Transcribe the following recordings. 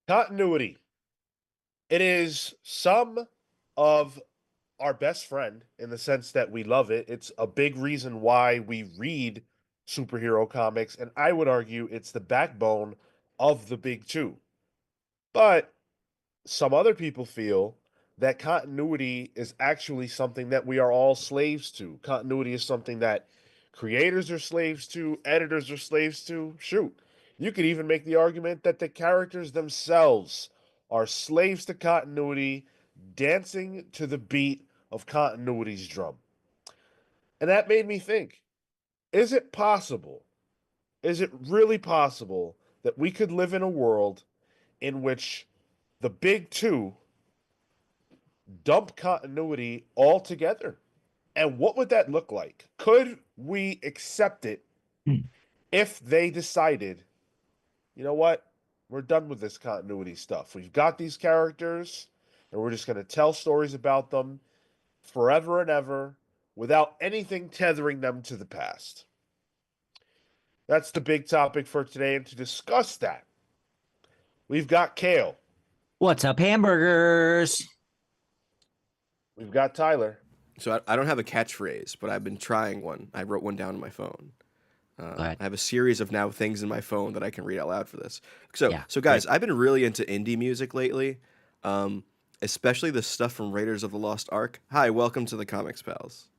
Continuity. It is some of our best friend in the sense that we love it. It's a big reason why we read superhero comics, and I would argue it's the backbone of the big two. But some other people feel that continuity is actually something that we are all slaves to. Continuity is something that creators are slaves to, editors are slaves to. Shoot, you could even make the argument that the characters themselves are slaves to continuity, dancing to the beat of continuity's drum. And that made me think, is it possible? Is it really possible that we could live in a world in which the big two dump continuity altogether? And what would that look like? Could we accept it Hmm. if they decided, you know what? We're done with this continuity stuff. We've got these characters, and we're just going to tell stories about them forever and ever without anything tethering them to the past. That's the big topic for today. And to discuss that, we've got Cale, What's up, hamburgers? we've got Tyler. So I don't have a catchphrase, but I've been trying one. I wrote one down on my phone. Go ahead. I have a series of now things in my phone that I can read out loud for this. So, Yeah, so guys, I've been really into indie music lately, especially the stuff from Raiders of the Lost Ark. Hi, welcome to the Comics Pals.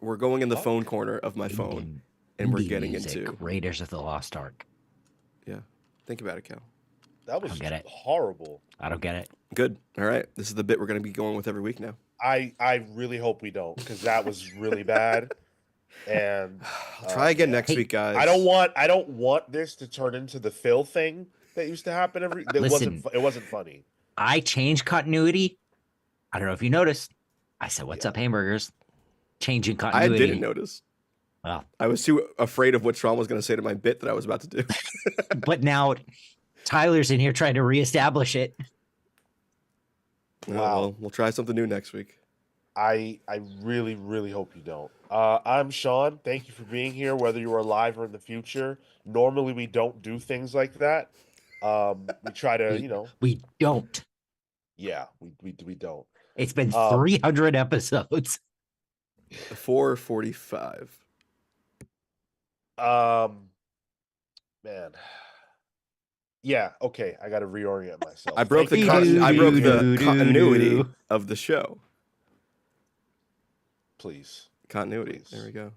We're going in the phone corner of my phone, and we're Indie getting music, into Raiders of the Lost Ark. yeah. Think about it, Cal. That was don't get it. horrible. I don't get it. Good. All right, this is the bit we're going to be going with every week now. I really hope we don't, because that was really bad. And I'll try again next Hey, week, guys. I don't want this to turn into the Phil thing that used to happen Listen. it wasn't funny. I changed continuity. I don't know if you noticed. I said, "What's Yeah. up, hamburgers?" Changing I continuity. didn't notice. Well, I was too afraid of what Sean was going to say to my bit that I was about to do. but now Tyler's in here trying to reestablish it. Oh, Wow. well, we'll try something new next week. I really, really hope you don't. I'm Sean. Thank you for being here, whether you are live or in the future. Normally we don't do things like that. We try to, We don't. yeah, we don't. It's been Um, 300 episodes. 4:45. um, man. Yeah, okay. I got to reorient myself. I broke Thank the you, I broke the Do-do-do-do-do. continuity of the show. please. Continuity. Please. There we go.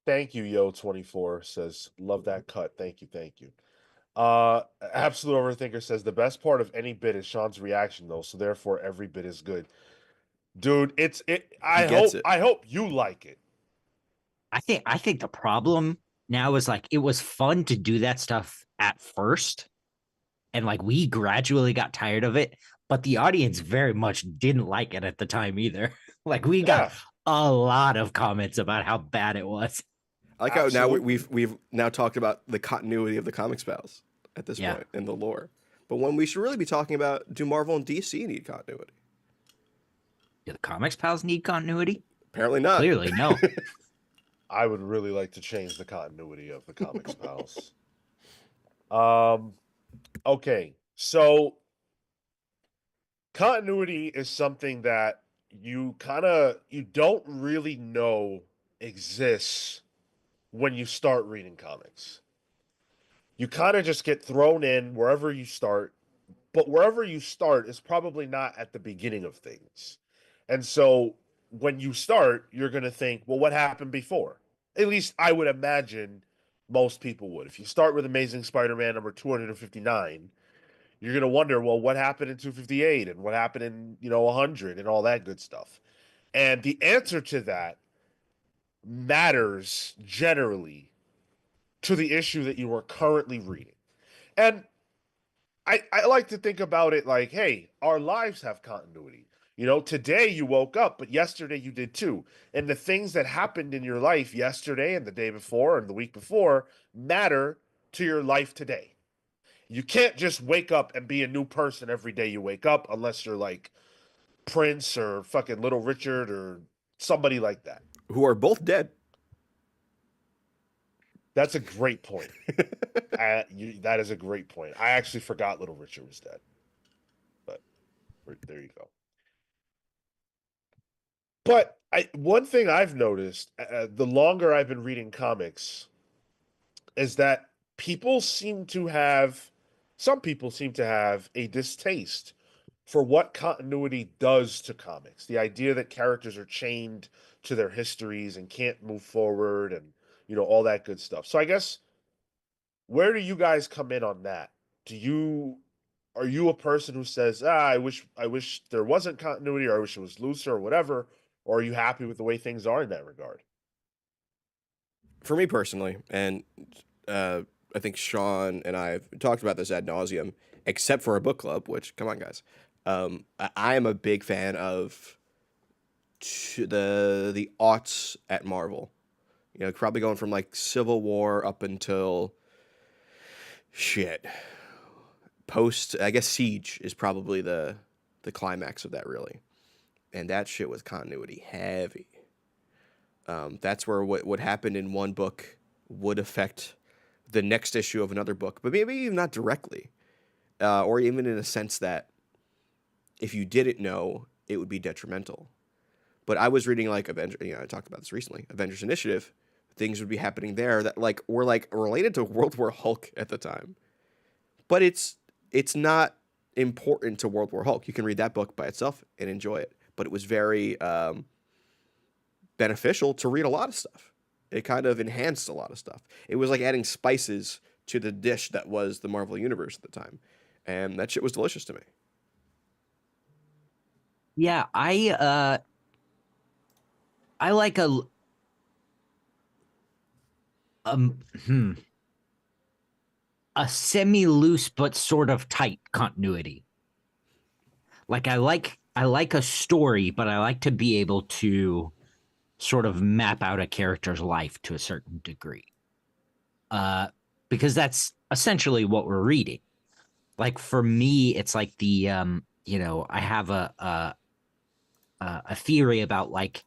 Thank you, Yo24 says, love that cut. Thank you, thank you. Absolute Overthinker says the best part of any bit is Sean's reaction though, so therefore every bit is good. Dude, He gets it. I hope you like it. I think the problem now is like it was fun to do that stuff at first, and like we gradually got tired of it, but the audience very much didn't like it at the time either. Like we got Yeah, a lot of comments about how bad it was. I like how now absolutely. we've now talked about the continuity of the Comics Pals at this Yeah. point in the lore. But when we should really be talking about, do Marvel and DC need continuity? Do the Comics Pals need continuity? Apparently not. Clearly, no. I would really like to change the continuity of the Comics Pals. Um, okay, so continuity is something that you don't really know exists when you start reading comics. You kind of just get thrown in wherever you start, but wherever you start is probably not at the beginning of things. And so when you start, you're going to think, well, what happened before? At least I would imagine most people would. If you start with Amazing Spider-Man number 259, you're going to wonder, well, what happened in 258 and what happened in, 100 and all that good stuff. And the answer to that matters generally to the issue that you are currently reading. And I like to think about it like, hey, our lives have continuity. Today you woke up, but yesterday you did too. And the things that happened in your life yesterday and the day before and the week before matter to your life today. You can't just wake up and be a new person every day you wake up unless you're like Prince or fucking Little Richard or somebody like that. Who are both dead. That's a great point. That is a great point. I actually forgot Little Richard was dead, but there you go. But one thing I've noticed, the longer I've been reading comics, is that some people seem to have a distaste for what continuity does to comics. The idea that characters are chained to their histories and can't move forward, and all that good stuff. So I guess, where do you guys come in on that? Do you Are you a person who says, I wish there wasn't continuity, or I wish it was looser, or whatever, or are you happy with the way things are in that regard? For me personally, and I think Sean and I have talked about this ad nauseum, except for a book club. Which, come on, guys, I am a big fan of the aughts at Marvel. Probably going from like Civil War up until shit post. I guess Siege is probably the climax of that, really, and that shit was continuity heavy. That's where what happened in one book would affect the next issue of another book, but maybe even not directly, or even in a sense that if you didn't know, it would be detrimental. But I was reading like Avengers. I talked about this recently. Avengers Initiative, things would be happening there that like were like related to World War Hulk at the time, but it's not important to World War Hulk. You can read that book by itself and enjoy it, but it was very beneficial to read a lot of stuff. It kind of enhanced a lot of stuff. It was like adding spices to the dish that was the Marvel Universe at the time. And that shit was delicious to me. Yeah, I like um hmm, a semi-loose but sort of tight continuity. Like I like a story, but I like to be able to sort of map out a character's life to a certain degree. Uh because that's essentially what we're reading. Like for me, it's like I have a theory about like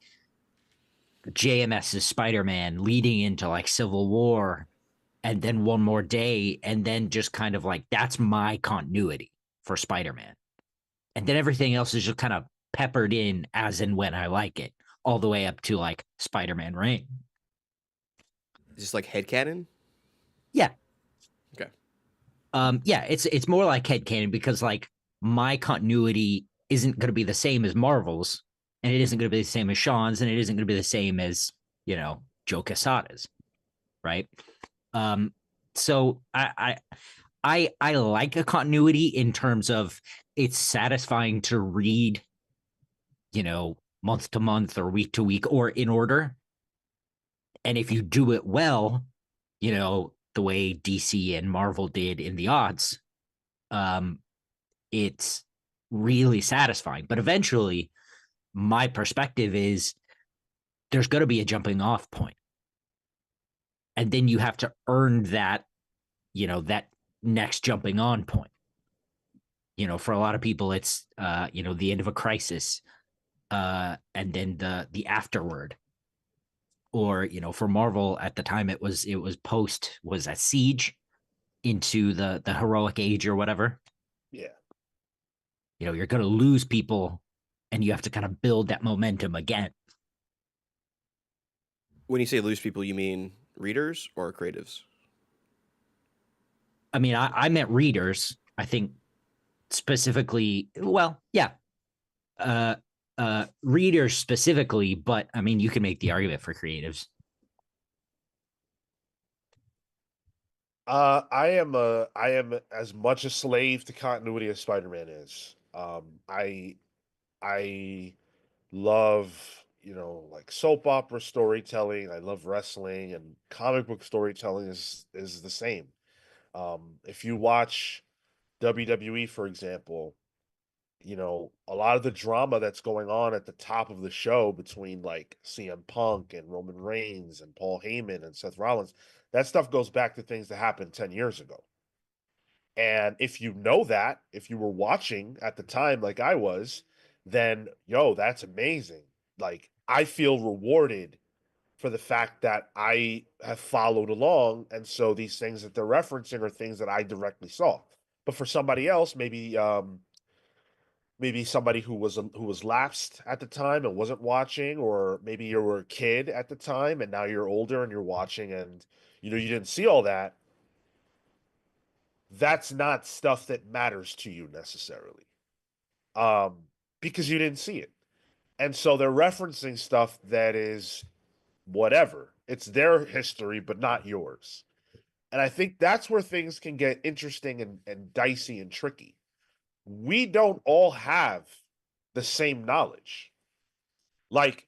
JMS's Spider-Man leading into like Civil War and then one more day and then just kind of like that's my continuity for Spider-Man. And then everything else is just kind of peppered in as and when I like it, all the way up to like Spider-Man Reign. Just like headcanon? Yeah. Okay. Yeah, it's more like headcanon because like my continuity isn't gonna be the same as Marvel's, and it isn't gonna be the same as Sean's, and it isn't gonna be the same as, Joe Quesada's, right? Um, so I like a continuity in terms of it's satisfying to read, month to month or week to week or in order. And if you do it well, the way DC and Marvel did in the odds, um, it's really satisfying. But eventually, my perspective is there's going to be a jumping off point, and then you have to earn that next jumping on point. For a lot of people, it's the end of a crisis, and then the afterward. Or for Marvel at the time, it was post was a siege into the heroic age or whatever. Yeah. You're going to lose people, and you have to kind of build that momentum again. When you say lose people, you mean readers or creatives? I mean, I meant readers. I think specifically, well, yeah, uh, readers specifically, but I mean, you can make the argument for creatives. I am as much a slave to continuity as Spider-Man is. I love, like soap opera storytelling. I love wrestling, and comic book storytelling is the same. If you watch WWE, for example, a lot of the drama that's going on at the top of the show between like CM Punk and Roman Reigns and Paul Heyman and Seth Rollins, that stuff goes back to things that happened 10 years ago. And if you know that, if you were watching at the time like I was, then that's amazing. Like I feel rewarded for the fact that I have followed along, and so these things that they're referencing are things that I directly saw. But for somebody else, maybe somebody who was lapsed at the time and wasn't watching, or maybe you were a kid at the time and now you're older and you're watching, and you know you didn't see all that. That's not stuff that matters to you necessarily, um, because you didn't see it. And so they're referencing stuff that is whatever. It's their history, but not yours. And I think that's where things can get interesting and dicey and tricky. We don't all have the same knowledge. Like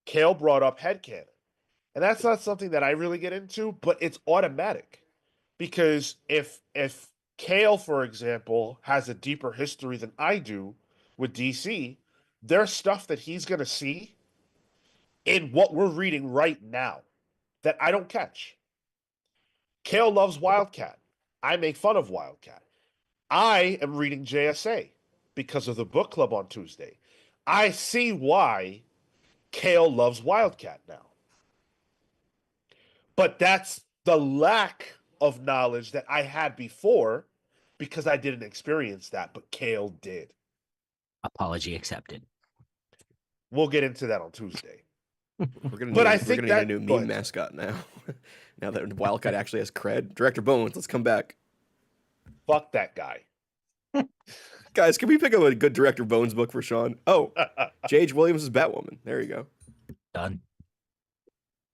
Cale brought up headcanon. And that's not something that I really get into, but it's automatic. Because if Cale, for example, has a deeper history than I do with DC, there's stuff that he's gonna see in what we're reading right now that I don't catch. Cale loves Wildcat. I make fun of Wildcat. I am reading JSA because of the book club on Tuesday. I see why Cale loves Wildcat now. But that's the lack of knowledge that I had before because I didn't experience that, but Cale did. Apology accepted. We'll get into that on Tuesday. We're gonna But need, I we're think gonna need a that new go meme ahead, mascot now. Now that Wildcat actually has cred. Director Bones, let's come back. fuck that guy. Guys, can we pick up a good Director Bones book for Sean? Oh, J.H. Williams is Batwoman. There you go. Done.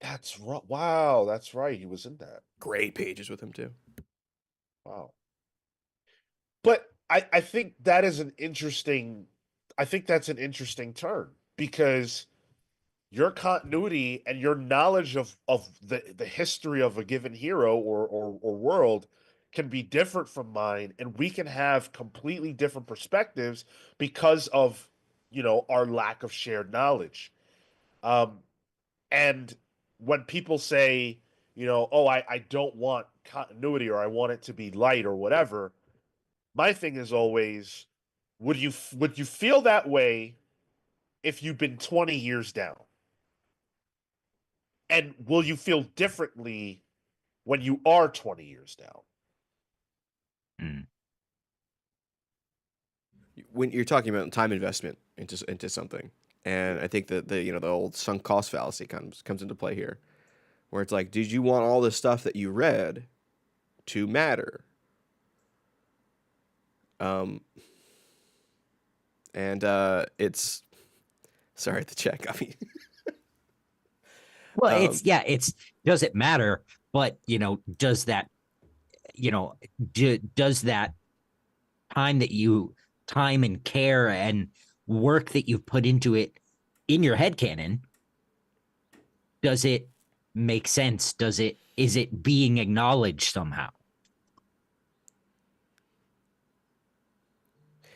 That's right. Wow, that's right. He was in that. Great pages with him too. Wow. But I think that is an interesting I think that's an interesting turn because your continuity and your knowledge of the history of a given hero or world can be different from mine, and we can have completely different perspectives because of our lack of shared knowledge. um and when people say, oh, I don't want continuity, or I want it to be light or whatever, my thing is always, would you feel that way if you've been 20 years down? And will you feel differently when you are 20 years down? Mm. When you're talking about time investment into something, and I think that the old sunk cost fallacy comes into play here, where it's like, did you want all the stuff that you read to matter? And it's sorry, the chat got me. Well, it's does it matter? But does that does that time and care and work that you've put into it in your head canon, does it make sense? Is it being acknowledged somehow?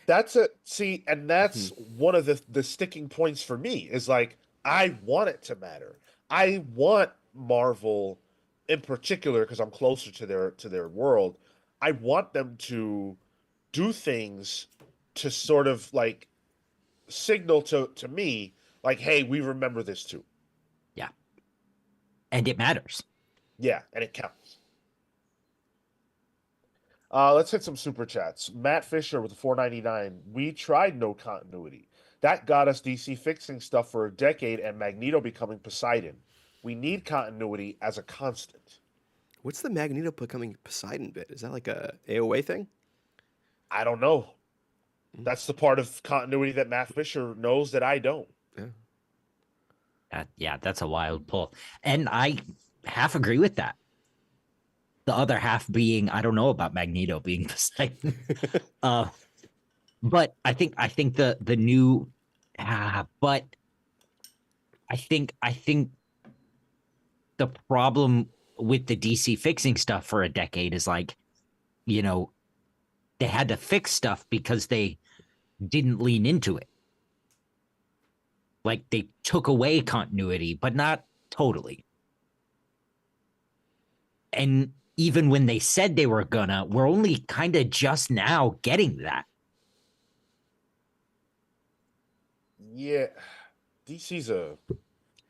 And that's one of the sticking points for me, is like, I want it to matter. I want Marvel in particular, because I'm closer to their world. I want them to do things to sort of like signal to me, like, hey, we remember this too. Yeah. And it matters. Yeah, and it counts. Let's hit some super chats. Matt Fisher with the 4.99. We tried no continuity. That got us DC fixing stuff for a decade and Magneto becoming Poseidon. We need continuity as a constant. What's the Magneto becoming Poseidon bit? Is that like a AOA thing? I don't know. That's the part of continuity that Matt Fisher knows that I don't. Yeah, that's a wild pull. And I half agree with that. The other half being, I don't know about Magneto being Poseidon. But I think the new but I think the problem with the DC fixing stuff for a decade is like, they had to fix stuff because they didn't lean into it. Like they took away continuity, but not totally. And even when they said they were gonna, we're only kind of just now getting that. Yeah, DC's a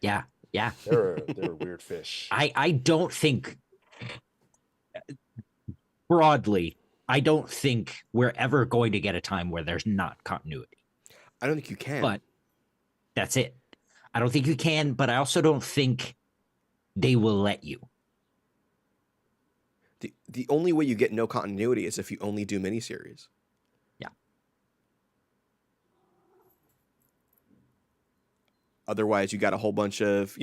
Yeah. Yeah. They're a weird fish. I don't think broadly, I don't think we're ever going to get a time where there's not continuity. I don't think you can. But that's it. I don't think you can, but I also don't think they will let you. The only way you get no continuity is if you only do miniseries. Yeah. Otherwise, you got a whole bunch of,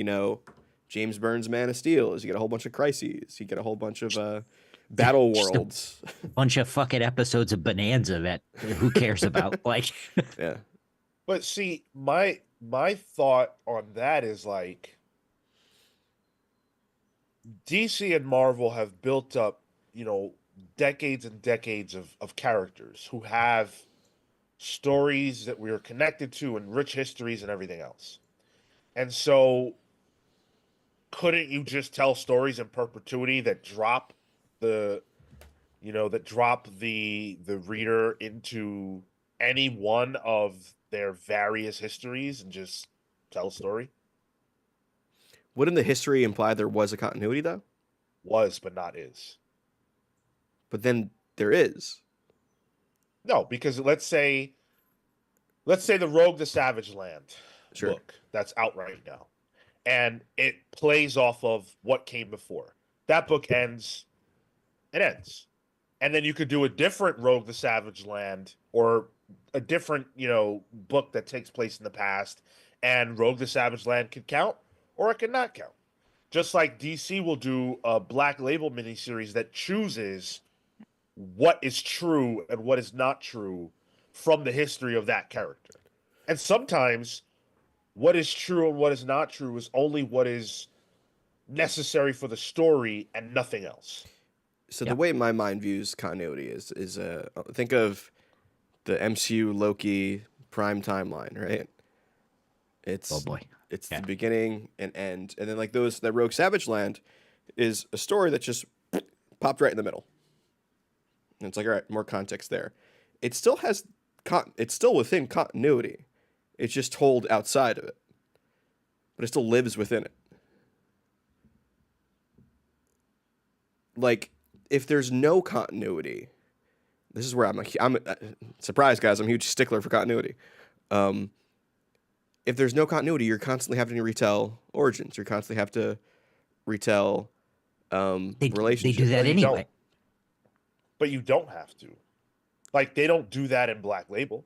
James Burns' Man of Steel. You get a whole bunch of crises. You get a whole bunch of battle Just worlds. a bunch of fucking episodes of Bonanza that who cares about? Like, Yeah. But see, my thought on that is like DC and Marvel have built up, decades and decades of characters who have stories that we are connected to and rich histories and everything else. And so couldn't you just tell stories in perpetuity that drop the the reader into any one of their various histories and just tell a story? Wouldn't the history imply there was a continuity, though? Was but not is. But then there is. No, because let's say the Rogue the Savage Land Sure. book that's out right now, and it plays off of what came before. That book ends, it ends. And then you could do a different Rogue the Savage Land or a different, book that takes place in the past, and Rogue the Savage Land could count or it could not count. Just like DC will do a Black Label miniseries that chooses what is true and what is not true from the history of that character. And sometimes what is true and what is not true is only what is necessary for the story and nothing else. So Yeah. the way my mind views continuity is think of the MCU Loki prime timeline, right? It's oh boy. it's Yeah. the beginning and end, and then like that Rogue Savage Land is a story that just popped right in the middle. And it's like, all right, more context there. It still has it's still within continuity. It's just told outside of it, but it still lives within it. Like, if there's no continuity, this is where I'm surprised, guys. I'm a huge stickler for continuity. If there's no continuity, you're constantly having to retell origins. You're constantly have to retell They relationships. do that No, you anyway. don't. But you don't have to. Like they don't do that in Black Label.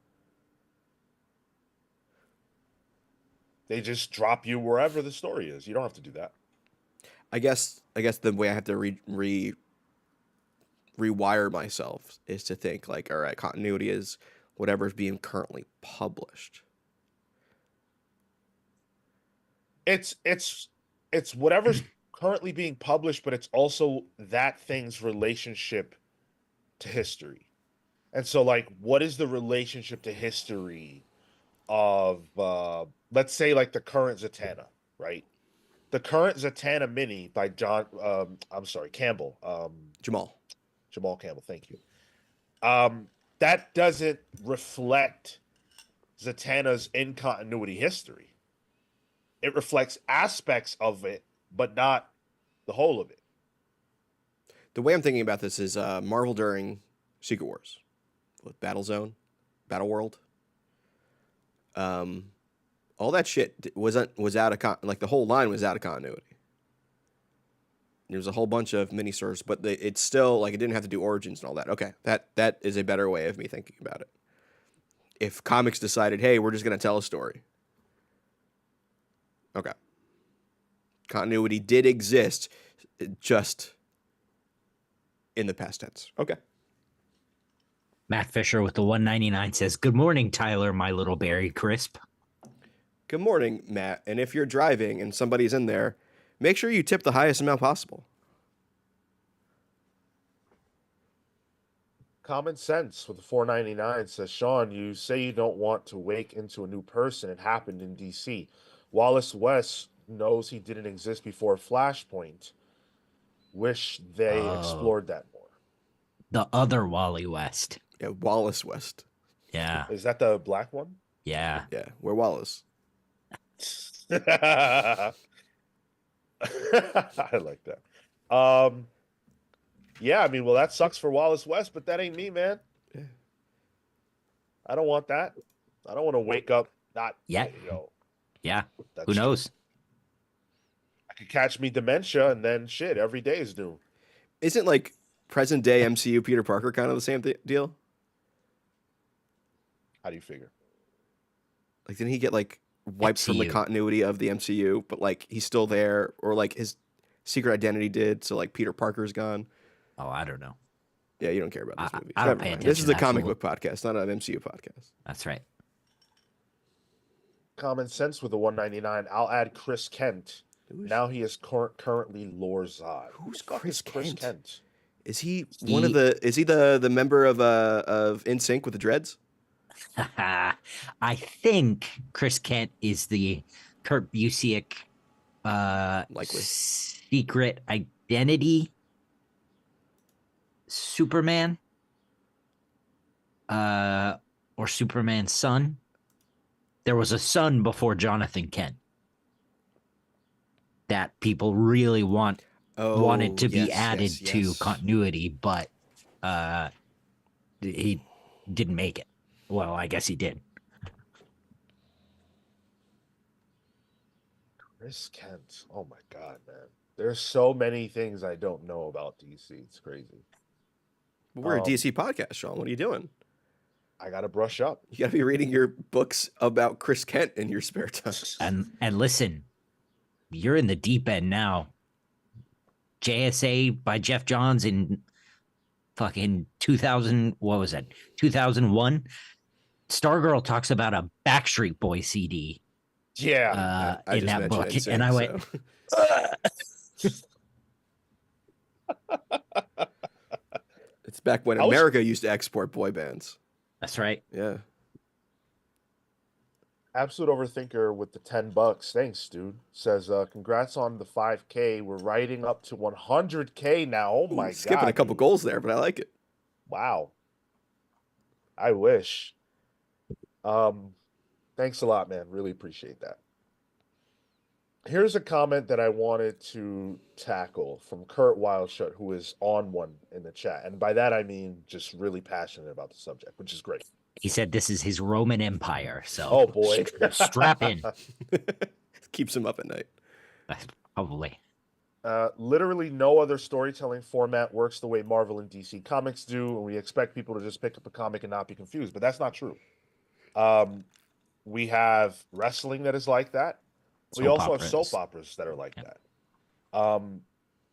They just drop you wherever the story is. You don't have to do that. I guess the way I have to rewire myself is to think like, all right, continuity is whatever's being currently published. It's whatever's currently being published, but it's also that thing's relationship to history. And so like what is the relationship to history of let's say like the current Zatanna, right? The current Zatanna mini by Campbell. Jamal Campbell, thank you. That doesn't reflect Zatanna's in continuity history. It reflects aspects of it, but not the whole of it. The way I'm thinking about this is Marvel during Secret Wars with Battlezone, Battle World. All that shit was out of like the whole line was out of continuity. There was a whole bunch of miniseries, but it's still like it didn't have to do origins and all that. Okay, that is a better way of me thinking about it. If comics decided, hey, we're just gonna tell a story. Okay. Continuity did exist, just in the past tense. Okay. Matt Fisher with the 199 says, "Good morning, Tyler, my little berry crisp." Good morning, Matt. And if you're driving and somebody's in there, make sure you tip the highest amount possible. Common Sense with the 499 says, Sean, you say you don't want to wake into a new person. It happened in DC. Wallace West knows he didn't exist before Flashpoint. Wish they explored that more. The other Wally West. Yeah, Wallace West. Yeah. Is that the black one? Yeah. Yeah, we're Wallace. I like that. Yeah, I mean, well, that sucks for Wallace West, but that ain't me, man. Yeah. I don't want that. I don't want to wake up not, Yeah. Yeah. that's Who true. knows? I could catch me dementia, and then shit, every day is new. Isn't like present day MCU Peter Parker kind of the same deal? How do you figure? Like, didn't he get like wiped from the MCU. continuity of the MCU, but like he's still there, or like his secret identity did, so like Peter Parker's gone. Oh, I don't know. Yeah, you don't care about those I, movies. I don't Never pay mind. attention. This is a comic Absolutely. book podcast, not an MCU podcast. That's right. Common sense with the 199. I'll add Chris Kent. Who's, Now he is currently Lord Zod. who's Fuck Chris is Chris Kent? Kent? Is he one of He- the? Is he the member of In Sync with the Dreads? I think Chris Kent is the Kurt Busiek Likely. secret identity Superman or Superman's son. There was a son before Jonathan Kent that people really wanted to be added to continuity, but he didn't make it. Well, I guess he did. Chris Kent. Oh my god, man. There's so many things I don't know about DC. It's crazy. We're a DC podcast, Sean. What are you doing? I gotta brush up. You got to be reading your books about Chris Kent in your spare time. And listen, you're in the deep end now. JSA by Jeff Johns in fucking 2000. What was that? 2001. Stargirl talks about a Backstreet Boy CD. Yeah. I in just that mentioned book, NSYNC, and I went. so. It's back when I was- America used to export boy bands. That's right. Yeah. Absolute Overthinker with the $10. Thanks, dude. Says, congrats on the 5K. We're riding up to 100K now. Oh my god. Skipping a couple dude. goals there, but I like it. Wow. I wish. Thanks a lot, man. Really appreciate that. Here's a comment that I wanted to tackle from Kurt Wildshut, who is on one in the chat. And by that, I mean just really passionate about the subject, which is great. He said this is his Roman Empire. So, Oh, boy. strap in. Keeps him up at night. Probably. Literally no other storytelling format works the way Marvel and DC comics do, and we expect people to just pick up a comic and not be confused, but that's not true. We have wrestling that is like that. We also have soap operas that are like that.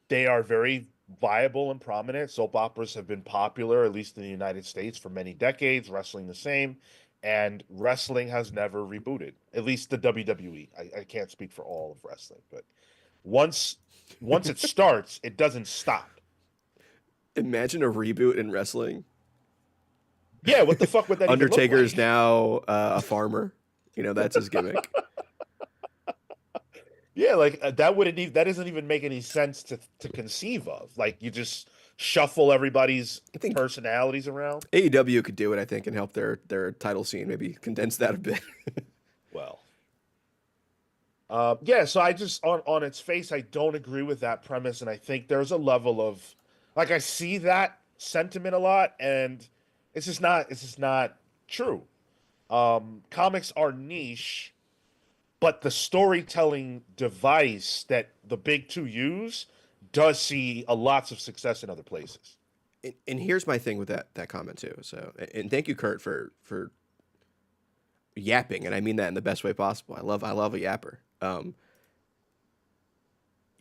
They are very viable and prominent. Soap operas have been popular, at least in the United States, for many decades. Wrestling the same, and wrestling has never rebooted. At least the WWE. I can't speak for all of wrestling, but once it starts, it doesn't stop. Imagine a reboot in wrestling. Yeah, what the fuck would that Undertaker even is look like? now a farmer. You know, that's his gimmick. Yeah, like that doesn't even make any sense to conceive of. Like you just shuffle everybody's I think personalities around. AEW could do it, I think, and help their title scene. Maybe condense that a bit. Well, yeah. So I just on its face, I don't agree with that premise, and I think there's a level of like I see that sentiment a lot, and it's just not true. Comics are niche, but the storytelling device that the big two use does see a lots of success in other places. And here's my thing with that comment too. So, and thank you, Kurt, for yapping, and I mean that in the best way possible. I love a yapper.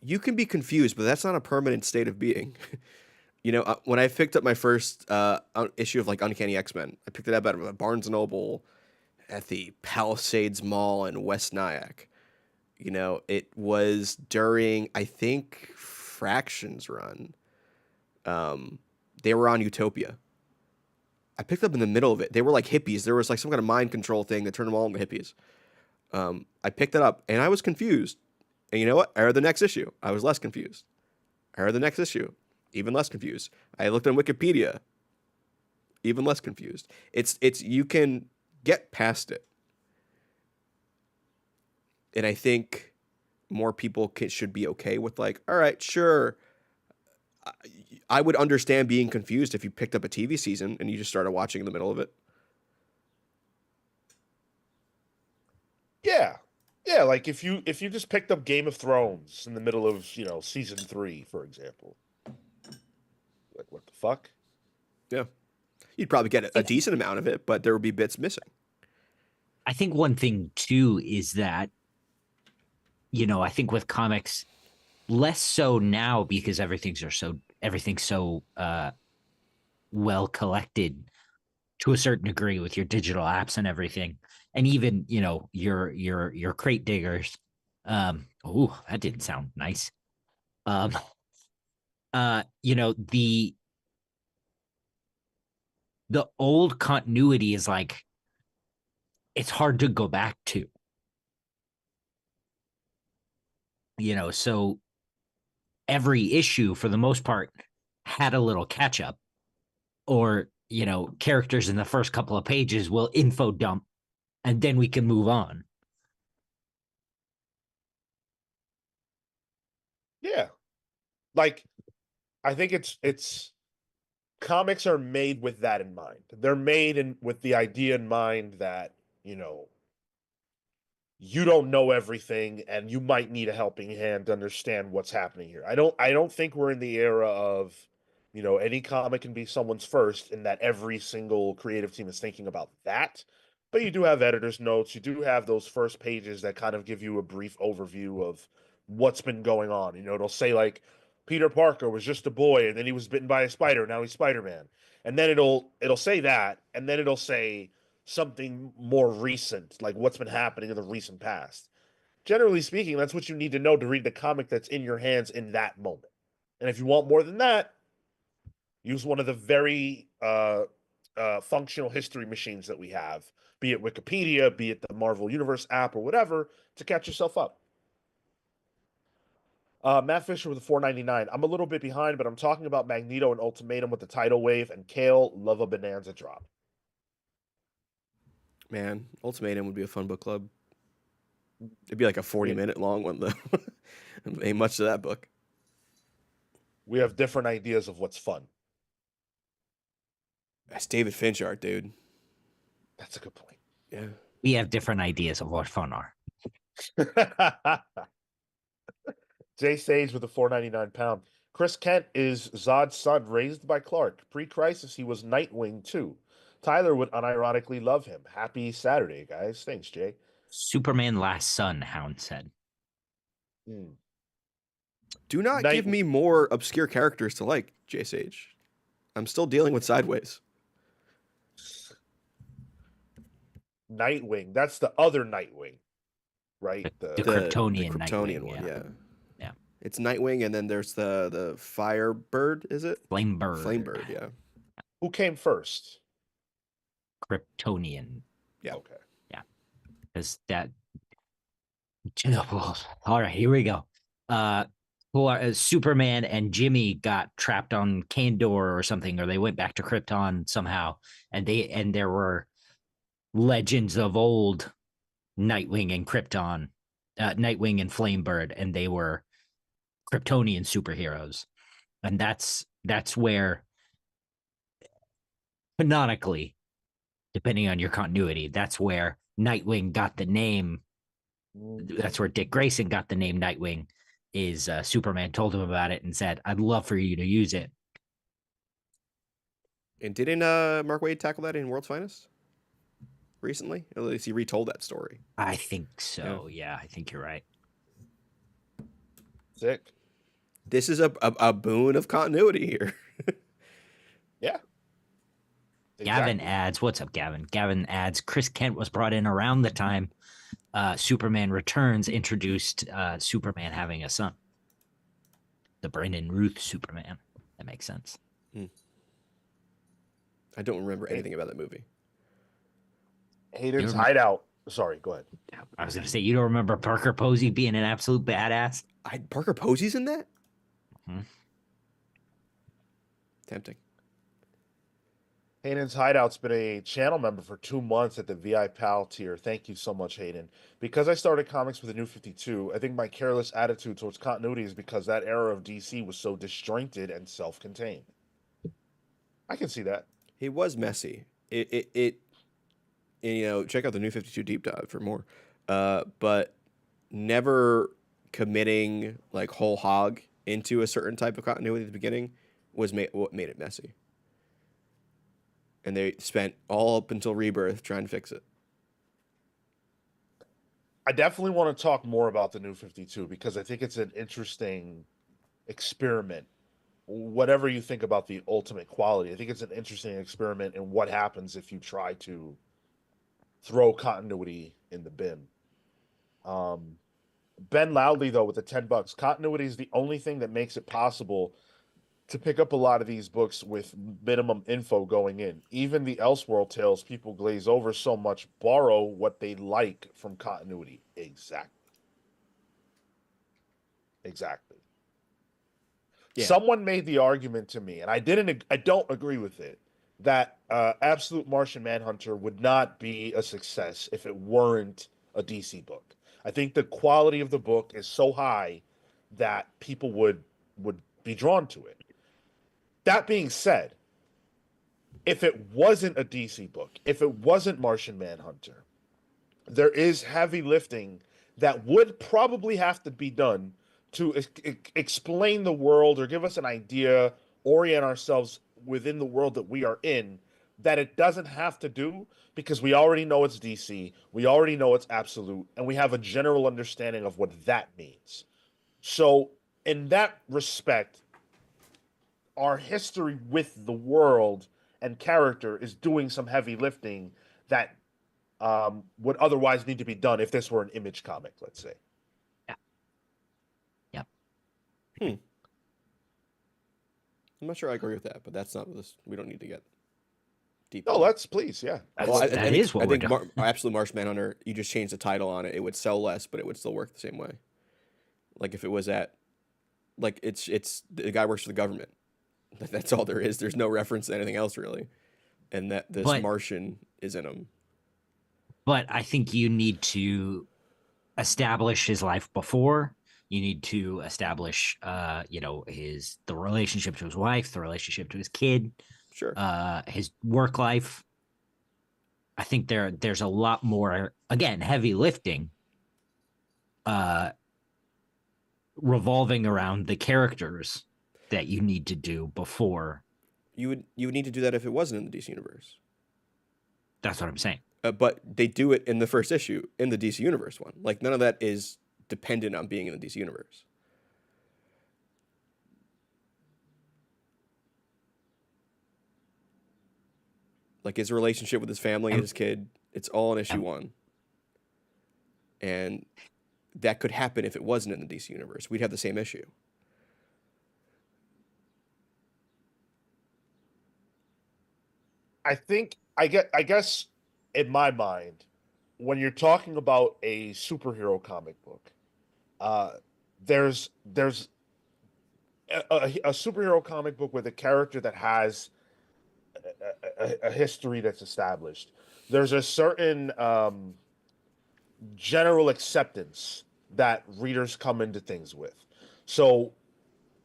You can be confused, but that's not a permanent state of being. You know, when I picked up my first issue of like Uncanny X-Men, I picked it up at Barnes & Noble at the Palisades Mall in West Nyack. You know, it was during, I think, Fraction's run. They were on Utopia. I picked up in the middle of it. They were like hippies. There was like some kind of mind control thing that turned them all into hippies. I picked it up, and I was confused. And you know what? I read the next issue. I was less confused. I read the next issue. Even less confused. I looked on Wikipedia. Even less confused. It's you can get past it. And I think more people should be okay with like, all right, sure. I would understand being confused if you picked up a TV season and you just started watching in the middle of it. Yeah. Yeah, like if you just picked up Game of Thrones in the middle of, season 3, for example. Like what the fuck? Yeah. You'd probably get a decent amount of it, but there would be bits missing. I think one thing too is that, I think with comics, less so now because everything's so well collected to a certain degree with your digital apps and everything, and even your crate diggers. Oh, that didn't sound nice. Um, the old continuity is like it's hard to go back to. So every issue for the most part had a little catch up, or characters in the first couple of pages will info dump, and then we can move on. Yeah. Like I think it's comics are made with that in mind. They're made with the idea in mind that, you don't know everything and you might need a helping hand to understand what's happening here. I don't think we're in the era of, any comic can be someone's first in that every single creative team is thinking about that. But you do have editor's notes, you do have those first pages that kind of give you a brief overview of what's been going on. It'll say like Peter Parker was just a boy and then he was bitten by a spider, now he's Spider-Man. And then it'll say that, and then it'll say something more recent, like what's been happening in the recent past. Generally speaking, that's what you need to know to read the comic that's in your hands in that moment. And if you want more than that, use one of the very functional history machines that we have, be it Wikipedia, be it the Marvel Universe app, or whatever, to catch yourself up. Matt Fisher with the 4.99. I'm a little bit behind, but I'm talking about Magneto and Ultimatum with the tidal wave, and Cale love a Bonanza drop. Man, Ultimatum would be a fun book club. It'd be like a 40-minute long one, though. Ain't much to that book. We have different ideas of what's fun. That's David Finch art, dude. That's a good point. Yeah. We have different ideas of what fun are. Jay Sage with a 4.99 £. Chris Kent is Zod's son, raised by Clark. Pre-crisis, he was Nightwing too. Tyler would unironically love him. Happy Saturday, guys. Thanks, Jay. Superman Last Son, Hound said. Do not give me more obscure characters to like, Jay Sage. I'm still dealing with Sideways. Nightwing. That's the other Nightwing, right? The Kryptonian Kryptonian Nightwing, one, yeah. It's Nightwing, and then there's the Firebird, is it? Flamebird. Flamebird, yeah. Who came first? Kryptonian. Yeah. Okay. Yeah. Because that. All right, here we go. Superman and Jimmy got trapped on Kandor or something, or they went back to Krypton somehow, and there were legends of old Nightwing and Krypton, Nightwing and Flamebird, and they were Kryptonian superheroes, and that's where, canonically, depending on your continuity, that's where Nightwing got the name. That's where Dick Grayson got the name Nightwing. Is Superman told him about it and said, "I'd love for you to use it." And didn't Mark Waid tackle that in World's Finest recently? At least he retold that story. I think so. Yeah, I think you're right. Sick. This is a boon of continuity here. Yeah. Exactly. Gavin adds, what's up, Gavin? Gavin adds, Chris Kent was brought in around the time Superman Returns introduced Superman having a son. The Brandon Ruth Superman. That makes sense. I don't remember anything about that movie. Hayden's Hideout. Sorry, go ahead. I was going to say, you don't remember Parker Posey being an absolute badass? Parker Posey's in that? Mm-hmm. Tempting. Hayden's Hideout's been a channel member for 2 months at the VI Pal tier. Thank you so much, Hayden. Because I started comics with the New 52, I think my careless attitude towards continuity is because that era of DC was so disjointed and self-contained. I can see that. It was messy. It you know, check out the New 52 deep dive for more. But never committing like whole hog into a certain type of continuity at the beginning was what made it messy. And they spent all up until Rebirth trying to fix it. I definitely want to talk more about the New 52 because I think it's an interesting experiment. Whatever you think about the ultimate quality, I think it's an interesting experiment in what happens if you try to throw continuity in the bin. Um, Ben Loudly, though, with the $10, continuity is the only thing that makes it possible to pick up a lot of these books with minimum info going in. Even the Elseworld tales people glaze over so much borrow what they like from continuity. Exactly. Exactly. Yeah. Someone made the argument to me, and I don't agree with it, that Absolute Martian Manhunter would not be a success if it weren't a DC book. I think the quality of the book is so high that people would be drawn to it. That being said, if it wasn't a DC book, if it wasn't Martian Manhunter, there is heavy lifting that would probably have to be done to explain the world or give us an idea, orient ourselves within the world that we are in, that it doesn't have to do because we already know it's DC, we already know it's absolute, and we have a general understanding of what that means. So, in that respect, our history with the world and character is doing some heavy lifting that would otherwise need to be done if this were an Image comic, let's say. Yeah. Yep. Hmm. I'm not sure I agree with that, but that's not this. We don't need to get deep. No, let's please, yeah. Well, I That think is what I we're think doing. Absolute Martian Manhunter. You just change the title on it; it would sell less, but it would still work the same way. Like if it was at, like it's the guy works for the government. That's all there is. There's no reference to anything else really, and that this But Martian is in him. but I think you need to establish his life before. You need to establish the relationship to his wife, the relationship to his kid, Sure. his work life. I think there's a lot more, again, heavy lifting uh revolving around the characters that you need to do before. You would need to do that if it wasn't in the DC universe. That's what I'm saying. But they do it in the first issue in the DC universe one. Like none of that is dependent on being in the DC universe. Like his relationship with his family and his kid, it's all in issue one. And that could happen if it wasn't in the DC universe. We'd have the same issue. I guess in my mind, when you're talking about a superhero comic book, uh, there's a superhero comic book with a character that has a history that's established. There's a certain general acceptance that readers come into things with. So,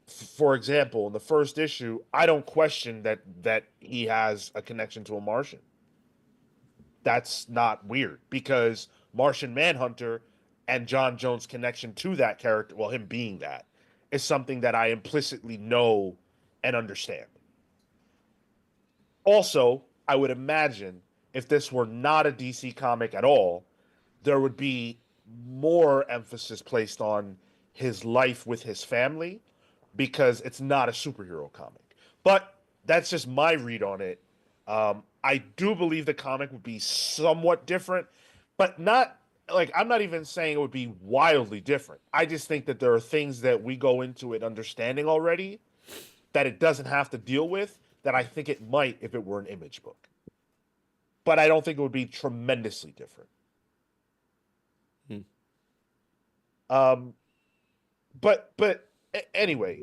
for example, in the first issue, I don't question that he has a connection to a Martian. That's not weird because Martian Manhunter and John Jones' connection to that character, well, him being that, is something that I implicitly know and understand. Also, I would imagine if this were not a DC comic at all, there would be more emphasis placed on his life with his family because it's not a superhero comic. But that's just my read on it. I do believe the comic would be somewhat different, but not like I'm not even saying it would be wildly different. I just think that there are things that we go into it understanding already that it doesn't have to deal with that I think it might if it were an Image book. But I don't think it would be tremendously different. Hmm. Um, but anyway,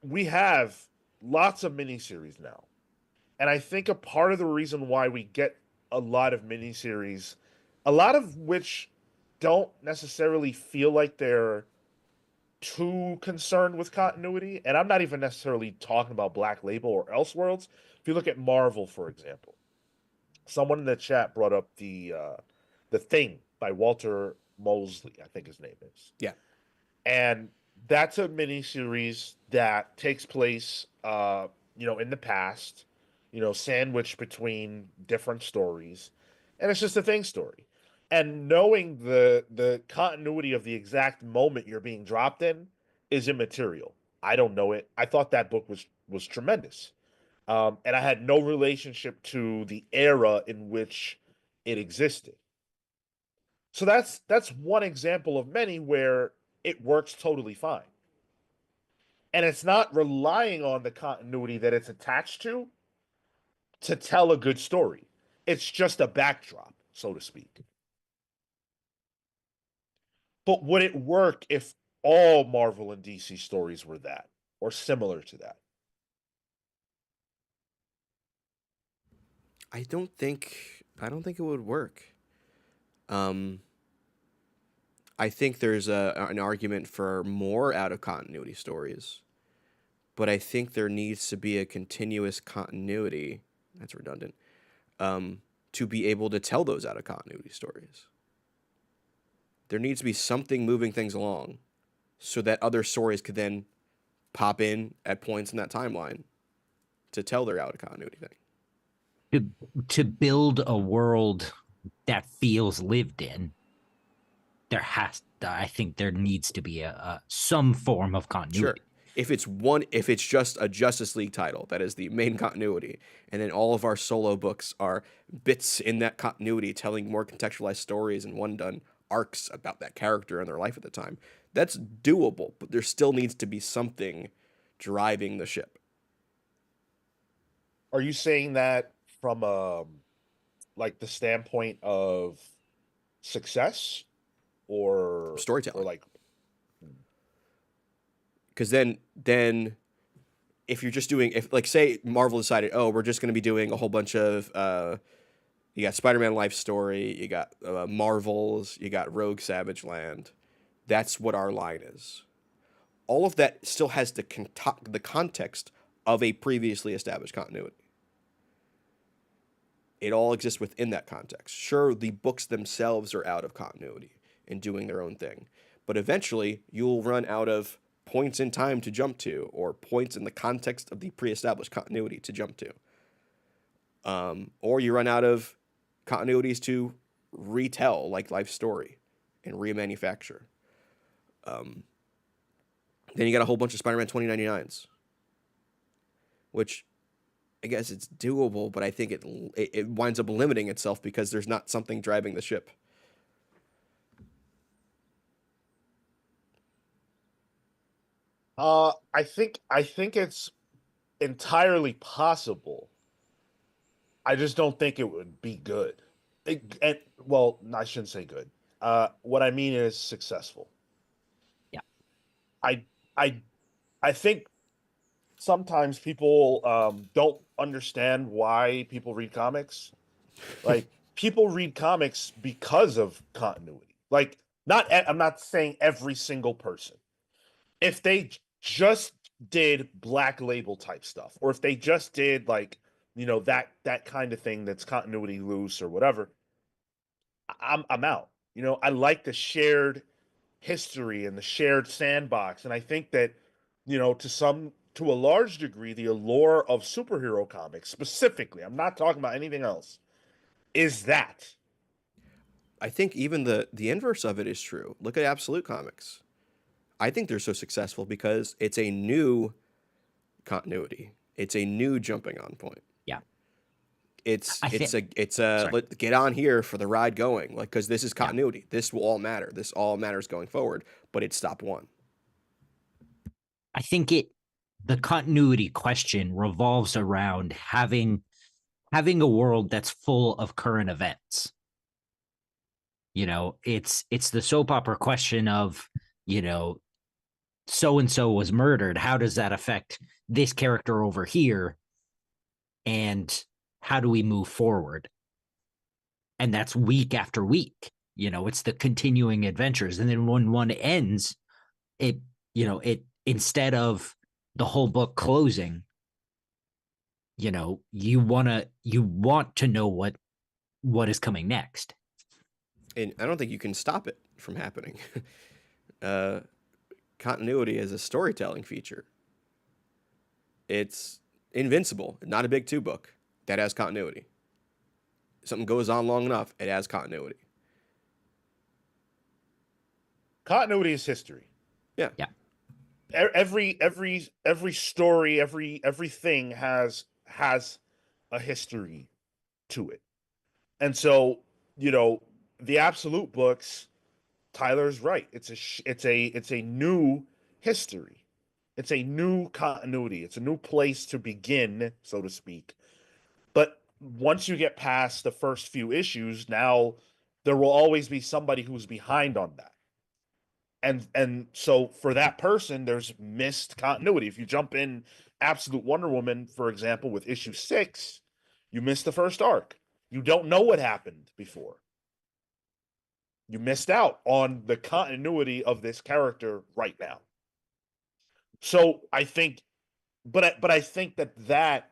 we have lots of miniseries now. And I think a part of the reason why we get a lot of miniseries, a lot of which don't necessarily feel like they're too concerned with continuity, and I'm not even necessarily talking about Black Label or Elseworlds. If you look at Marvel, for example, someone in the chat brought up the Thing by Walter Mosley, I think his name is. Yeah. And that's a miniseries that takes place, in the past, sandwiched between different stories, and it's just a Thing story. And knowing the continuity of the exact moment you're being dropped in is immaterial. I don't know it. I thought that book was tremendous, and I had no relationship to the era in which it existed. So that's one example of many where it works totally fine. And it's not relying on the continuity that it's attached to tell a good story. It's just a backdrop, so to speak. But would it work if all Marvel and DC stories were that or similar to that? I don't think it would work. Um, I think there's an argument for more out of continuity stories, but I think there needs to be a continuous continuity. That's redundant. To be able to tell those out of continuity stories, there needs to be something moving things along, so that other stories could then pop in at points in that timeline to tell their out of continuity thing. To build a world that feels lived in, I think there needs to be a some form of Sure. continuity. If it's just a Justice League title that is the main continuity, and then all of our solo books are bits in that continuity telling more contextualized stories and one done arcs about that character and their life at the time, that's doable, but there still needs to be something driving the ship. Are you saying that from like the standpoint of success or Storytelling. like Because then if you're just doing, if like say Marvel decided, oh, we're just going to be doing a whole bunch of you got Spider-Man Life Story, you got Marvels, you got Rogue Savage Land. That's what our line is. All of that still has the context of a previously established continuity. It all exists within that context. Sure, the books themselves are out of continuity and doing their own thing, but eventually you'll run out of points in time to jump to, or points in the context of the pre-established continuity to jump to. Or you run out of continuities to retell, like Life Story, and remanufacture. Then you got a whole bunch of Spider-Man 2099s, which I guess it's doable, but I think it winds up limiting itself because there's not something driving the ship. I think it's entirely possible. I just don't think it would be good. Well, I shouldn't say good. What I mean is successful. Yeah. I I I think sometimes people don't understand why people read comics. Like people read comics because of continuity. Like I'm not saying every single person. If they just did Black Label type stuff, or if they just did like that kind of thing that's continuity loose or whatever, I'm out. I like the shared history and the shared sandbox, and I think that to a large degree the allure of superhero comics specifically, I'm not talking about anything else, is that. I think even the inverse of it is true. Look at Absolute Comics. I think they're so successful because it's a new continuity. It's a new jumping on point. Yeah. It's I it's think a it's a sorry. let get on here for the ride going, like, because this is Yeah. continuity. This will all matter. This all matters going forward. But it's stop one. I think the continuity question revolves around having a world that's full of current events. It's the soap opera question of, so and so was murdered. How does that affect this character over here? and how do we move forward? And that's week after week. It's the continuing adventures. And then when one ends, it instead of the whole book closing, you want to know what is coming next. And I don't think you can stop it from happening. Continuity is a storytelling feature. It's invincible, not a big two book that has continuity. Something goes on long enough, it has continuity. Continuity is history. Yeah. Yeah. Every story, everything has a history to it. And so, the absolute books, Tyler's right. It's a new history. It's a new continuity. It's a new place to begin, so to speak. But once you get past the first few issues, now there will always be somebody who's behind on that. And so for that person, there's missed continuity. If you jump in Absolute Wonder Woman, for example, with issue 6, you missed the first arc. You don't know what happened before. You missed out on the continuity of this character right now. So I think, but I think that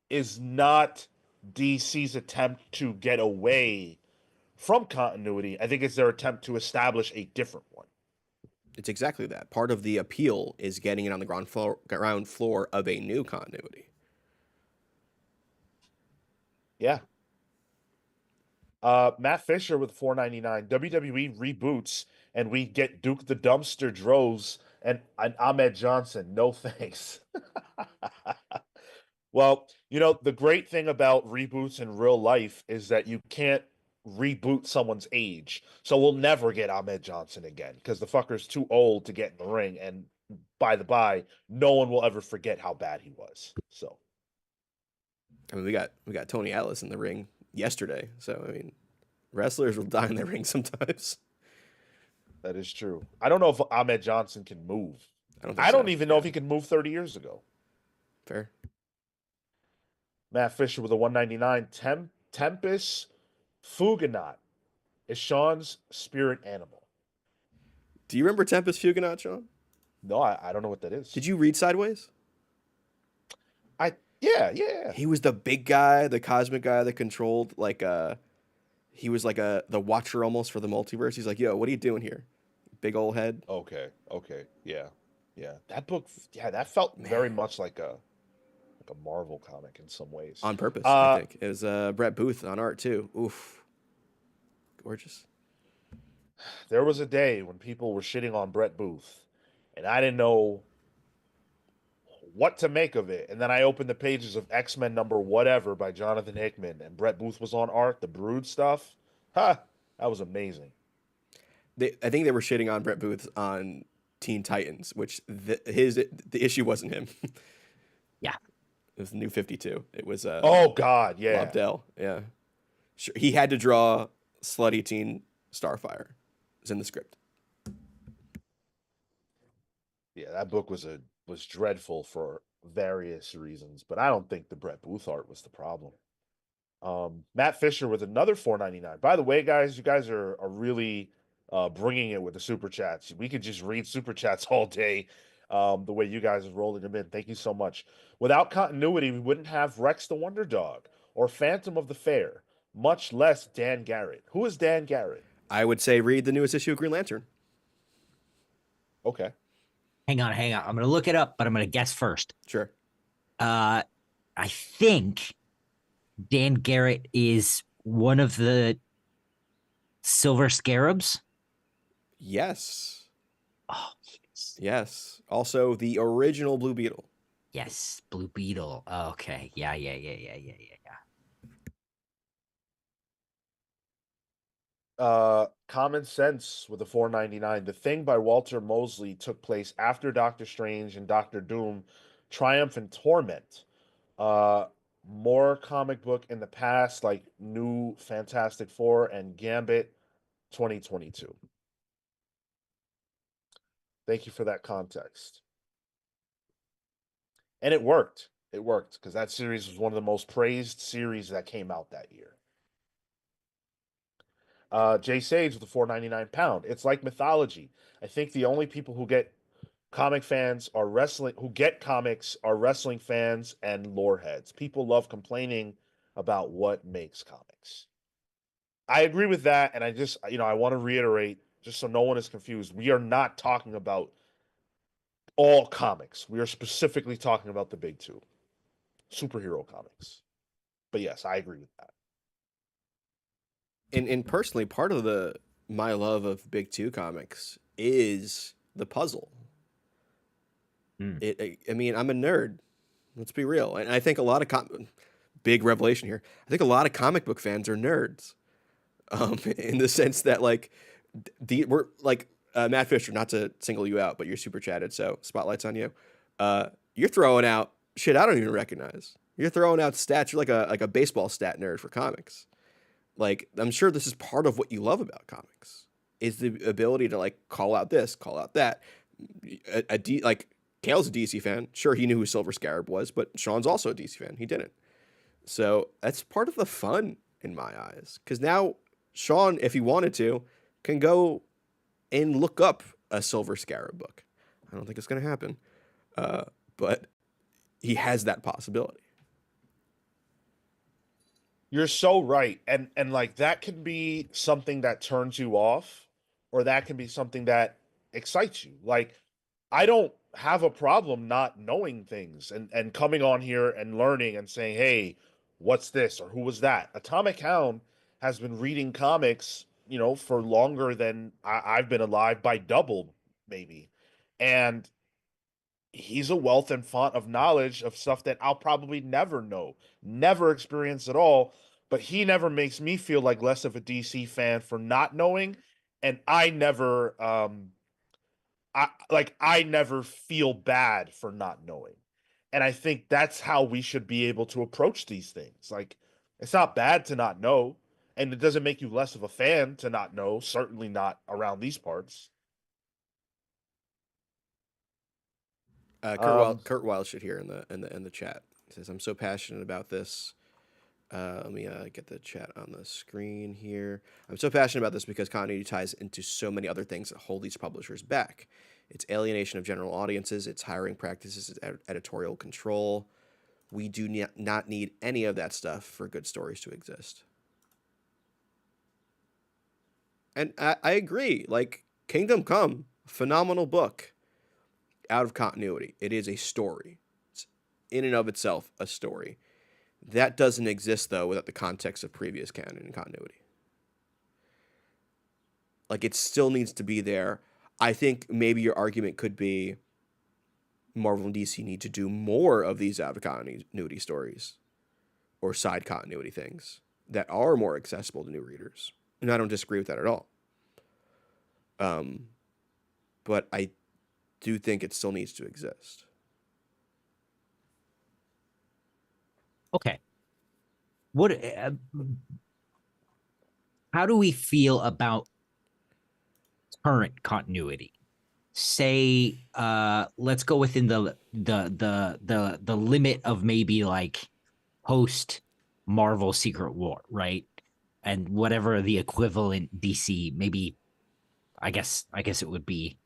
is not DC's attempt to get away from continuity. I think it's their attempt to establish a different one. It's exactly that. Part of the appeal is getting it on the ground floor of a new continuity. Yeah. Matt Fisher with $4.99. WWE reboots and we get Duke the Dumpster Droz and Ahmed Johnson. No thanks. Well, the great thing about reboots in real life is that you can't reboot someone's age. So we'll never get Ahmed Johnson again because the fucker's too old to get in the ring. And by the by, no one will ever forget how bad he was. So, I mean, we got Tony Atlas in the ring yesterday. So I mean, wrestlers will die in their ring sometimes. that is true. I don't know if Ahmed Johnson can move. I don't even know if he could move 30 years ago. Fair. Matt Fisher with a 199. Tempest Fugonaut is Sean's spirit animal. Do you remember Tempest Fugonaut, Sean? No, I don't know what that is. Did you read Sideways? Yeah. He was the big guy, the cosmic guy that controlled he was like the watcher almost for the multiverse. He's like, yo, what are you doing here? Big old head. Okay. Yeah. That book, that felt very much like a Marvel comic in some ways. On purpose, I think. It was Brett Booth on art too. Oof. Gorgeous. There was a day when people were shitting on Brett Booth, and I didn't know what to make of it. And then I opened the pages of X-Men number whatever by Jonathan Hickman, and Brett Booth was on art, the Brood stuff. That was amazing. I think they were shitting on Brett Booth on Teen Titans, which the issue wasn't him. Yeah. It was the New 52. It was oh God, yeah. Lobdell. Yeah. Sure. He had to draw slutty teen Starfire. It was in the script. Yeah, that book was dreadful for various reasons, but I don't think the Brett Booth art was the problem. Matt Fisher with another $4.99. By the way, guys, you guys are really bringing it with the super chats. We could just read super chats all day. The way you guys are rolling them in. Thank you so much. Without continuity, we wouldn't have Rex the Wonder Dog or Phantom of the Fair, much less Dan Garrett. Who is Dan Garrett? I would say read the newest issue of Green Lantern. Okay. Hang on. I'm going to look it up, but I'm going to guess first. Sure. I think Dan Garrett is one of the Silver Scarabs. Yes. Oh, yes. Also, the original Blue Beetle. Yes, Blue Beetle. Oh, okay. Yeah. Common Sense with a $4.99. The Thing by Walter Mosley took place after Doctor Strange and Doctor Doom Triumph and Torment. More comic book in the past, like New Fantastic Four and Gambit 2022. Thank you for that context. And it worked. It worked because that series was one of the most praised series that came out that year. Jay Sage with the 4.99 pound. It's like mythology. I think the only people who get comic fans are wrestling who get comics are wrestling fans and lore heads. People love complaining about what makes comics. I agree with that, and I just I want to reiterate just so no one is confused. We are not talking about all comics. We are specifically talking about the big two, superhero comics. But yes, I agree with that. And personally, part of the my love of Big Two comics is the puzzle. Mm. I mean, I'm a nerd. Let's be real, and I think a lot of big revelation here. I think a lot of comic book fans are nerds, in the sense that like we're like Matt Fisher. Not to single you out, but you're super chatted, so spotlight's on you. You're throwing out shit I don't even recognize. You're throwing out stats. You're like a baseball stat nerd for comics. Like, I'm sure this is part of what you love about comics is the ability to like call out this, call out that. Like Cale's a DC fan. Sure, he knew who Silver Scarab was, but Sean's also a DC fan. He didn't. So that's part of the fun in my eyes. Because now Sean, if he wanted to, can go and look up a Silver Scarab book. I don't think it's going to happen, but he has that possibility. You're so right. And like that can be something that turns you off or that can be something that excites you. Like I don't have a problem not knowing things and coming on here and learning and saying, "Hey, what's this?" or "Who was that?" Atomic Hound has been reading comics, for longer than I've been alive by double maybe. And he's a wealth and font of knowledge of stuff that I'll probably never know, never experience at all. But he never makes me feel like less of a DC fan for not knowing, and I never, I never feel bad for not knowing. And I think that's how we should be able to approach these things. Like, it's not bad to not know, and it doesn't make you less of a fan to not know. Certainly not around these parts. Um, Kurt Wild shit here in the chat. He says, "I'm so passionate about this." Let me get the chat on the screen here. I'm so passionate about this because continuity ties into so many other things that hold these publishers back. It's alienation of general audiences, it's hiring practices, it's editorial control. We do not need any of that stuff for good stories to exist. And I agree. Like, Kingdom Come, phenomenal book out of continuity. It is a story. It's in and of itself a story. That doesn't exist, though, without the context of previous canon and continuity. Like, it still needs to be there. I think maybe your argument could be Marvel and DC need to do more of these out of continuity stories or side continuity things that are more accessible to new readers. And I don't disagree with that at all. But I do think it still needs to exist. Okay. What? How do we feel about current continuity? Say, let's go within the limit of maybe like post Marvel Secret War, right? And whatever the equivalent DC, maybe I guess it would be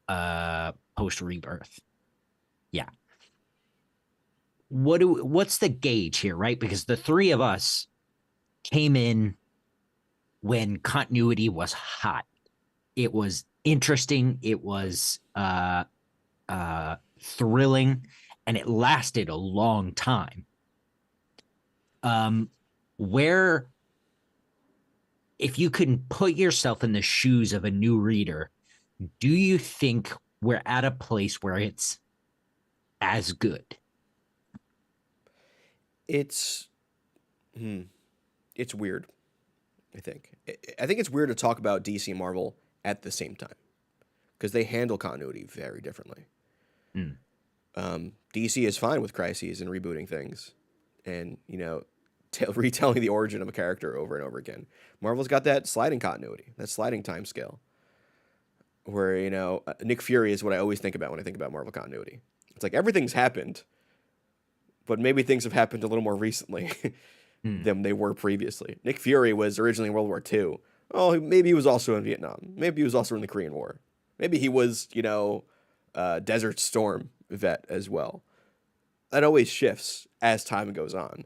post Rebirth. Yeah. What's the gauge here, right? Because the three of us came in when continuity was hot. It was interesting, it was thrilling, and it lasted a long time. Where if you can put yourself in the shoes of a new reader, do you think we're at a place where it's as good? It's it's weird. I think it's weird to talk about DC and Marvel at the same time because they handle continuity very differently. DC is fine with crises and rebooting things, and retelling the origin of a character over and over again. Marvel's got that sliding continuity, that sliding time scale, where Nick Fury is what I always think about when I think about Marvel continuity. It's like everything's happened, but maybe things have happened a little more recently than they were previously. Nick Fury was originally in World War II. Oh, maybe he was also in Vietnam. Maybe he was also in the Korean War. Maybe he was, Desert Storm vet as well. That always shifts as time goes on.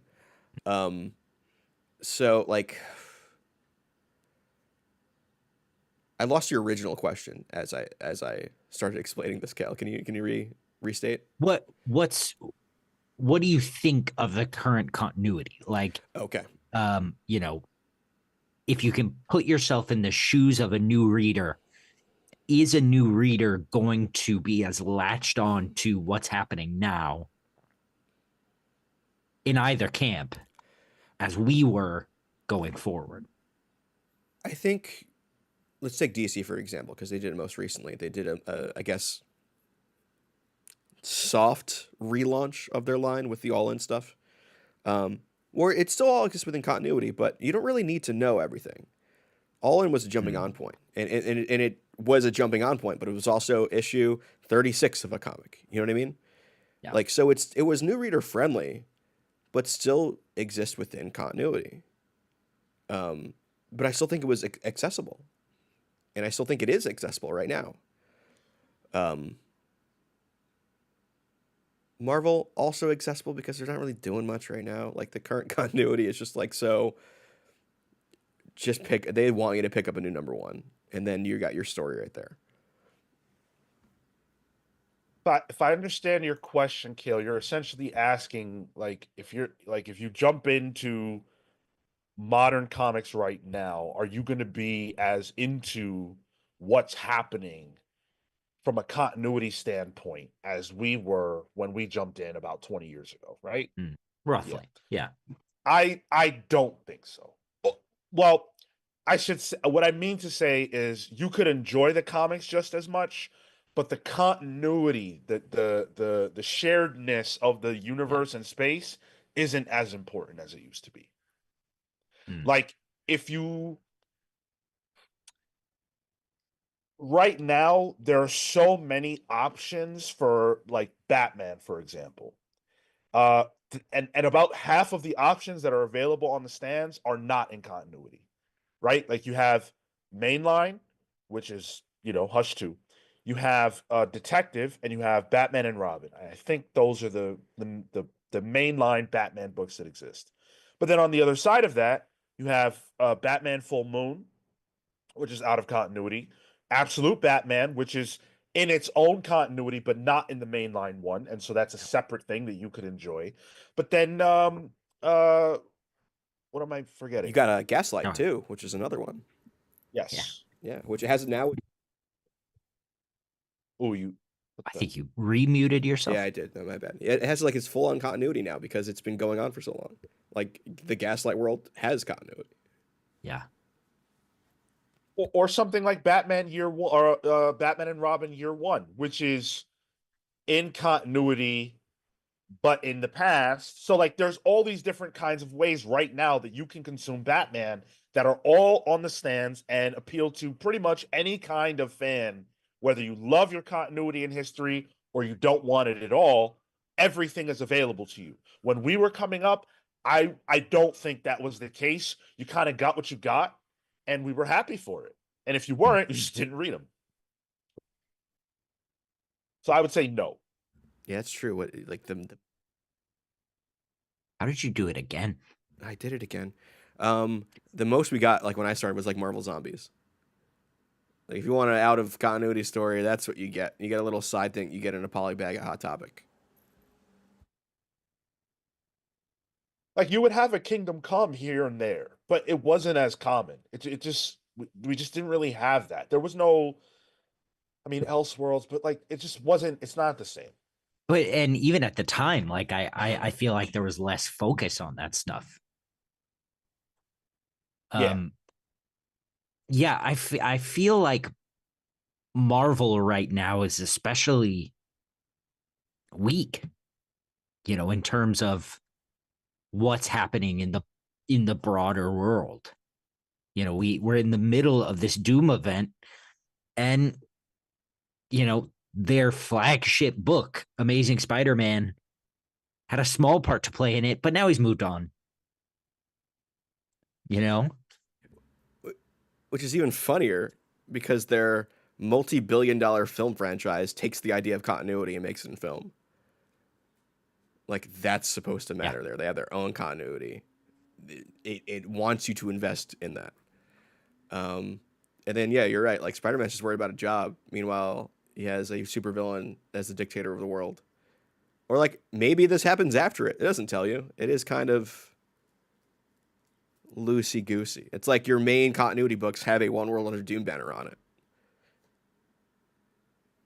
So like, I lost your original question as I started explaining this, Cale. Can you restate? What do you think of the current continuity? Like, Okay. If you can put yourself in the shoes of a new reader, is a new reader going to be as latched on to what's happening now in either camp as we were going forward? I think let's take DC for example, because they did it most recently. They did I guess, soft relaunch of their line with the all-in stuff, where it's still all just within continuity, but you don't really need to know everything. All-in was a jumping on point, and it was a jumping on point, but it was also issue 36 of a comic. You know what I mean? Yeah. Like, so it was new reader friendly, but still exists within continuity. But I still think it was accessible, and I still think it is accessible right now. Marvel also accessible because they're not really doing much right now. Like, the current continuity is just like, so just they want you to pick up a new number one, and then you got your story right there. But if I understand your question, Cale, you're essentially asking, like, if you jump into modern comics right now, are you going to be as into what's happening from a continuity standpoint as we were when we jumped in about 20 years ago, right? Roughly. Yeah. I don't think so. Well, I should say, what I mean to say is you could enjoy the comics just as much, but the continuity, the sharedness of the universe and space isn't as important as it used to be. Like, if you right now, there are so many options for, like, Batman, for example. And about half of the options that are available on the stands are not in continuity, right? Like, you have Mainline, which is, Hush 2. You have Detective, and you have Batman and Robin. I think those are the mainline Batman books that exist. But then on the other side of that, you have Batman Full Moon, which is out of continuity. Absolute Batman, which is in its own continuity, but not in the mainline one, and so that's a separate thing that you could enjoy. But then, what am I forgetting? You got a Gaslight too, which is another one. Yes. Yeah, which it has now. Oh, I think you remuted yourself. Yeah, I did. No, my bad. It has like its full on continuity now because it's been going on for so long. Like, the Gaslight world has continuity. Yeah. Or something like Batman Year One, or Batman and Robin Year One, which is in continuity but in the past. So, like, there's all these different kinds of ways right now that you can consume Batman that are all on the stands and appeal to pretty much any kind of fan, whether you love your continuity in history or you don't want it at all. Everything is available to you. When we were coming up, I don't think that was the case. You kind of got what you got, and we were happy for it. And if you weren't, you just didn't read them. So I would say no. Yeah, that's true. What, like, How did you do it again? I did it again. The most we got, like, when I started, was like Marvel Zombies. Like, if you want an out of continuity story, that's what you get. You get a little side thing. You get in a poly bag at Hot Topic. Like, you would have a Kingdom Come here and there, but it wasn't as common. It just, we just didn't really have that. There was no, I mean, Elseworlds, but, like, it just wasn't. It's not the same. But and even at the time, like I feel like there was less focus on that stuff. Yeah. Yeah, I feel like Marvel right now is especially weak, in terms of what's happening in the broader world. We're in the middle of this Doom event, and their flagship book, Amazing Spider-Man, had a small part to play in it, but now he's moved on. You know? Which is even funnier because their multi-billion-dollar film franchise takes the idea of continuity and makes it in film. Like, that's supposed to matter there. They have their own continuity. It wants you to invest in that. And then, yeah, you're right. Like, Spider-Man's just worried about a job. Meanwhile, he has a supervillain as the dictator of the world. Or, like, maybe this happens after it. It doesn't tell you. It is kind of loosey-goosey. It's like your main continuity books have a One World Under Doom banner on it.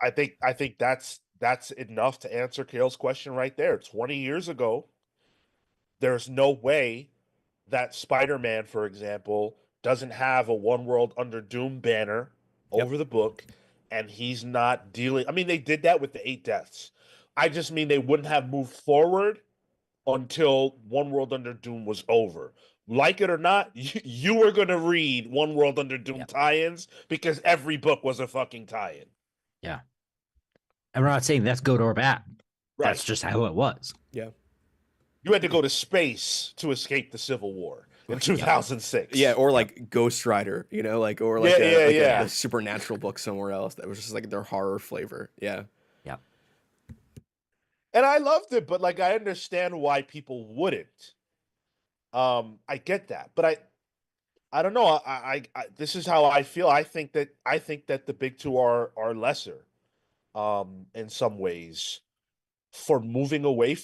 I think that's enough to answer Cale's question right there. 20 years ago, there's no way that Spider-Man, for example, doesn't have a One World Under Doom banner Yep. over the book, and he's not dealing. I mean, they did that with the 8 Deaths. I just mean they wouldn't have moved forward until One World Under Doom was over. Like it or not, you were going to read One World Under Doom tie-ins because every book was a fucking tie-in. Yeah. And we're not saying that's good or bad. Right. That's just how it was. Yeah. You had to go to space to escape the Civil War in 2006. Yeah, or like Ghost Rider, you know, like or like a supernatural book somewhere else that was just like their horror flavor. Yeah. Yeah. And I loved it, but like I understand why people wouldn't. I get that, but I don't know. I this is how I feel. I think that the big two are lesser, in some ways, for moving away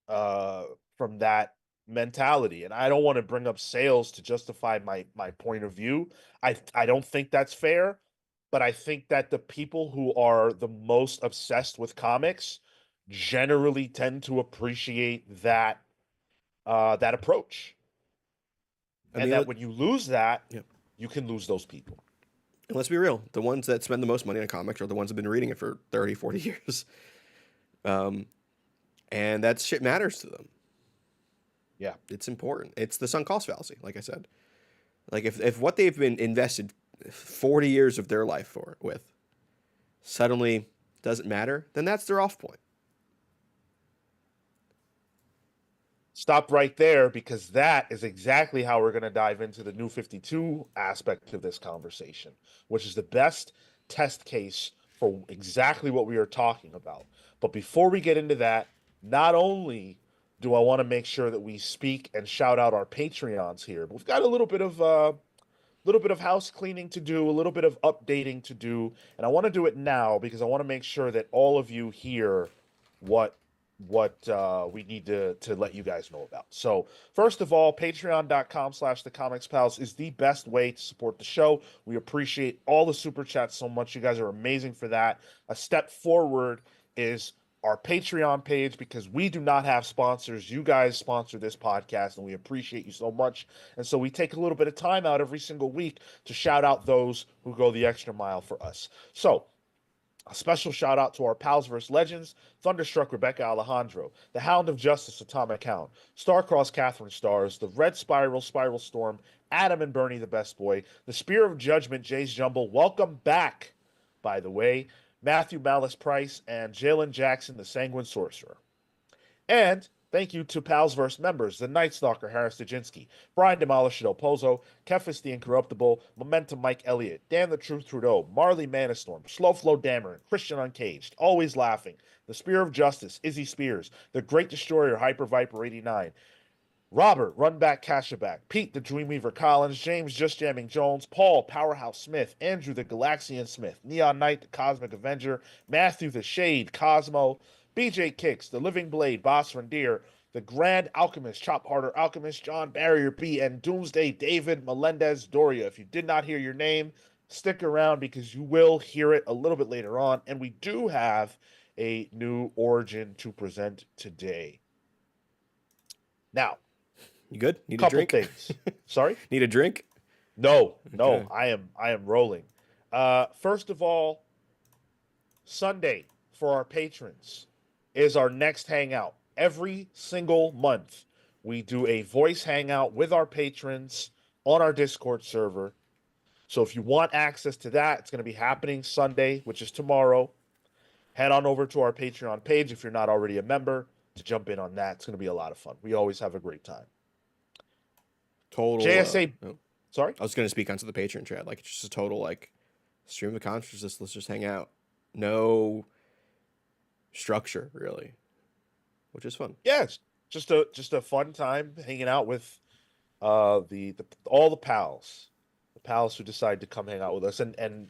uh, from that mentality. And I don't want to bring up sales to justify my point of view. I don't think that's fair, but I think that the people who are the most obsessed with comics generally tend to appreciate that approach. And that when you lose that, you can lose those people. And let's be real. The ones that spend the most money on comics are the ones that have been reading it for 30, 40 years. And that shit matters to them. Yeah. It's important. It's the sunk cost fallacy, like I said. Like if what they've been invested 40 years of their life with suddenly doesn't matter, then that's their off point. Stop right there, because that is exactly how we're going to dive into the New 52 aspect of this conversation, which is the best test case for exactly what we are talking about. But before we get into that, not only do I want to make sure that we speak and shout out our Patreons here, but we've got a little bit of house cleaning to do, a little bit of updating to do, and I want to do it now because I want to make sure that all of you hear what we need to let you guys know about. So first of all, patreon.com/thecomicspals is the best way to support the show. We appreciate all the super chats so much. You guys are amazing for that. A step forward is our Patreon page, because we do not have sponsors. You guys sponsor this podcast, and we appreciate you so much. And so we take a little bit of time out every single week to shout out those who go the extra mile for us. So a special shout out to our Pals vs. Legends, Thunderstruck Rebecca Alejandro, the Hound of Justice Atomic Hound, Starcross Catherine Stars, the Red Spiral Spiral Storm, Adam and Bernie the Best Boy, the Spear of Judgment Jay's Jumble, welcome back, by the way, Matthew Malice Price, and Jalen Jackson the Sanguine Sorcerer. And thank you to Pals vs. members, the Night Stalker Harris Dajinski, Brian Demolished Del Pozo, Kefis the Incorruptible, Momentum Mike Elliott, Dan the Truth Trudeau, Marley Manistorm, Slow Flow Dameron, Christian Uncaged, Always Laughing, The Spear of Justice, Izzy Spears, The Great Destroyer Hyper Viper 89, Robert, Runback Cashaback, Pete the Dreamweaver Collins, James Just Jamming Jones, Paul Powerhouse Smith, Andrew the Galaxian Smith, Neon Knight the Cosmic Avenger, Matthew the Shade Cosmo, BJ Kicks, The Living Blade, Boss Rendier, The Grand Alchemist, Chop Harder Alchemist, John Barrier B, and Doomsday David Melendez Doria. If you did not hear your name, stick around because you will hear it a little bit later on. And we do have a new origin to present today. Now, you good? Need couple a drink? Things. Sorry? Need a drink? No, Okay. I am rolling. First of all, Sunday for our patrons is our next hangout. Every single month, we do a voice hangout with our patrons on our Discord server. So if you want access to that, it's going to be happening Sunday, which is tomorrow. Head on over to our Patreon page if you're not already a member. to jump in on that. It's going to be a lot of fun. We always have a great time. Total. JSA, sorry? I was going to speak onto the Patreon chat. Like, it's just a total, like, stream of consciousness. Let's just hang out. No structure, really, which is fun. Yeah, it's just a fun time hanging out with the all the pals who decide to come hang out with us, and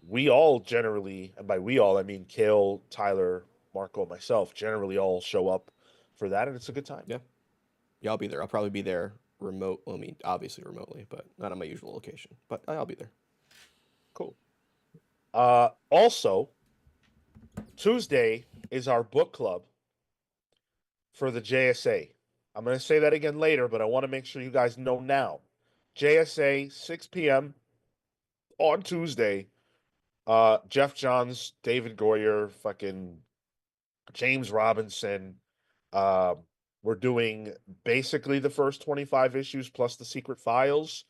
we all generally, and by we all I mean Cale, Tyler, Marco, myself, generally all show up for that, and it's a good time. Yeah, I'll be there. I'll probably be there remote. Well, I mean, obviously remotely, but not on my usual location. But I'll be there. Cool. Also, Tuesday is our book club for the JSA. I'm going to say that again later, but I want to make sure you guys know now. JSA, 6 p.m. on Tuesday. Jeff Johns, David Goyer, fucking James Robinson. We're doing basically the first 25 issues plus the secret files.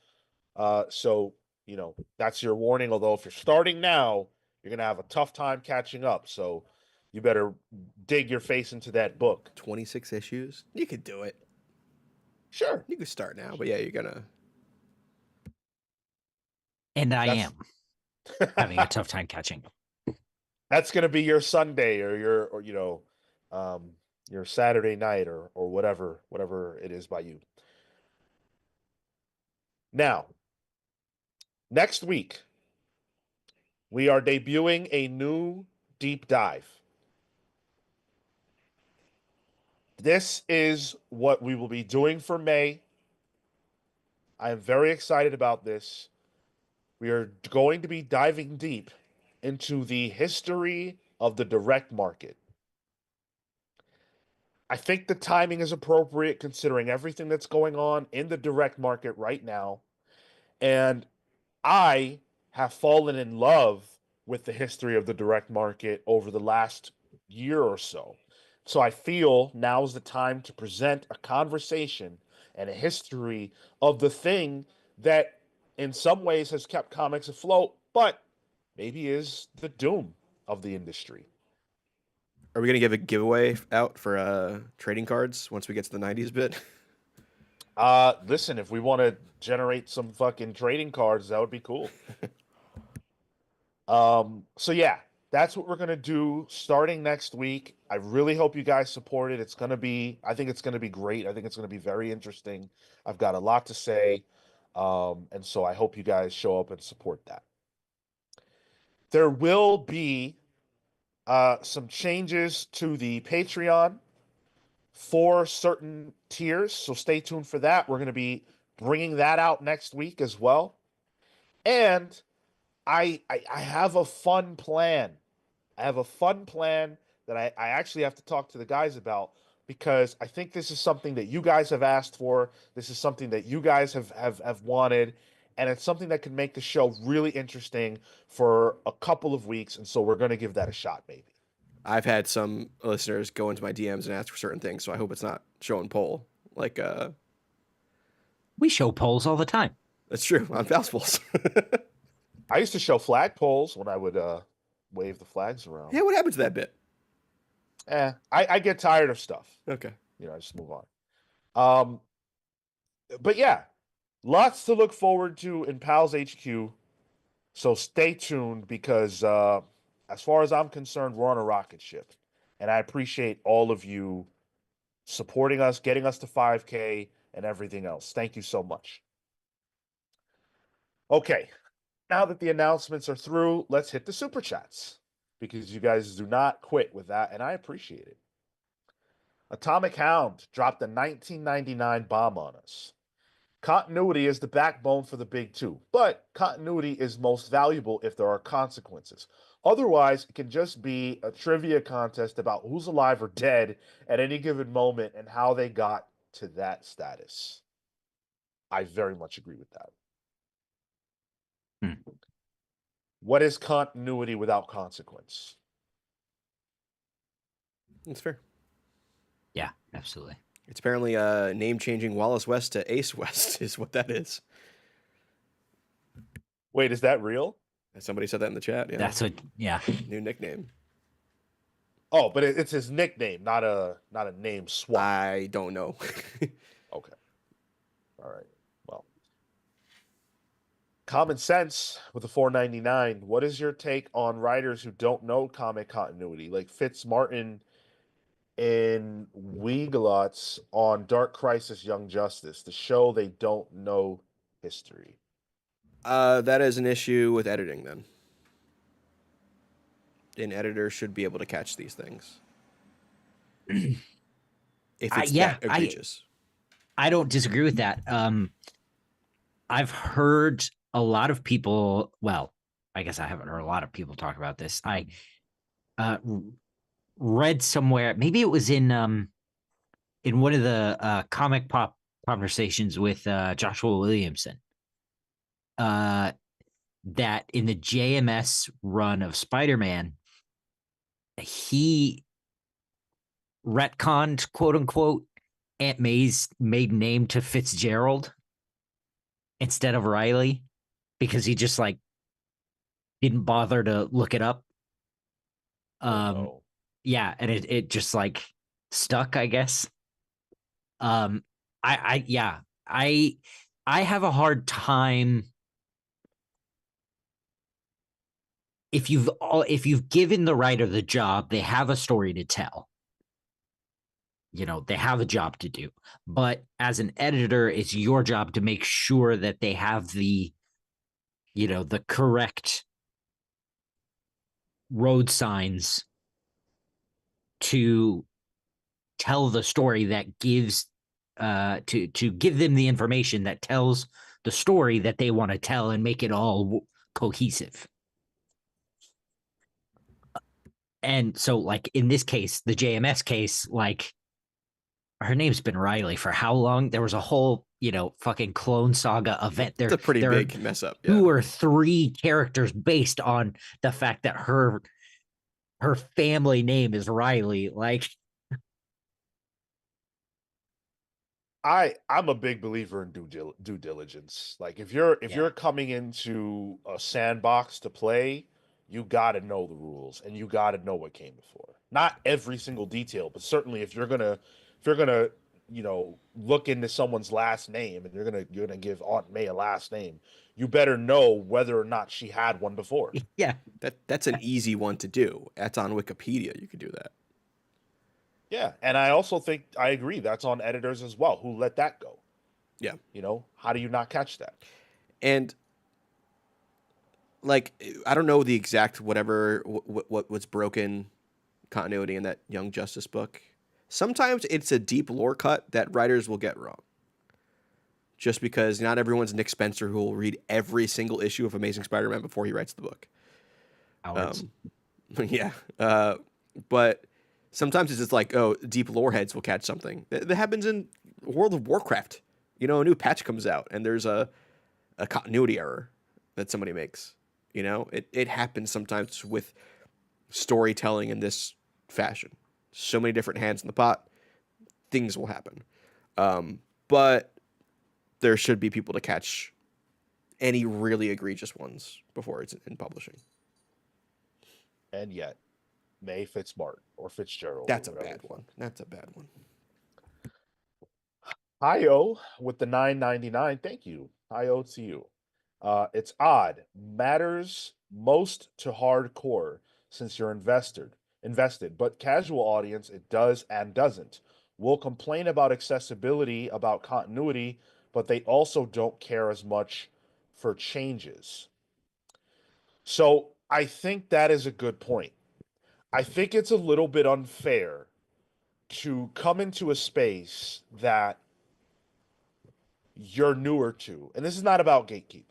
So, you know, that's your warning. Although if you're starting now, you're going to have a tough time catching up. So you better dig your face into that book. 26 issues. You could do it. Sure. You could start now, but yeah, you're gonna. And I am having a tough time catching. That's going to be your Sunday or your Saturday night or whatever it is by you. Now, next week, we are debuting a new deep dive. This is what we will be doing for May. I am very excited about this. We are going to be diving deep into the history of the direct market. I think the timing is appropriate considering everything that's going on in the direct market right now. And I have fallen in love with the history of the direct market over the last year or so. So I feel now is the time to present a conversation and a history of the thing that in some ways has kept comics afloat, but maybe is the doom of the industry. Are we gonna give a giveaway out for trading cards once we get to the 90s bit? Listen, if we want to generate some fucking trading cards, that would be cool. So yeah, that's what we're gonna do starting next week. I really hope you guys support it. I think it's gonna be great. I think it's gonna be very interesting. I've got a lot to say. And so I hope you guys show up and support that. There will be some changes to the Patreon for certain tiers, so stay tuned for that. We're going to be bringing that out next week as well. And I have a fun plan. I have a fun plan that I actually have to talk to the guys about because I think this is something that you guys have asked for. This is something that you guys have wanted. And it's something that can make the show really interesting for a couple of weeks. And so we're going to give that a shot, maybe. I've had some listeners go into my DMs and ask for certain things, so I hope it's not showing poll. Like, We show polls all the time. that's true on Fastballs. I used to show flagpoles when I would wave the flags around. Yeah, what happened to that bit? I get tired of stuff. Okay. You know, I just move on. But yeah, lots to look forward to in Pals HQ. So stay tuned because as far as I'm concerned, we're on a rocket ship. And I appreciate all of you supporting us, getting us to 5K and everything else. Thank you so much. Okay, now that the announcements are through, let's hit the super chats because you guys do not quit with that, and I appreciate it. Atomic Hound dropped a 1999 bomb on us. Continuity is the backbone for the big two, but continuity is most valuable if there are consequences. Otherwise, it can just be a trivia contest about who's alive or dead at any given moment and how they got to that status. I very much agree with that. What is continuity without consequence? That's fair. Yeah, absolutely. It's apparently name changing Wallace West to Ace West is what that is. Wait, is that real? Somebody said that in the chat. Yeah. That's what, yeah. New nickname. Oh, but it's his nickname, not a name swap. I don't know. Okay. All right. Well, common sense with a 4.99. What is your take on writers who don't know comic continuity, like Fitz Martin in Weiglots on Dark Crisis Young Justice, the show they don't know history? That is an issue with editing then. An editor should be able to catch these things. If it's Yeah, that egregious. I don't disagree with that. I've heard a lot of people. Well, I guess I haven't heard a lot of people talk about this. I uh, read somewhere, maybe it was in one of the comic pop conversations with Joshua Williamson. That in the JMS run of Spider-Man, he retconned, quote unquote, Aunt May's maiden name to Fitzgerald instead of Riley because he just like didn't bother to look it up. Oh no. Yeah, and it just like stuck, I guess. Um yeah, I I have a hard time if you've given the writer the job, they have a story to tell. You know, they have a job to do. But as an editor, it's your job to make sure that they have the, you know, the correct road signs to tell the story that gives to give them the information that tells the story that they want to tell and make it all cohesive. And so like in this case, the JMS case, like her name's been Riley for how long? There was a whole, you know, fucking Clone Saga event. It's a pretty big mess up. Yeah. Two or three characters based on the fact that her family name is Riley. Like, I'm a big believer in due diligence. Like if you're coming into a sandbox to play, you got to know the rules and you got to know what came before. Not every single detail, but certainly if you're gonna look into someone's last name and you're gonna give Aunt May a last name, you better know whether or not she had one before. yeah, That's an easy one to do. That's on Wikipedia. You could do that. Yeah, and I also think I agree that's on editors as well who let that go. Yeah. How do you not catch that? And like I don't know the exact what was broken continuity in that Young Justice book. Sometimes it's a deep lore cut that writers will get wrong. Just because not everyone's Nick Spencer who will read every single issue of Amazing Spider-Man before he writes the book. Yeah. But sometimes it's just like, oh, deep lore heads will catch something. That happens in World of Warcraft. A new patch comes out and there's a continuity error that somebody makes. It happens sometimes with storytelling in this fashion. So many different hands in the pot, things will happen. But there should be people to catch any really egregious ones before it's in publishing. And yet, May Fitzmart or Fitzgerald. That's a bad one. That's a bad one. Hi-O with the 9.99. Thank you. Hi-O to you. It's odd. Matters most to hardcore since you're invested, but casual audience it does and doesn't. Will complain about accessibility, about continuity, but they also don't care as much for changes. So I think that is a good point. I think it's a little bit unfair to come into a space that you're newer to, and this is not about gatekeeping,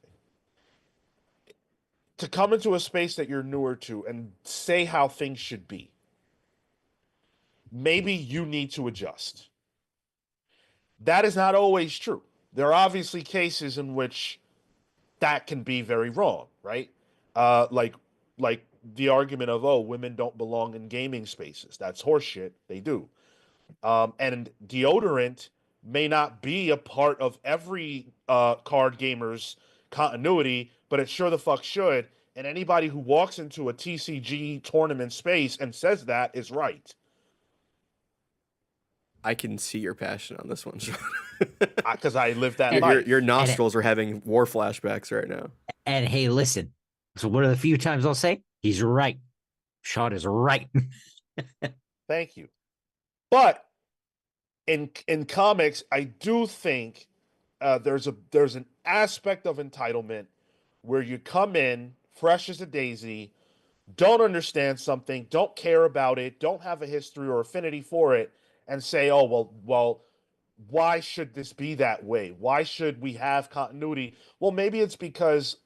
to come into a space that you're newer to and say how things should be. Maybe you need to adjust. That is not always true. There are obviously cases in which that can be very wrong, right? Like the argument of, oh, women don't belong in gaming spaces. That's horseshit. They do. And deodorant may not be a part of every card gamer's continuity, but it sure the fuck should. And anybody who walks into a TCG tournament space and says that is right. I can see your passion on this one, Sean. Because I lived that And- life. Your and nostrils are having war flashbacks right now. and hey, listen. So one of the few times I'll say he's right. Sean is right. Thank you. But in comics, I do think there's an aspect of entitlement where you come in fresh as a daisy, don't understand something, don't care about it, don't have a history or affinity for it, and say, "Oh well, why should this be that way? Why should we have continuity?" Well, maybe it's because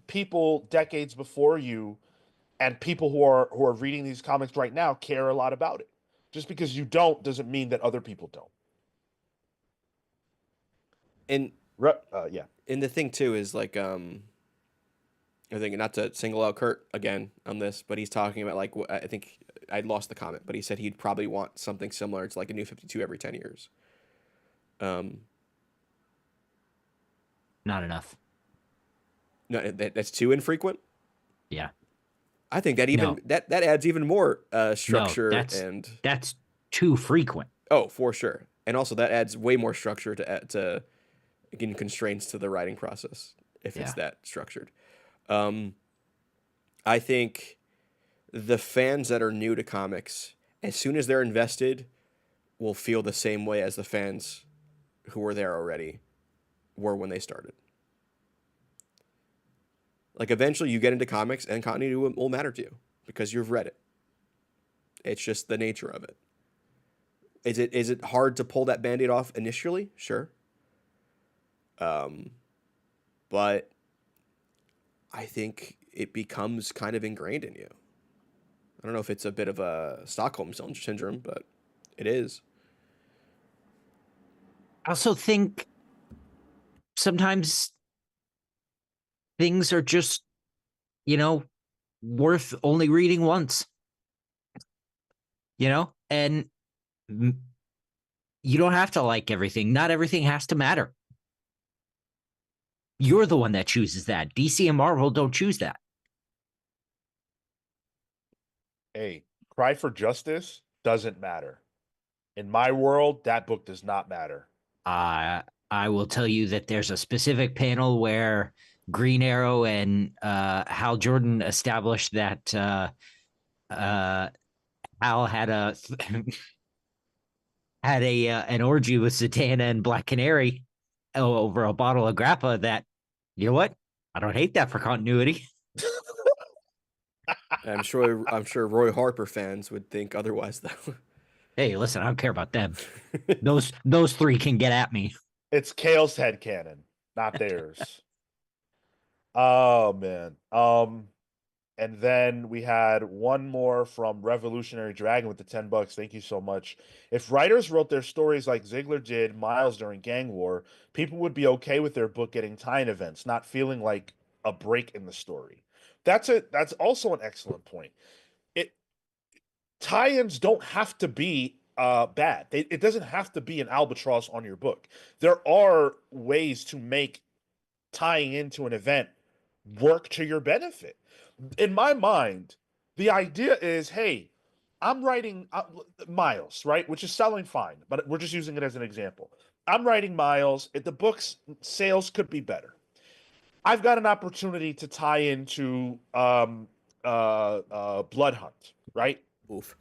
people decades before you and people who are reading these comics right now care a lot about it. Just because you don't doesn't mean that other people don't. And Yeah. and the thing too is like I think not to single out Kurt again on this, but he's talking about like I think I'd lost the comment, but he said he'd probably want something similar to like a New 52 every 10 years. Not enough. No, that's too infrequent. Yeah. I think that even No. that adds even more No, structure that's too frequent. oh, for sure. And also that adds way more structure to again constraints to the writing process if it's that structured. I think the fans that are new to comics, as soon as they're invested, will feel the same way as the fans who were there already were when they started. Like eventually you get into comics and continuity will matter to you because you've read it. It's just the nature of it. Is it hard to pull that Band-Aid off initially? Sure. But I think it becomes kind of ingrained in you. I don't know if it's a bit of a Stockholm syndrome, but it is. I also think sometimes things are just, worth only reading once. And you don't have to like everything. Not everything has to matter. You're the one that chooses that. DC and Marvel don't choose that. Hey, Cry for Justice doesn't matter. In my world, that book does not matter. I will tell you that there's a specific panel where Green Arrow and Hal Jordan established that Hal had an orgy with Zatanna and Black Canary over a bottle of grappa. That, you know what? I don't hate that for continuity. I'm sure Roy Harper fans would think otherwise though. Hey, listen, I don't care about them. Those three can get at me. It's Cale's headcanon, not theirs. Oh man. And then we had one more from Revolutionary Dragon with the $10. Thank you so much. If writers wrote their stories like Ziegler did Miles during Gang War, people would be okay with their book getting tie-in events, not feeling like a break in the story. That's also an excellent point. It tie-ins don't have to be bad. It doesn't have to be an albatross on your book. There are ways to make tying into an event work to your benefit. In my mind, the idea is, hey, I'm writing Miles, right? Which is selling fine, but we're just using it as an example. I'm writing Miles. If the book's sales could be better, I've got an opportunity to tie into Blood Hunt, right? Oof.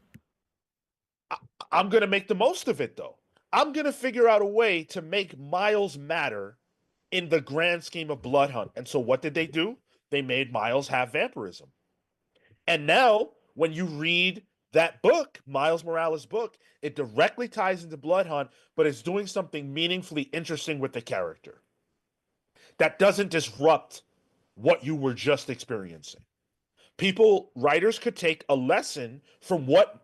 I'm going to make the most of it, though. I'm going to figure out a way to make Miles matter in the grand scheme of Blood Hunt. And so what did they do? They made Miles have vampirism. And now, when you read that book, Miles Morales' book, it directly ties into Blood Hunt, but it's doing something meaningfully interesting with the character that doesn't disrupt what you were just experiencing. Writers could take a lesson from what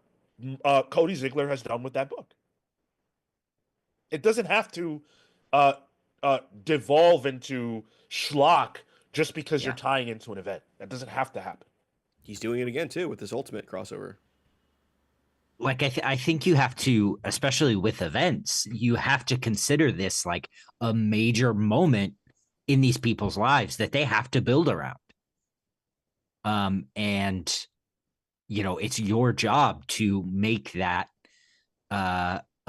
Cody Ziegler has done with that book. It doesn't have to devolve into schlock just because you're tying into an event. That doesn't have to happen. He's doing it again too with this Ultimate crossover. Like I think you have to, especially with events, you have to consider this like a major moment in these people's lives that they have to build around. And it's your job to make that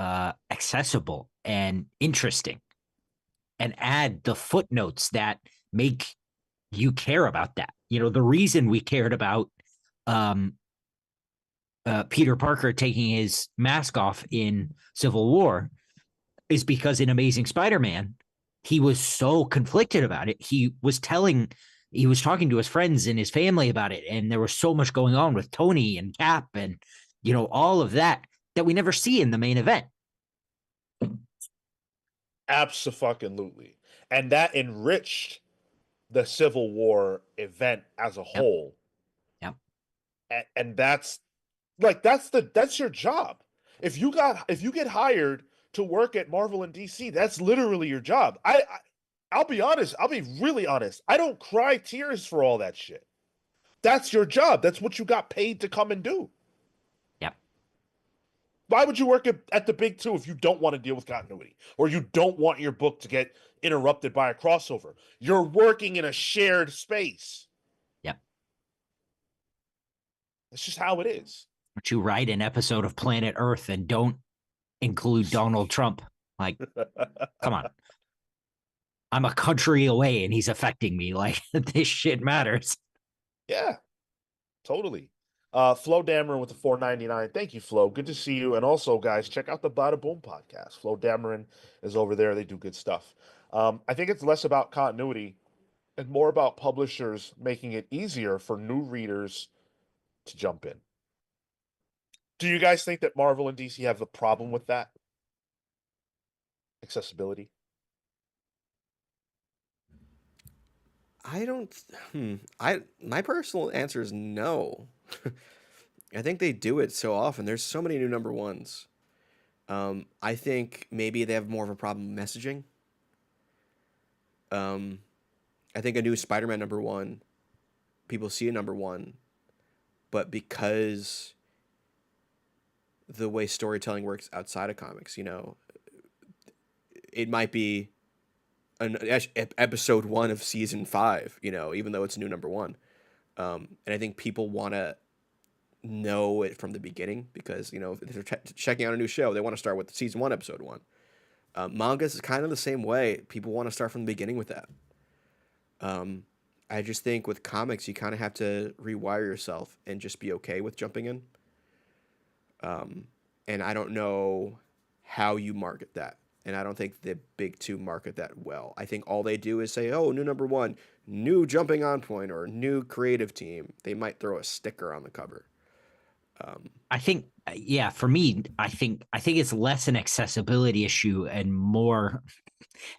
accessible and interesting, and add the footnotes that make you care about that. The reason we cared about um, Peter Parker taking his mask off in Civil War is because in Amazing Spider-Man, he was so conflicted about it. He was talking to his friends and his family about it, and there was so much going on with Tony and Cap and all of that we never see in the main event. Absolutely. And that enriched the Civil War event as a Yep. whole. Yep. And that's that's your job. If you get hired to work at Marvel and DC, that's literally your job. I'll be honest, I'll be really honest. I don't cry tears for all that shit. That's your job. That's what you got paid to come and do. Yep. Why would you work at the big two if you don't want to deal with continuity, or you don't want your book to get interrupted by a crossover? You're working in a shared space. Yep. That's just how it is. But you write an episode of Planet Earth and don't include Donald Trump. Like, come on. I'm a country away and he's affecting me. Like, this shit matters. Yeah, totally. Flo Dameron with the 4.99. Thank you, Flo. Good to see you. And also, guys, check out the Bada Boom podcast. Flo Dameron is over there. They do good stuff. I think it's less about continuity and more about publishers making it easier for new readers to jump in. Do you guys think that Marvel and DC have a problem with that? Accessibility? I don't. My personal answer is no. I think they do it so often. There's so many new number ones. I think maybe they have more of a problem messaging. I think a new Spider-Man number one, people see a number one, but because the way storytelling works outside of comics, it might be an episode 1 of season 5, even though it's new number one. And I think people want to know it from the beginning because, if they're checking out a new show, they want to start with season 1, episode 1. Mangas is kind of the same way. People want to start from the beginning with that. I just think with comics, you kind of have to rewire yourself and just be okay with jumping in. And I don't know how you market that. And I don't think the big two market that well. I think all they do is say, oh, new number one, new jumping on point, or new creative team. They might throw a sticker on the cover. I think, yeah, for me, I think it's less an accessibility issue and more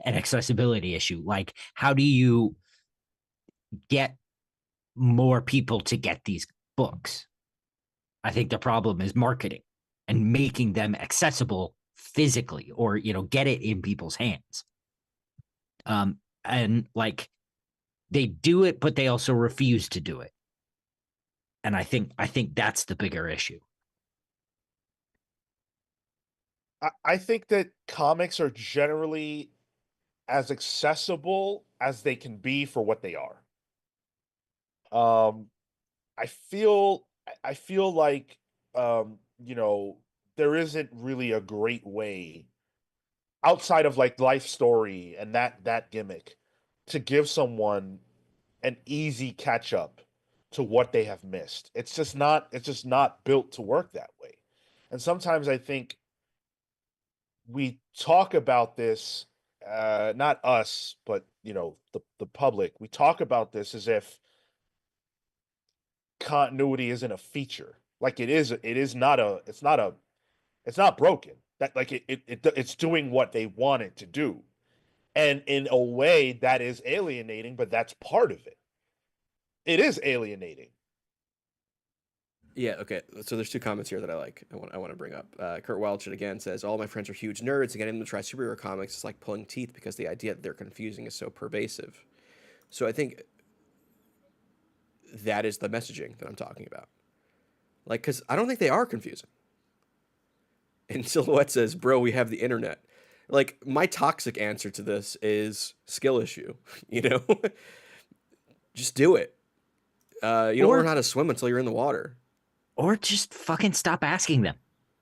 an accessibility issue. Like, how do you get more people to get these books? I think the problem is marketing and making them accessible physically, or get it in people's hands. And like, they do it, but they also refuse to do it. And I think that's the bigger issue. I think that comics are generally as accessible as they can be for what they are. I feel like there isn't really a great way outside of like life story and that gimmick to give someone an easy catch up to what they have missed. It's just not built to work that way. And sometimes I think we talk about this, not us, but the public. We talk about this as if continuity isn't a feature. Like it is. It's not broken. That like it's doing what they want it to do, and in a way that is alienating. But that's part of it. It is alienating. Yeah, okay. So there's 2 comments here that I like. I want to bring up. Kurt Welch again says, all my friends are huge nerds, and getting them to try superhero comics is like pulling teeth because the idea that they're confusing is so pervasive. So I think that is the messaging that I'm talking about. Like, because I don't think they are confusing. And Silhouette says, bro, we have the internet. Like, my toxic answer to this is skill issue, Just do it. You don't Or learn how to swim until you're in the water. or just fucking stop asking them.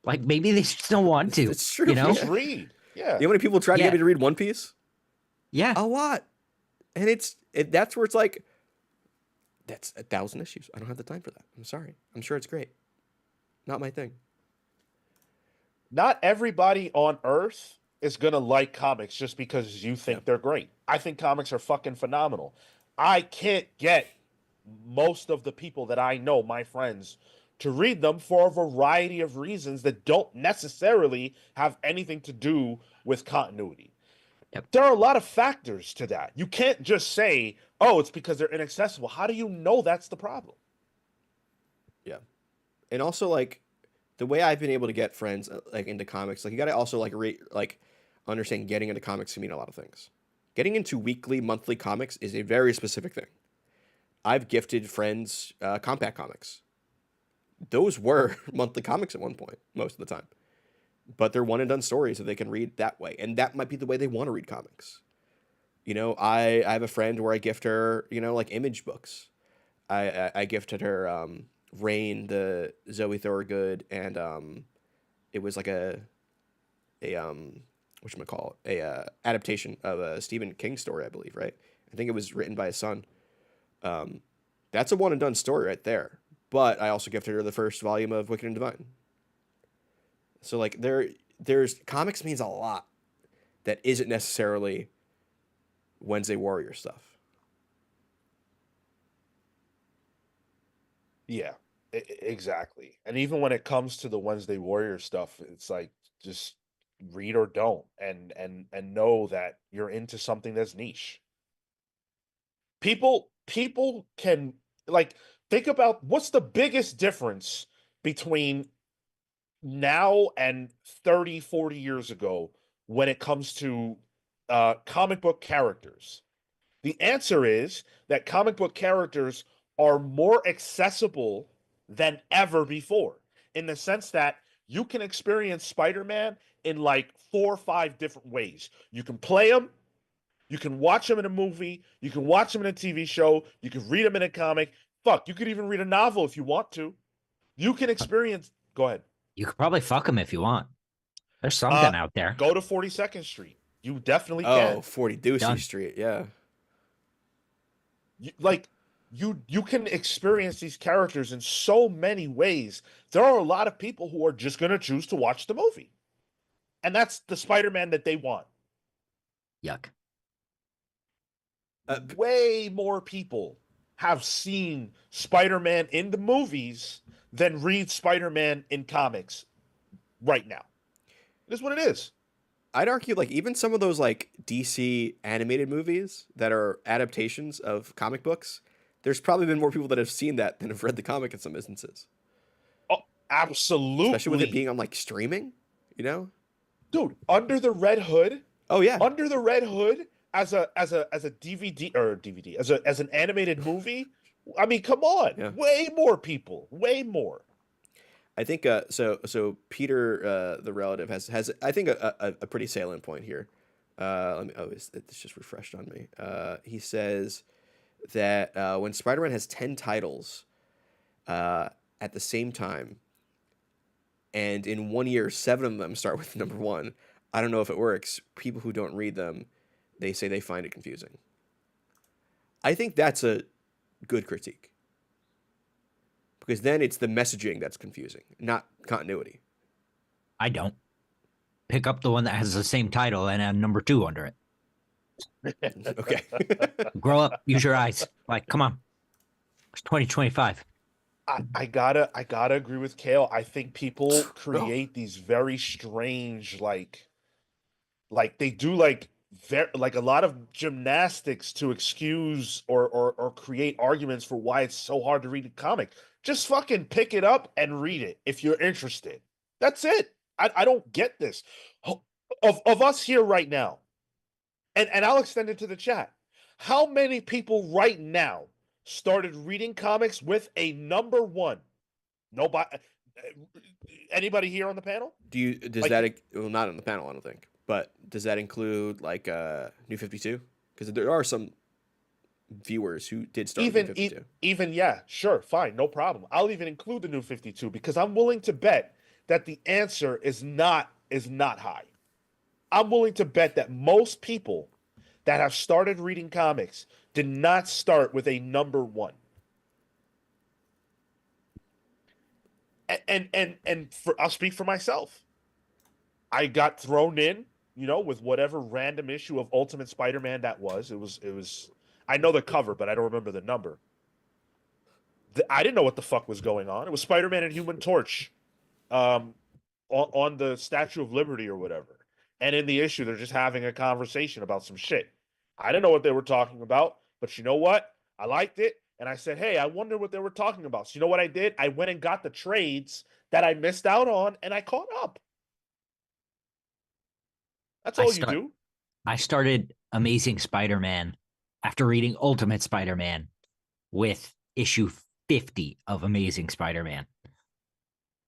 Like maybe they just don't want to. It's true. You know? Just Yeah. read. Yeah. You know how many people try to Yeah. get me to read One Piece? Yeah. A lot. And that's where it's like, that's 1,000 issues. I don't have the time for that. I'm sorry. I'm sure it's great. Not my thing. Not everybody on Earth is gonna like comics just because you think Yeah. they're great. I think comics are fucking phenomenal. I can't get most of the people that I know, my friends, to read them for a variety of reasons that don't necessarily have anything to do with continuity. Yep. There are a lot of factors to that. You can't just say, oh, it's because they're inaccessible. How do you know that's the problem? Yeah. And also, like, the way I've been able to get friends like into comics, like you got to also like understand getting into comics can mean a lot of things. Getting into weekly, monthly comics is a very specific thing. I've gifted friends compact comics. Those were monthly comics at one point, most of the time, but they're one and done stories that they can read that way, and that might be the way they want to read comics. You know, I have a friend where I gift her, you know, like image books. I gifted her Rain, the Zoe Thorogood, and it was like a whatchamacallit, a adaptation of a Stephen King story, I believe, right? I think it was written by his son. Um, that's a one and done story right there. But I also gifted her the first volume of Wicked and Divine. So like there's comics means a lot that isn't necessarily Wednesday Warrior stuff. Yeah, exactly. And even when it comes to the Wednesday Warrior stuff, it's like just read or don't, and know that you're into something that's niche. People can, like, think about what's the biggest difference between now and 30, 40 years ago when it comes to comic book characters. The answer is that comic book characters are more accessible than ever before, in the sense that you can experience Spider-Man in like 4 or 5 different ways. You can play him, you can watch him in a movie, you can watch him in a TV show, you can read him in a comic. Fuck, you could even read a novel if you want to. You can experience. Go ahead. You could probably fuck them if you want. There's Uh, something out there. go to 42nd Street. You definitely Oh, can. 40 Ducey Done. Street, yeah. Like, you can experience these characters in so many ways. There are a lot of people who are just going to choose to watch the movie, and that's the Spider-Man that they want. Yuck. Uh, Way more people have seen Spider-Man in the movies than read Spider-Man in comics right now. It is what it is. I'd argue like even some of those like DC animated movies that are adaptations of comic books, there's probably been more people that have seen that than have read the comic in some instances. Oh, absolutely. Especially with it being on like streaming, you know? Dude, Under the Red Hood. Oh yeah. Under the Red Hood as a DVD or DVD as an animated movie. I mean, come on. Yeah. Way more people. Way more. I think so Peter the relative has I think a pretty salient point here. It's just refreshed on me. He says that when Spider-Man has 10 titles at the same time, and in 1 year 7 of them start with number 1, I don't know if it works. People who don't read them, they say they find it confusing. I think that's a good critique. Because then it's the messaging that's confusing, not continuity. I don't. Pick up the one that has the same title and a number 2 under it. Okay. Grow up, use your eyes. Like, come on. It's 2025. I gotta agree with Cale. I think people create these very strange, like they do like like a lot of gymnastics to excuse or create arguments for why it's so hard to read a comic. Just fucking pick it up and read it if you're interested. That's it. I don't get this. Of us here right now, and I'll extend it to the chat. How many people right now started reading comics with a number 1? Nobody. Anybody here on the panel? Does Like, that, well, not on the panel, I don't think, but does that include like New 52? Because there are some viewers who did start with New Even 52. even yeah, sure, fine, no problem. I'll even include the New 52 because I'm willing to bet that the answer is not high. I'm willing to bet that most people that have started reading comics did not start with a number one. And for I'll speak for myself. I got thrown in, with whatever random issue of Ultimate Spider-Man that was. It was I know the cover, but I don't remember the number. I didn't know what the fuck was going on. It was Spider-Man and Human Torch um on the Statue of Liberty or whatever. And in the issue, they're just having a conversation about some shit. I didn't know what they were talking about, but you know what? I liked it, and I said, "Hey, I wonder what they were talking about." So you know what I did? I went and got the trades that I missed out on, and I caught up. That's I all you start do. I started Amazing Spider-Man after reading Ultimate Spider-Man with issue 50 of Amazing Spider-Man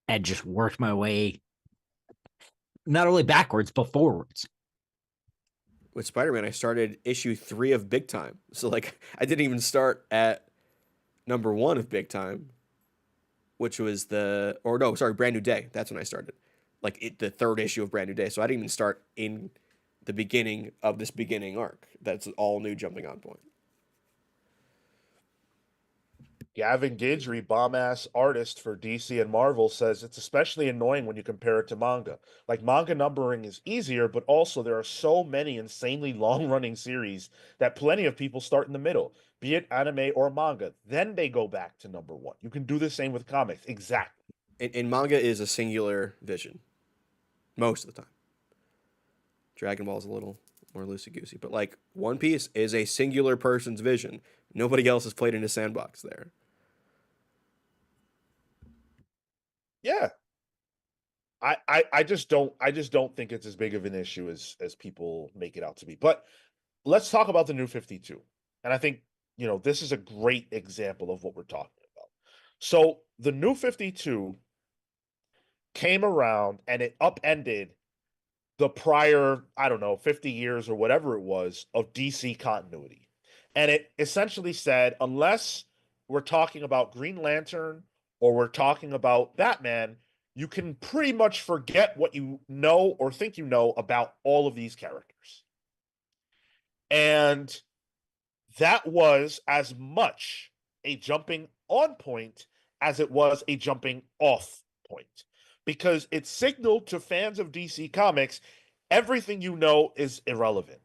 and just worked my way not only backwards but forwards. With Spider-Man, I started issue 3 of Big Time. So like I didn't even start at number 1 of Big Time, which was Brand New Day. That's when I started. The third issue of Brand New Day. So I didn't even start in the beginning of this beginning arc. That's all new jumping on point. Gavin Guidry, bomb ass artist for DC and Marvel, says it's especially annoying when you compare it to manga. Like, manga numbering is easier, but also there are so many insanely long running series that plenty of people start in the middle, be it anime or manga. Then they go back to number one. You can do the same with comics. Exactly. And manga is a singular vision most of the time. Dragon Ball is a little more loosey goosey, but like One Piece is a singular person's vision. Nobody else has played in a sandbox there. Yeah. I just don't think it's as big of an issue as people make it out to be. But let's talk about the New 52. And I think, this is a great example of what we're talking about. So the New 52 came around and it upended the prior, I don't know, 50 years or whatever it was of DC continuity. And it essentially said, unless we're talking about Green Lantern or we're talking about Batman, you can pretty much forget what you know or think you know about all of these characters. And that was as much a jumping on point as it was a jumping off point, because it signaled to fans of DC Comics everything you know is irrelevant.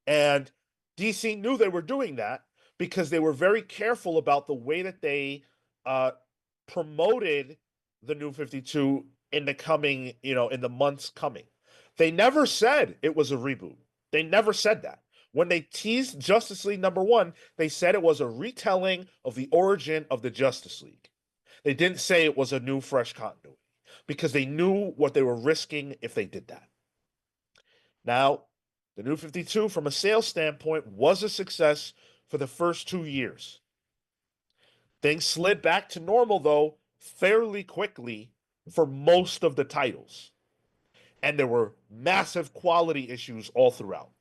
And DC knew they were doing that because they were very careful about the way that they uh, promoted the New 52 in the months coming. They never said it was a reboot. They never said that. When they teased Justice League #1, they said it was a retelling of the origin of the Justice League. They didn't say it was a new, fresh continuity because they knew what they were risking if they did that. Now, the New 52, from a sales standpoint, was a success for the first 2 years. Things slid back to normal, though, fairly quickly for most of the titles. And there were massive quality issues all throughout.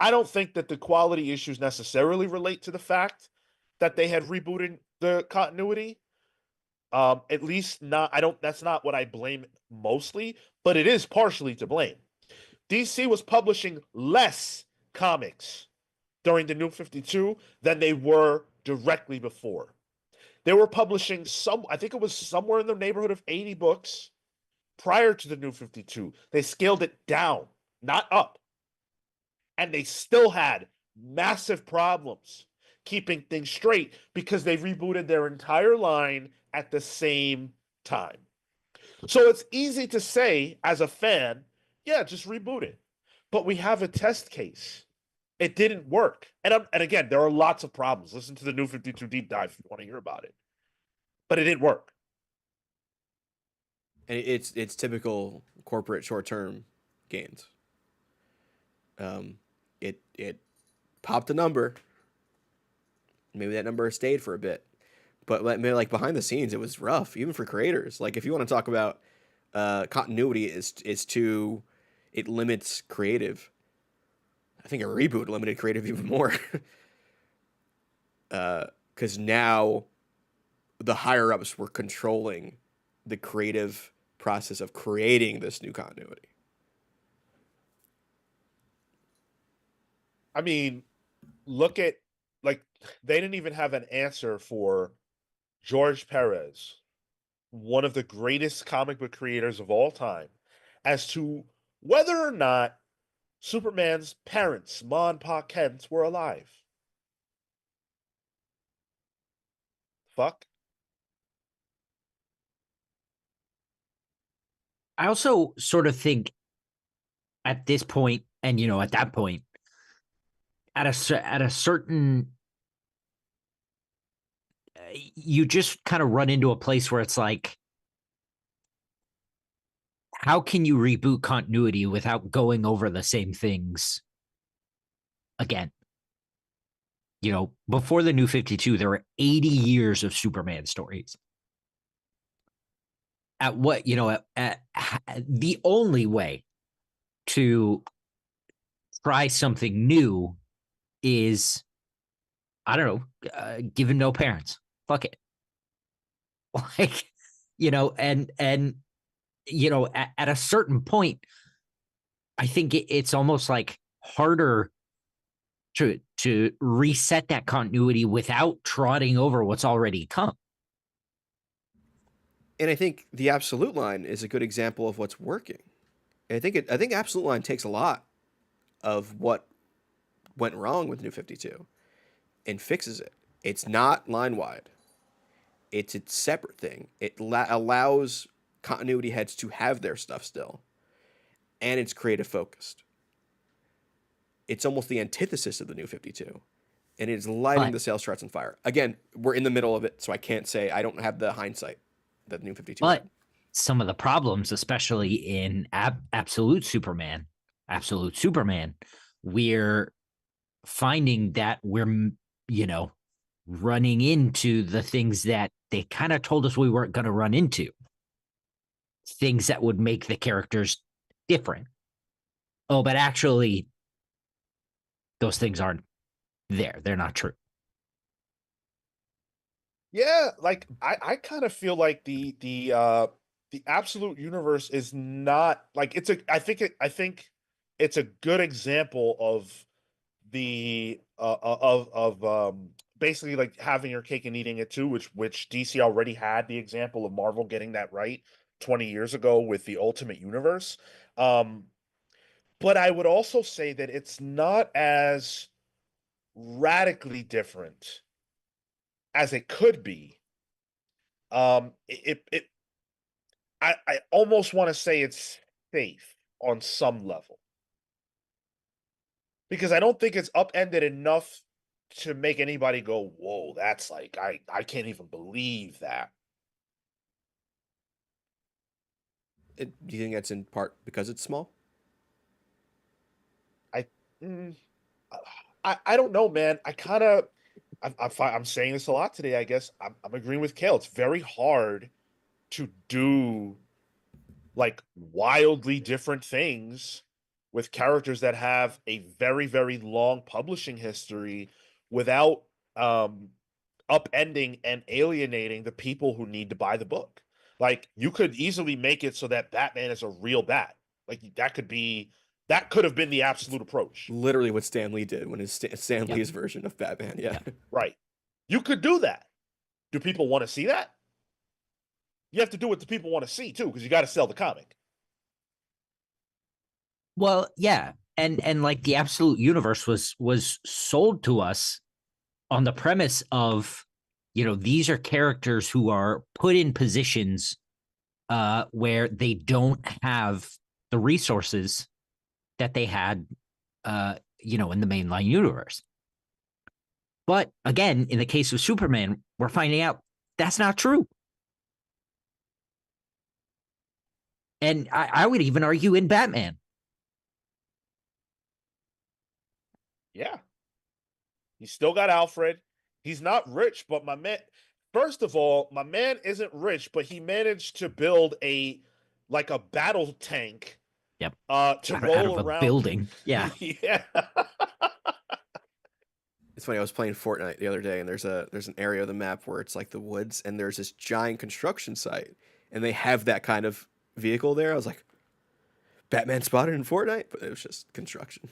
I don't think that the quality issues necessarily relate to the fact that they had rebooted the continuity. At least not, I don't, that's not what I blame mostly, but it is partially to blame. DC was publishing less comics during the New 52 than they were directly before. They were publishing I think it was somewhere in the neighborhood of 80 books prior to the New 52. They scaled it down, not up. And they still had massive problems keeping things straight because they rebooted their entire line at the same time. So it's easy to say as a fan, yeah, just reboot it. But we have a test case. It didn't work. And again, there are lots of problems. Listen to the New 52 deep dive if you want to hear about it. But it didn't work. And it's typical corporate short-term gains. It popped a number. Maybe that number stayed for a bit, but maybe like behind the scenes, it was rough, even for creators. Like if you want to talk about continuity, it limits creative. I think a reboot limited creative even more. because now the higher ups were controlling the creative process of creating this new continuity. I mean, look at, like, they didn't even have an answer for George Perez, one of the greatest comic book creators of all time, as to whether or not Superman's parents, Ma and Pa Kent, were alive. Fuck. I also sort of think at this point, and at that point, at a certain, you just kind of run into a place where it's like, how can you reboot continuity without going over the same things again? Before the New 52, there were 80 years of Superman stories. At what, at the only way to try something new is, I don't know, give him no parents. Fuck it. Like, and at a certain point, I think it's almost like harder to reset that continuity without trotting over what's already come. And I think the absolute line is a good example of what's working. And I think absolute line takes a lot of what went wrong with New 52 and fixes it. It's not line wide. It's a separate thing. It allows continuity heads to have their stuff still, and it's creative focused. It's almost the antithesis of the New 52, and it's lighting the sales charts on fire. Again, we're in the middle of it, so I can't say, I don't have the hindsight that the New 52 But had. some of the problems, especially in Absolute Superman, we're finding that we're, running into the things that they kind of told us we weren't going to run into. Things that would make the characters different. Oh, but actually, those things aren't there. They're not true. Yeah, like I kind of feel like the absolute universe is not like, it's a I think it's a good example of the basically like having your cake and eating it too, which DC already had the example of Marvel getting that right 20 years ago with the Ultimate Universe. Um, but I would also say that it's not as radically different as it could be. I almost want to say it's safe on some level, because I don't think it's upended enough to make anybody go, "Whoa, that's like, I can't even believe that." Do you think that's in part because it's small? I mm, I don't know, man. I kind of I'm saying this a lot today. I guess I'm agreeing with Cale. It's very hard to do like wildly different things with characters that have a very, very long publishing history without upending and alienating the people who need to buy the book. Like, you could easily make it so that Batman is a real bat. Like, that could have been the absolute approach. Literally what Stan Lee did when his Stan Yep. Lee's version of Batman. Yeah. Yep. Right. You could do that. Do people want to see that? You have to do what the people want to see too, because you got to sell the comic. Well, yeah, and like the Absolute Universe was sold to us on the premise of, these are characters who are put in positions where they don't have the resources that they had, in the mainline universe. But again, in the case of Superman, we're finding out that's not true. And I would even argue in Batman. Yeah. He's still got Alfred. He's not rich, but my man, first of all, my man isn't rich, but he managed to build a battle tank Yep. to Out roll of a around. building. Yeah. Yeah. It's funny. I was playing Fortnite the other day, and there's an area of the map where it's like the woods, and there's this giant construction site, and they have that kind of vehicle there. I was like, Batman spotted in Fortnite, but it was just construction.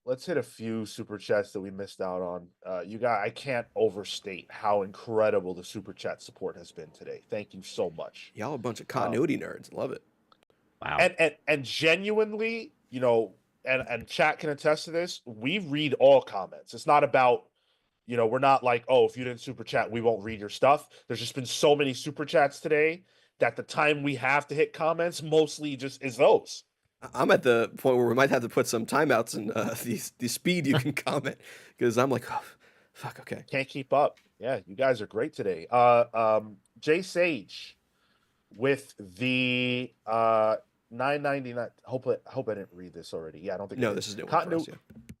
Let's hit a few super chats that we missed out on. I can't overstate how incredible the super chat support has been today. Thank you so much. Y'all a bunch of continuity nerds. Love it. Wow. And genuinely, and chat can attest to this, we read all comments. It's not about, we're not like, oh, if you didn't super chat, we won't read your stuff. There's just been so many super chats today that the time we have to hit comments mostly just is those. I'm at the point where we might have to put some timeouts in the speed you can comment, because I'm like, oh, fuck, okay. Can't keep up. Yeah, you guys are great today. Jay Sage with the 9.99. Hope I didn't read this already. Yeah, I don't think No, this is new one for us, yeah.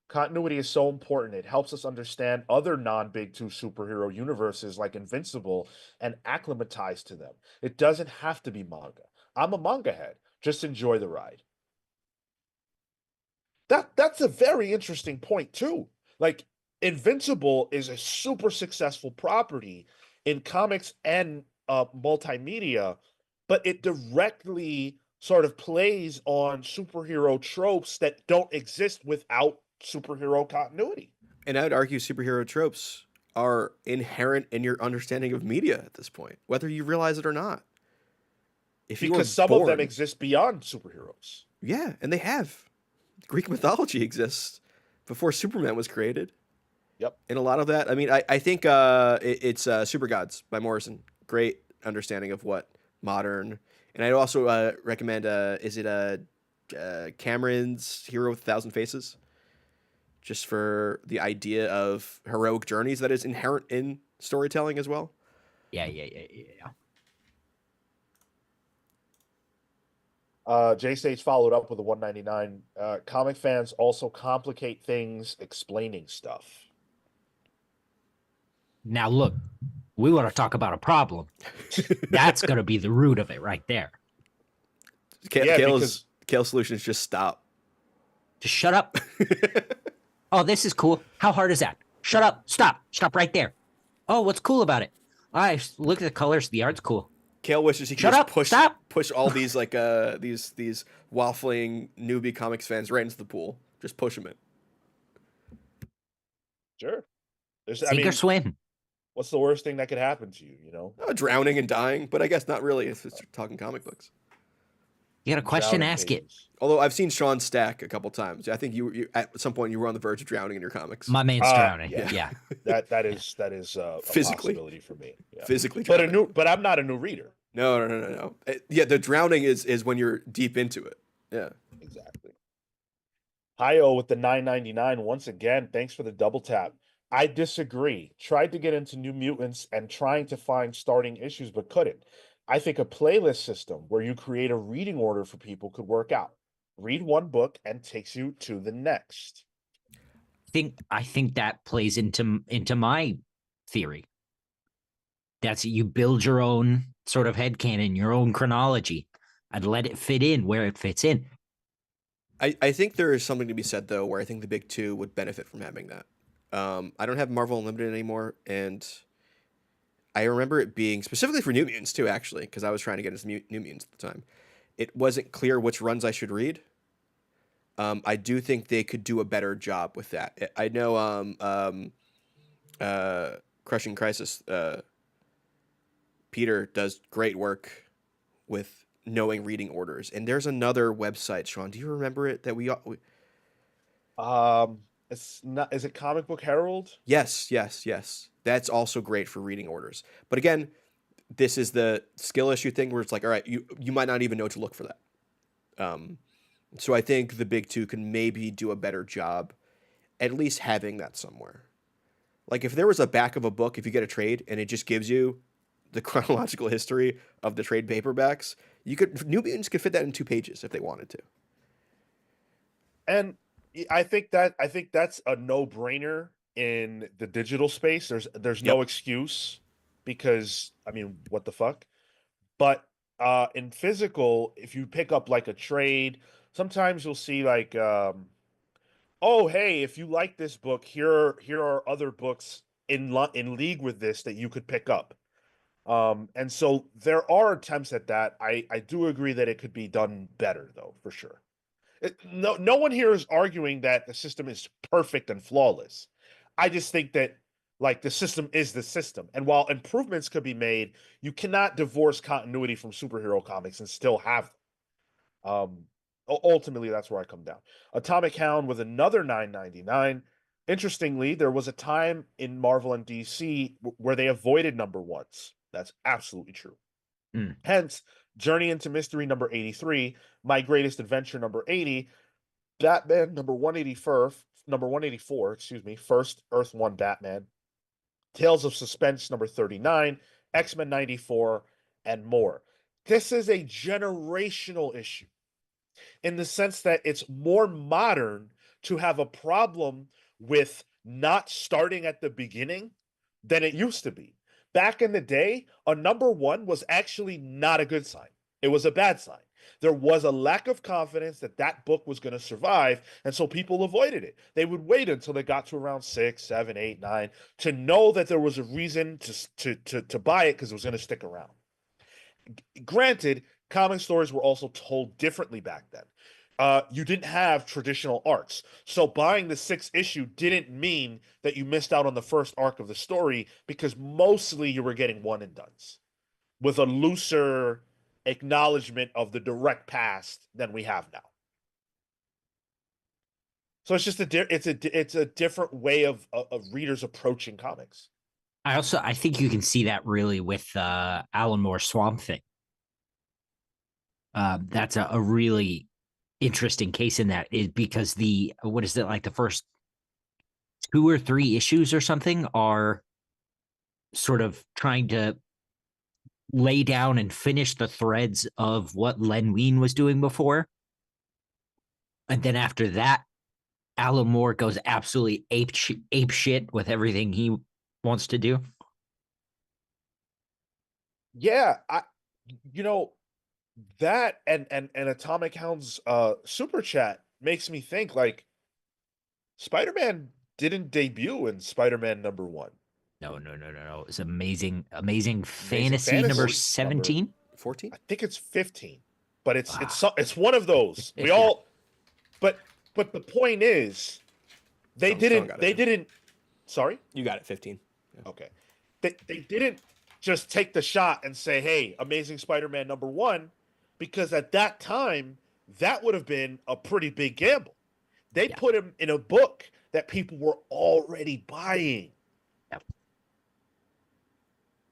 Continuity is so important. It helps us understand other non-Big Two superhero universes like Invincible and acclimatize to them. It doesn't have to be manga. I'm a manga head. Just enjoy the ride. That's a very interesting point too. Like, Invincible is a super successful property in comics and multimedia, but it directly sort of plays on superhero tropes that don't exist without superhero continuity. And I would argue superhero tropes are inherent in your understanding of media at this point, whether you realize it or not. Because some of them exist beyond superheroes. Yeah, and they have. Greek mythology exists before Superman was created. Yep. And a lot of that, I mean, I think it's Super Gods by Morrison. Great understanding of what modern. And I'd also recommend, is it Cameron's Hero with a Thousand Faces? Just for the idea of heroic journeys that is inherent in storytelling as well. Yeah. J Stage followed up with a 199. Comic fans also complicate things explaining stuff. Now look, we want to talk about a problem. That's going to be the root of it right there. Cale's solution is just stop. Just shut up. Oh, this is cool. How hard is that? Shut up. Stop right there. Oh, what's cool about it? Look at the colors. The art's cool. Cale wishes he could just push all these like these waffling newbie comics fans right into the pool. Just push them in. Sure. Sink or swim. What's the worst thing that could happen to you? Drowning and dying, but I guess not really if it's talking comic books. You got a question, ask it. Although I've seen Sean stack a couple times. I think you at some point you were on the verge of drowning in your comics. My man's drowning. Yeah. that is a possibility for me. Yeah. Physically, but I'm not a new reader. No. Yeah, the drowning is when you're deep into it. Yeah, exactly. Hi-O with the 9.99 once again. Thanks for the double tap. I disagree. Tried to get into New Mutants and trying to find starting issues, but couldn't. I think a playlist system where you create a reading order for people could work out. Read one book and takes you to the next. I think that plays into my theory. That's you build your own sort of headcanon, your own chronology, and let it fit in where it fits in. I think there is something to be said though, where I think the big two would benefit from having that. I don't have Marvel Unlimited anymore, and I remember it being specifically for New Mutants too, actually, because I was trying to get into New Mutants at the time. It wasn't clear which runs I should read. I do think they could do a better job with that. I know Crushing Crisis, Peter does great work with knowing reading orders. And there's another website, Sean. Do you remember it that we it's not, is it Comic Book Herald? Yes. That's also great for reading orders. But again, this is the skill issue thing where it's like, all right, you might not even know to look for that. So I think the big two can maybe do a better job at least having that somewhere. Like if there was a back of a book, if you get a trade and it just gives you the chronological history of the trade paperbacks, New Mutants could fit that in 2 pages if they wanted to. And I think that's a no-brainer in the digital space. There's no excuse, because I mean, what the fuck? But in physical, if you pick up like a trade, sometimes you'll see like oh, hey, if you like this book, here are other books in league with this that you could pick up. And so there are attempts at that. I do agree that it could be done better, though, for sure. No one here is arguing that the system is perfect and flawless. I just think that like the system is the system, and while improvements could be made, you cannot divorce continuity from superhero comics and still have them. Ultimately, that's where I come down. Atomic Hound with another 9.99. Interestingly, there was a time in Marvel and DC where they avoided number ones. That's absolutely true. Mm. Hence, Journey into Mystery number 83, My Greatest Adventure number 80, Batman number 184, excuse me, First Earth 1 Batman, Tales of Suspense number 39, X-Men 94, and more. This is a generational issue in the sense that it's more modern to have a problem with not starting at the beginning than it used to be. Back in the day, a number one was actually not a good sign. It was a bad sign. There was a lack of confidence that that book was going to survive, and so people avoided it. They would wait until they got to around 6, 7, 8, 9 to know that there was a reason to buy it because it was going to stick around. Granted, comic stories were also told differently back then. You didn't have traditional arcs. So buying the sixth issue didn't mean that you missed out on the first arc of the story because mostly you were getting one and dones with a looser acknowledgement of the direct past than we have now. So it's just it's a different way of readers approaching comics. I think you can see that really with Alan Moore's Swamp Thing. That's a really interesting case in that is because the what is it like the first 2 or 3 issues or something are sort of trying to lay down and finish the threads of what Len Wein was doing before. And then after that, Alan Moore goes absolutely ape shit with everything he wants to do. Yeah, you know that and Atomic Hound's super chat makes me think like Spider-Man didn't debut in Spider-Man number 1. No. It's amazing Amazing fantasy number Fantasy number 17. 14? I think it's 15. But Wow. it's one of those. We Yeah. all but the point is Someone got it. they didn't sorry? You got it, 15. Yeah. Okay. They didn't just take the shot and say, "Hey, Amazing Spider-Man number 1," because at that time that would have been a pretty big gamble. They Yeah. put him in a book that people were already buying. Yep.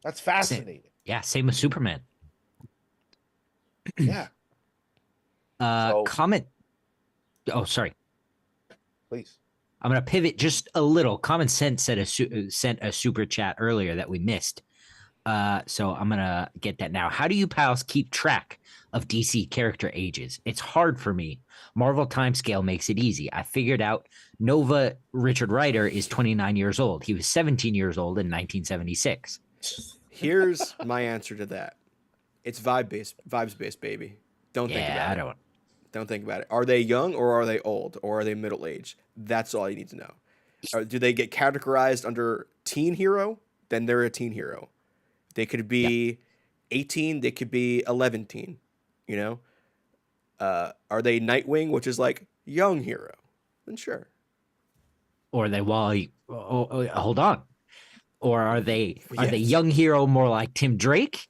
That's fascinating. Same with Superman. Yeah. So Comment. Oh, sorry. please. I'm gonna pivot just a little. Common Sense sent a super chat earlier that we missed. So I'm gonna get that now. How do you pals keep track of DC character ages? It's hard for me. Marvel timescale makes it easy. I figured out Nova Richard Rider is 29 years old. He was 17 years old in 1976. Here's my answer to that. It's vibes based, baby. Don't think about it. Don't think about it. Are they young or are they old or are they middle aged? That's all you need to know. Do they get categorized under teen hero? Then they're a teen hero. They could be 18. They could be 11 teen. You know, are they Nightwing, which is like young hero? Then sure. Or are they Wally? Hold on. Or are they Yes. young hero more like Tim Drake?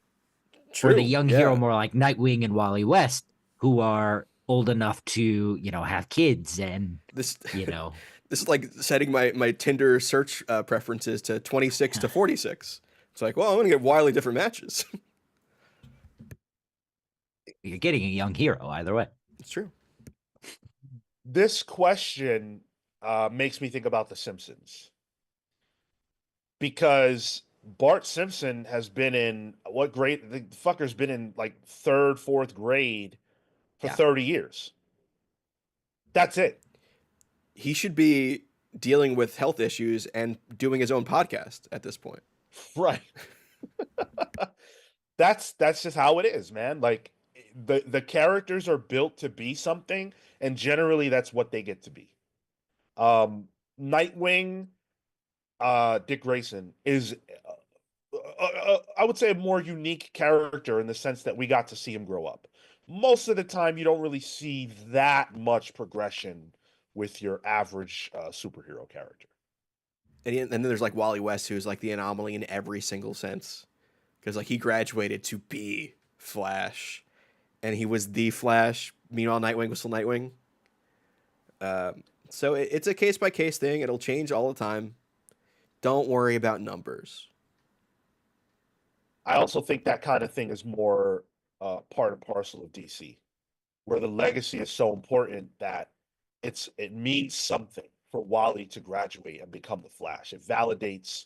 True. Or the young yeah. hero more like Nightwing and Wally West, who are old enough to, have kids and This This is like setting my Tinder search preferences to 26 to 46. It's like, well, I'm gonna get wildly different matches. You're getting a young hero either way. It's true. This question makes me think about The Simpsons because Bart Simpson has been in what grade? The fucker's been in like third, fourth grade for 30 years. That's it. He should be dealing with health issues and doing his own podcast at this point. Right. That's just how it is, man. Like the characters are built to be something, and generally that's what they get to be. Nightwing, Dick Grayson is, I would say, a more unique character in the sense that we got to see him grow up. Most of the time, you don't really see that much progression with your average superhero character. And then there's like Wally West, who's like the anomaly in every single sense, because like he graduated to be Flash, and he was the Flash. Meanwhile, Nightwing was still Nightwing. So it's a case by case thing. It'll change all the time. Don't worry about numbers. I also think that kind of thing is more part and parcel of DC, where the legacy is so important that it means something for Wally to graduate and become the Flash. It validates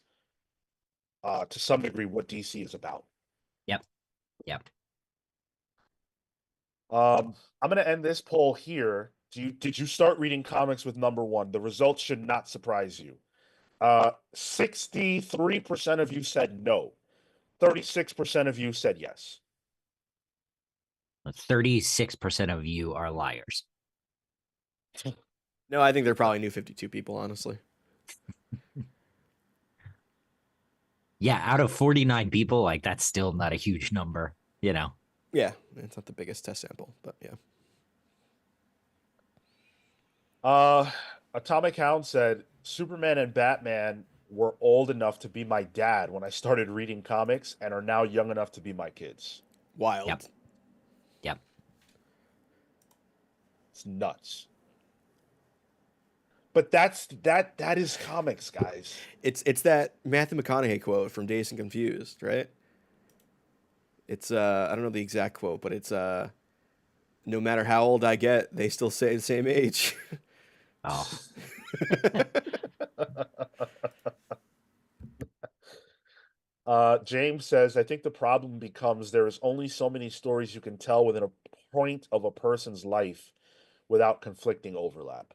to some degree what DC is about. Yep. Yep. I'm gonna end this poll here. Did you start reading comics with number one? The results should not surprise you. 63% of you said no. 36% of you said yes. 36% of you are liars. No, I think they're probably New 52 people, honestly. Yeah, out of 49 people, like that's still not a huge number, you know. Yeah, it's not the biggest test sample, but yeah. Atomic Hound said Superman and Batman were old enough to be my dad when I started reading comics and are now young enough to be my kids. Wild. Yep. Yep. It's nuts. But that is comics, guys. It's that Matthew McConaughey quote from Dazed and Confused, right? It's I don't know the exact quote, but it's no matter how old I get, they still stay the same age. Oh. James says, I think the problem becomes there is only so many stories you can tell within a point of a person's life without conflicting overlap.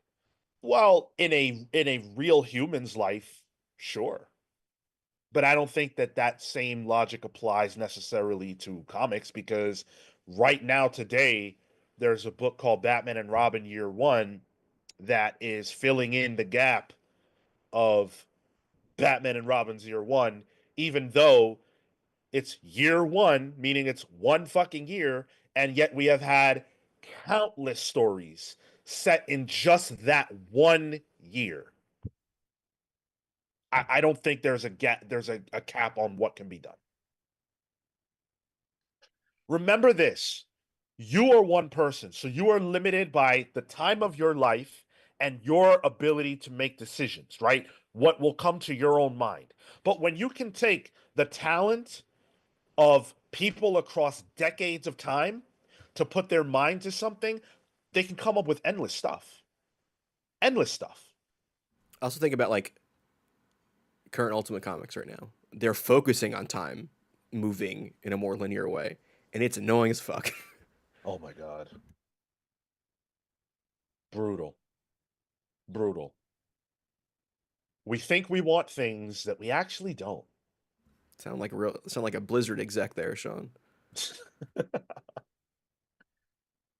Well, in a real human's life, sure. But I don't think that same logic applies necessarily to comics because right now today there's a book called Batman and Robin Year 1 that is filling in the gap of Batman and Robin's Year 1, even though it's year 1, meaning it's one fucking year, and yet we have had countless stories set in just that one year. I don't think there's a cap on what can be done. Remember this. You are one person, so you are limited by the time of your life and your ability to make decisions, right? What will come to your own mind. But when you can take the talent of people across decades of time to put their mind to something, they can come up with endless stuff. Endless stuff. I also think about like current Ultimate Comics right now. They're focusing on time moving in a more linear way, and it's annoying as fuck. Oh my God. Brutal. Brutal. We think we want things that we actually don't. Sound like a Blizzard exec there, Sean.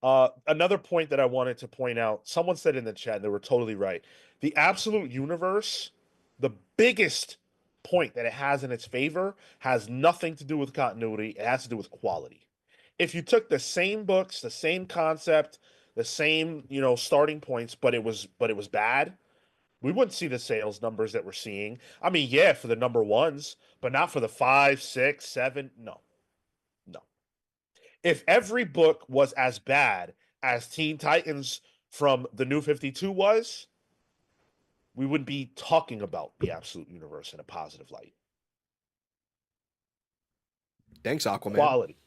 Another point that I wanted to point out, someone said in the chat, and they were totally right. The absolute universe, the biggest point that it has in its favor has nothing to do with continuity. It has to do with quality. If you took the same books, the same concept, the same, starting points, but it was bad, we wouldn't see the sales numbers that we're seeing. I mean, yeah, for the number ones, but not for the 5, 6, 7. No. No. If every book was as bad as Teen Titans from the New 52 was, we wouldn't be talking about the absolute universe in a positive light. Thanks, Aquaman. Quality.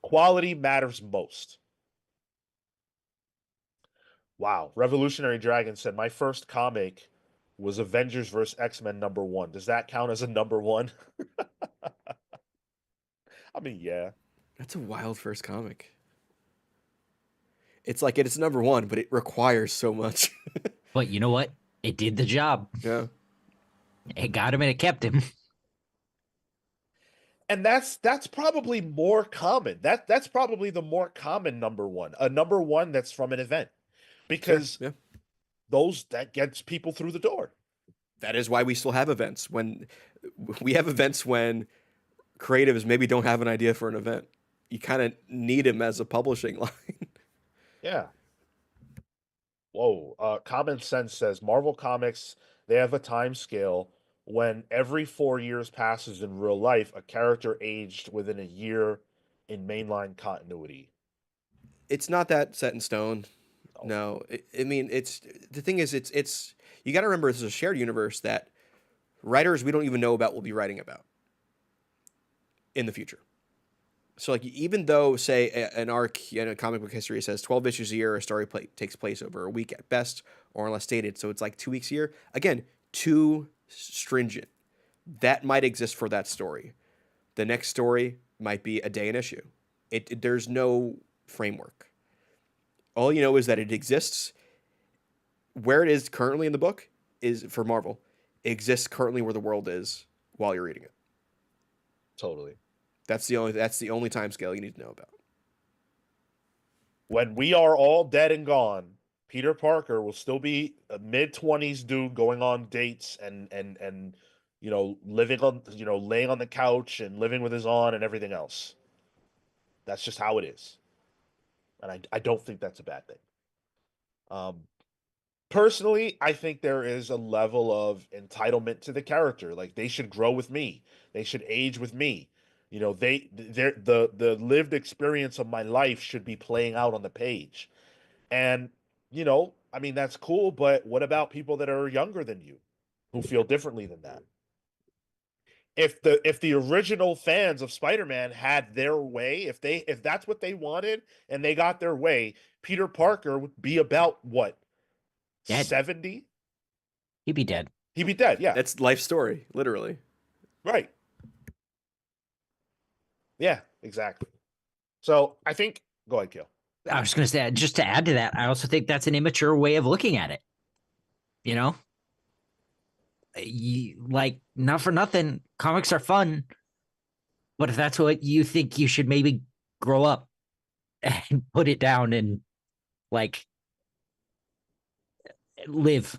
Quality matters most. Wow. Revolutionary Dragon said, my first comic was Avengers vs. X-Men #1. Does that count as a #1? I mean, yeah. That's a wild first comic. It's like it's #1, but it requires so much. But you know what? It did the job. Yeah. It got him and it kept him. And that's probably more common. That's probably the more common #1. A #1 that's from an event. because Yeah. that gets people through the door. That is why we still have events. When we have events when creatives maybe don't have an idea for an event, you kind of need him as a publishing line. Yeah. Whoa. Common Sense says Marvel Comics, they have a time scale when every 4 years passes in real life, a character aged within a year in mainline continuity. It's not that set in stone. Oh, No, I mean, it's the thing is, it's you got to remember this is a shared universe that writers we don't even know about will be writing about in the future. So, like, even though, say, an arc in a comic book history says 12 issues a year, a story takes place over a week at best, or unless stated, so it's like 2 weeks a year. Again, too stringent. That might exist for that story. The next story might be a day an issue. There's no framework. All you know is that it exists. Where it is currently in the book is for Marvel. It exists currently where the world is while you're reading it. totally. That's the only time scale you need to know about. When we are all dead and gone, Peter Parker will still be a mid-20s dude going on dates and living on laying on the couch and living with his aunt and everything else. That's just how it is. And I don't think that's a bad thing. Um, Personally, I think there is a level of entitlement to the character. Like they should grow with me. They should age with me. The lived experience of my life should be playing out on the page. And I mean that's cool, but what about people that are younger than you who feel differently than that? If the original fans of Spider-Man had their way, if that's what they wanted and they got their way, Peter Parker would be about what? Dead. 70? He'd be dead. He'd be dead, yeah. That's life story, literally. Right. Yeah, exactly. So I think go ahead, Cale. I was going to say, just to add to that, I also think that's an immature way of looking at it. You know, like not for nothing, comics are fun, but if that's what you think, you should maybe grow up and put it down and like live,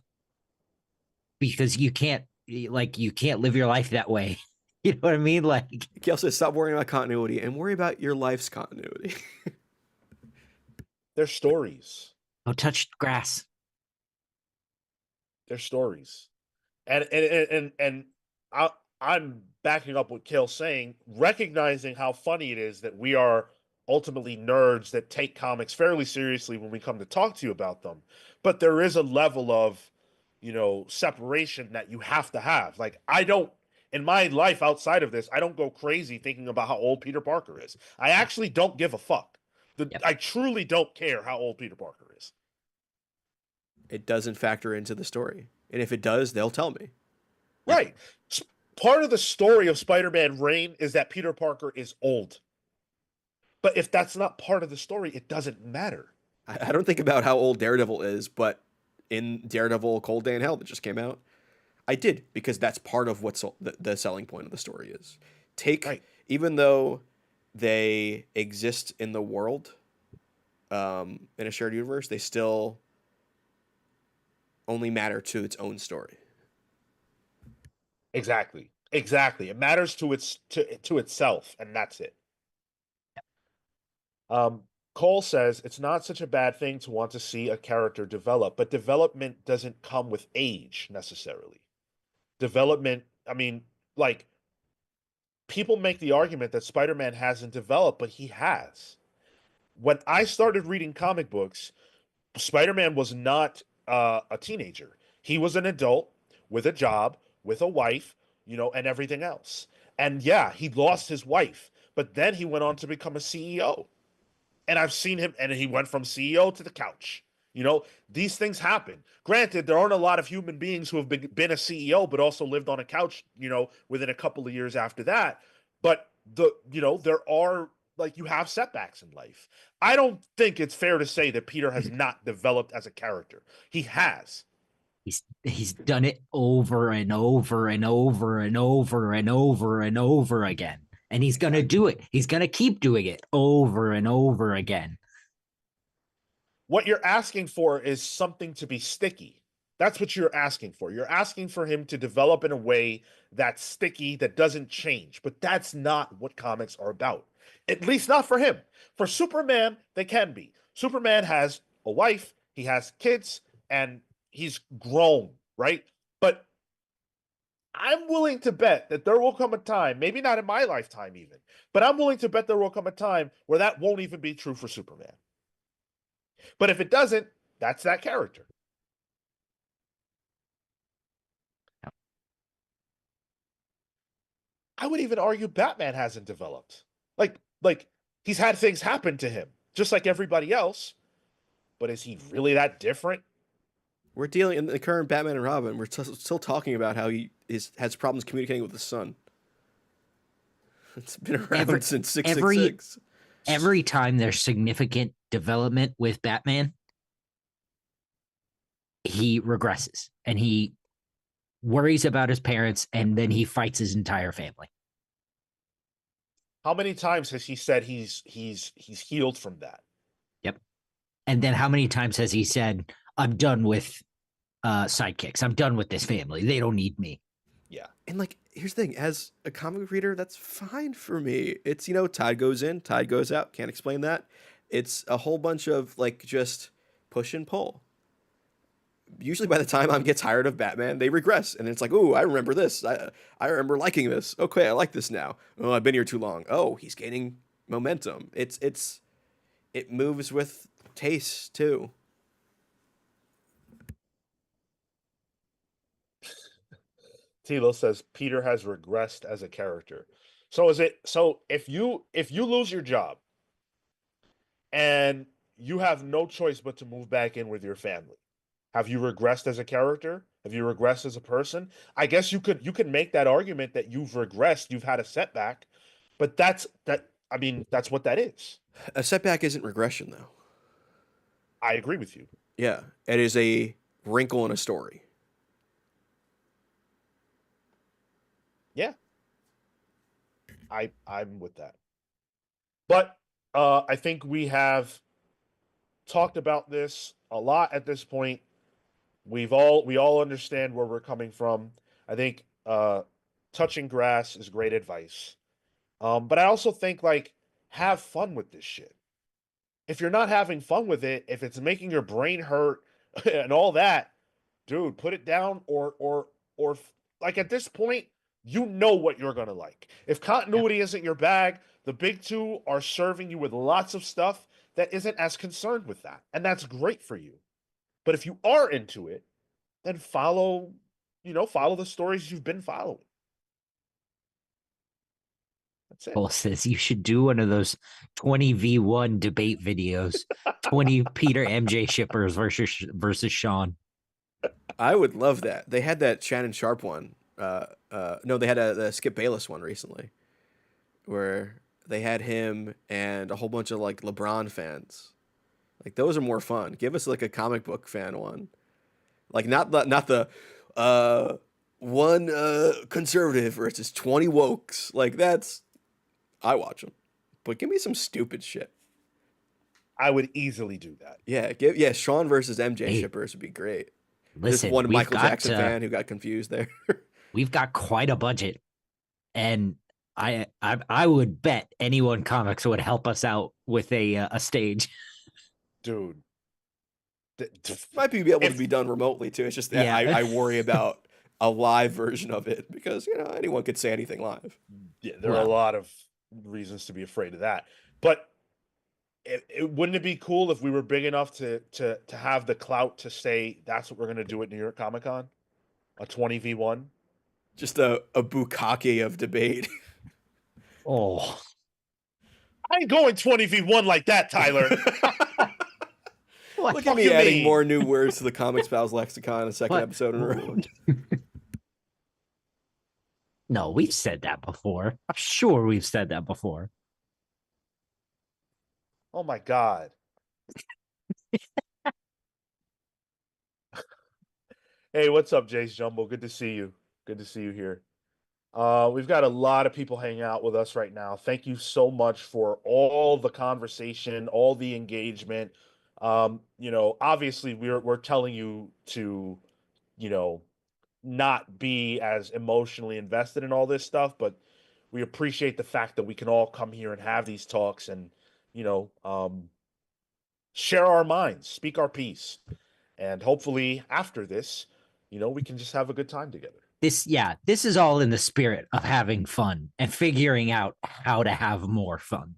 because you can't live your life that way. You know what I mean? Like, Kale says, stop worrying about continuity and worry about your life's continuity. They're stories. oh, touch grass. They're stories. And I'm backing up what Kale's saying, recognizing how funny it is that we are ultimately nerds that take comics fairly seriously when we come to talk to you about them. But there is a level of, separation that you have to have. Like I don't in my life outside of this, I don't go crazy thinking about how old Peter Parker is. I actually don't give a fuck. Yep. I truly don't care how old Peter Parker is. It doesn't factor into the story. And if it does, they'll tell me. Right. Part of the story of Spider-Man Reign is that Peter Parker is old. But if that's not part of the story, it doesn't matter. I don't think about how old Daredevil is, but in Daredevil Cold Day in Hell that just came out, I did, because that's part of what the selling point of the story is. Right. Even though they exist in the world, in a shared universe, they still only matter to its own story. Exactly. It matters to itself, and that's it. Cole says it's not such a bad thing to want to see a character develop, but development doesn't come with age necessarily. Development, I mean, like people make the argument that Spider-Man hasn't developed, but he has. When I started reading comic books, Spider-Man was not a teenager. He was an adult with a job, with a wife, and everything else. And yeah, he lost his wife, but then he went on to become a CEO. And I've seen him, and he went from CEO to the couch. These things happen. Granted, there aren't a lot of human beings who have been a CEO, but also lived on a couch, within a couple of years after that. But there are, like, you have setbacks in life. I don't think it's fair to say that Peter has not developed as a character. He has. He's done it over and over and over and over and over and over again. And he's going to do it. He's going to keep doing it over and over again. what you're asking for is something to be sticky. That's what you're asking for. You're asking for him to develop in a way that's sticky, that doesn't change. But that's not what comics are about. At least not for him. For Superman, they can be. Superman has a wife, he has kids, and he's grown, right? But I'm willing to bet that there will come a time, maybe not in my lifetime even, but I'm willing to bet there will come a time where that won't even be true for Superman. But if it doesn't, that's that character. I would even argue Batman hasn't developed. Like he's had things happen to him, just like everybody else. But is he really that different? We're dealing in the current Batman and Robin. We're still talking about how he has problems communicating with the sun. It's been around since 666. Every time there's significant development with Batman, he regresses and he worries about his parents, and then he fights his entire family. How many times has he said he's healed from that? Yep. And then how many times has he said, "I'm done with sidekicks. I'm done with this family. They don't need me." Yeah. And like, here's the thing: as a comic reader, that's fine for me. It's tide goes in, tide goes out. Can't explain that. It's a whole bunch of like just push and pull. Usually by the time I get tired of Batman, they regress. And it's like, oh, I remember this. I remember liking this. Okay, I like this now. Oh, I've been here too long. Oh, he's gaining momentum. It moves with taste too. Tilo says Peter has regressed as a character. So if you lose your job and you have no choice but to move back in with your family, have you regressed as a character? Have you regressed as a person? I guess you could make that argument that you've regressed, you've had a setback, but I mean, that's what that is. A setback isn't regression, though. I agree with you. Yeah, it is a wrinkle in a story. Yeah. I'm with that. But I think we have talked about this a lot at this point. We all understand where we're coming from. I think touching grass is great advice. But I also think like have fun with this shit. If you're not having fun with it, if it's making your brain hurt and all that, dude, put it down or like at this point, you know what you're gonna like. If continuity isn't your bag, the big two are serving you with lots of stuff that isn't as concerned with that, and that's great for you. But if you are into it, then follow the stories you've been following. That's it. Paul says you should do one of those 20v1 debate videos, 20 Peter MJ shippers versus Sean. I would love that. They had that Shannon Sharp one. No, they had the Skip Bayless one recently, where they had him and a whole bunch of like LeBron fans. Like those are more fun. Give us like a comic book fan one, like not the one conservative versus 20 wokes. Like that's I watch them, but give me some stupid shit. I would easily do that. Yeah, Sean versus MJ shippers would be great. Listen, there's one Michael Jackson fan who got confused there. We've got quite a budget, and I would bet anyone comics would help us out with a stage. Dude, might be able to be done remotely too. It's just that I worry about a live version of it because anyone could say anything live. Yeah, there are a lot of reasons to be afraid of that. But wouldn't it be cool if we were big enough to have the clout to say that's what we're going to do at New York Comic Con? A 20v1? Just a bukkake of debate. Oh. I ain't going 20v1 like that, Tyler. Look at me adding more new words to the Comics Pals lexicon a second episode in a row. No, we've said that before. I'm sure we've said that before. Oh my God. Hey, what's up, Jace Jumbo? Good to see you. Good to see you here. We've got a lot of people hanging out with us right now. Thank you so much for all the conversation, all the engagement. Obviously we're telling you to, you know, not be as emotionally invested in all this stuff, but we appreciate the fact that we can all come here and have these talks and, you know, share our minds, speak our piece. And hopefully after this, we can just have a good time together. This is all in the spirit of having fun and figuring out how to have more fun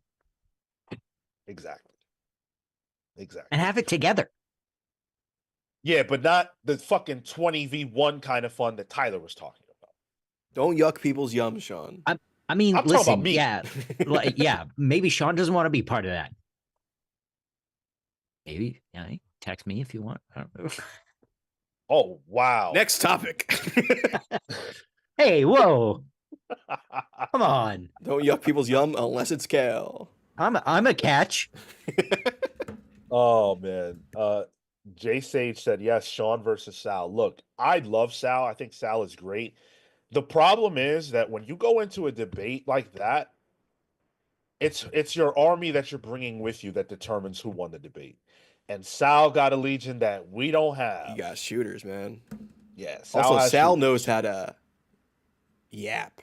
Exactly. and have it together. Yeah, but not the fucking 20v1 kind of fun that Tyler was talking about. Don't yuck people's yum, Sean. I mean, I'm talking about listen, me. yeah, maybe Sean doesn't want to be part of that. Maybe, yeah, text me if you want. I don't know. Oh, wow. Next topic. Hey, whoa. Come on. Don't yuck people's yum unless it's Cale. I'm a catch. Oh, man. Jay Sage said, yes, Sean versus Sal. Look, I love Sal. I think Sal is great. The problem is that when you go into a debate like that, it's your army that you're bringing with you that determines who won the debate. And Sal got a legion that we don't have. You got shooters, man. Yeah, Sal also, Sal shooters. knows how to yap.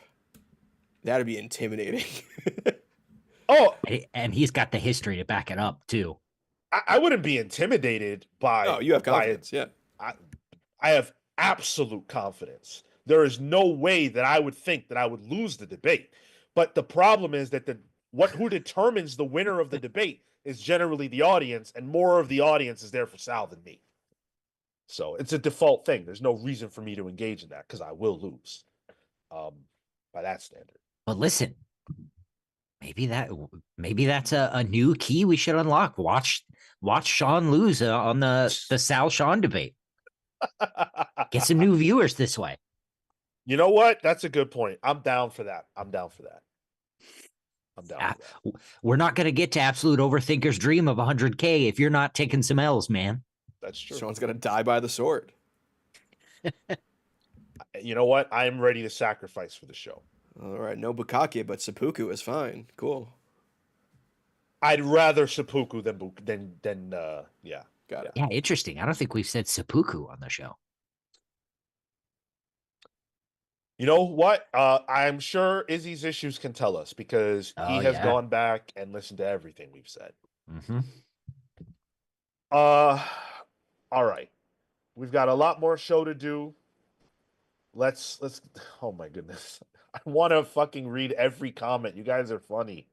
That'd be intimidating. Oh, And he's got the history to back it up, too. I wouldn't be intimidated by. Oh, you have confidence, yeah. I have absolute confidence. There is no way that I would think that I would lose the debate. But the problem is that who determines the winner of the debate is generally the audience, and more of the audience is there for Sal than me. So it's a default thing. There's no reason for me to engage in that because I will lose. By that standard. But listen, maybe that's a new key we should unlock. Watch Sean lose on the Sal Sean debate. Get some new viewers this way. You know what? That's a good point. I'm down for that. We're not going to get to absolute overthinker's dream of 100K if you're not taking some L's, man. That's true. Sean's gonna die by the sword. You know what? I'm ready to sacrifice for the show. All right, no Bukake, but seppuku is fine. Cool. I'd rather seppuku than yeah. Got it. Yeah, interesting. I don't think we've said seppuku on the show. You know what? I'm sure Izzy's issues can tell us because he has gone back and listened to everything we've said. Mm-hmm. All right. We've got a lot more show to do. Let's oh my goodness. I want to fucking read every comment. You guys are funny.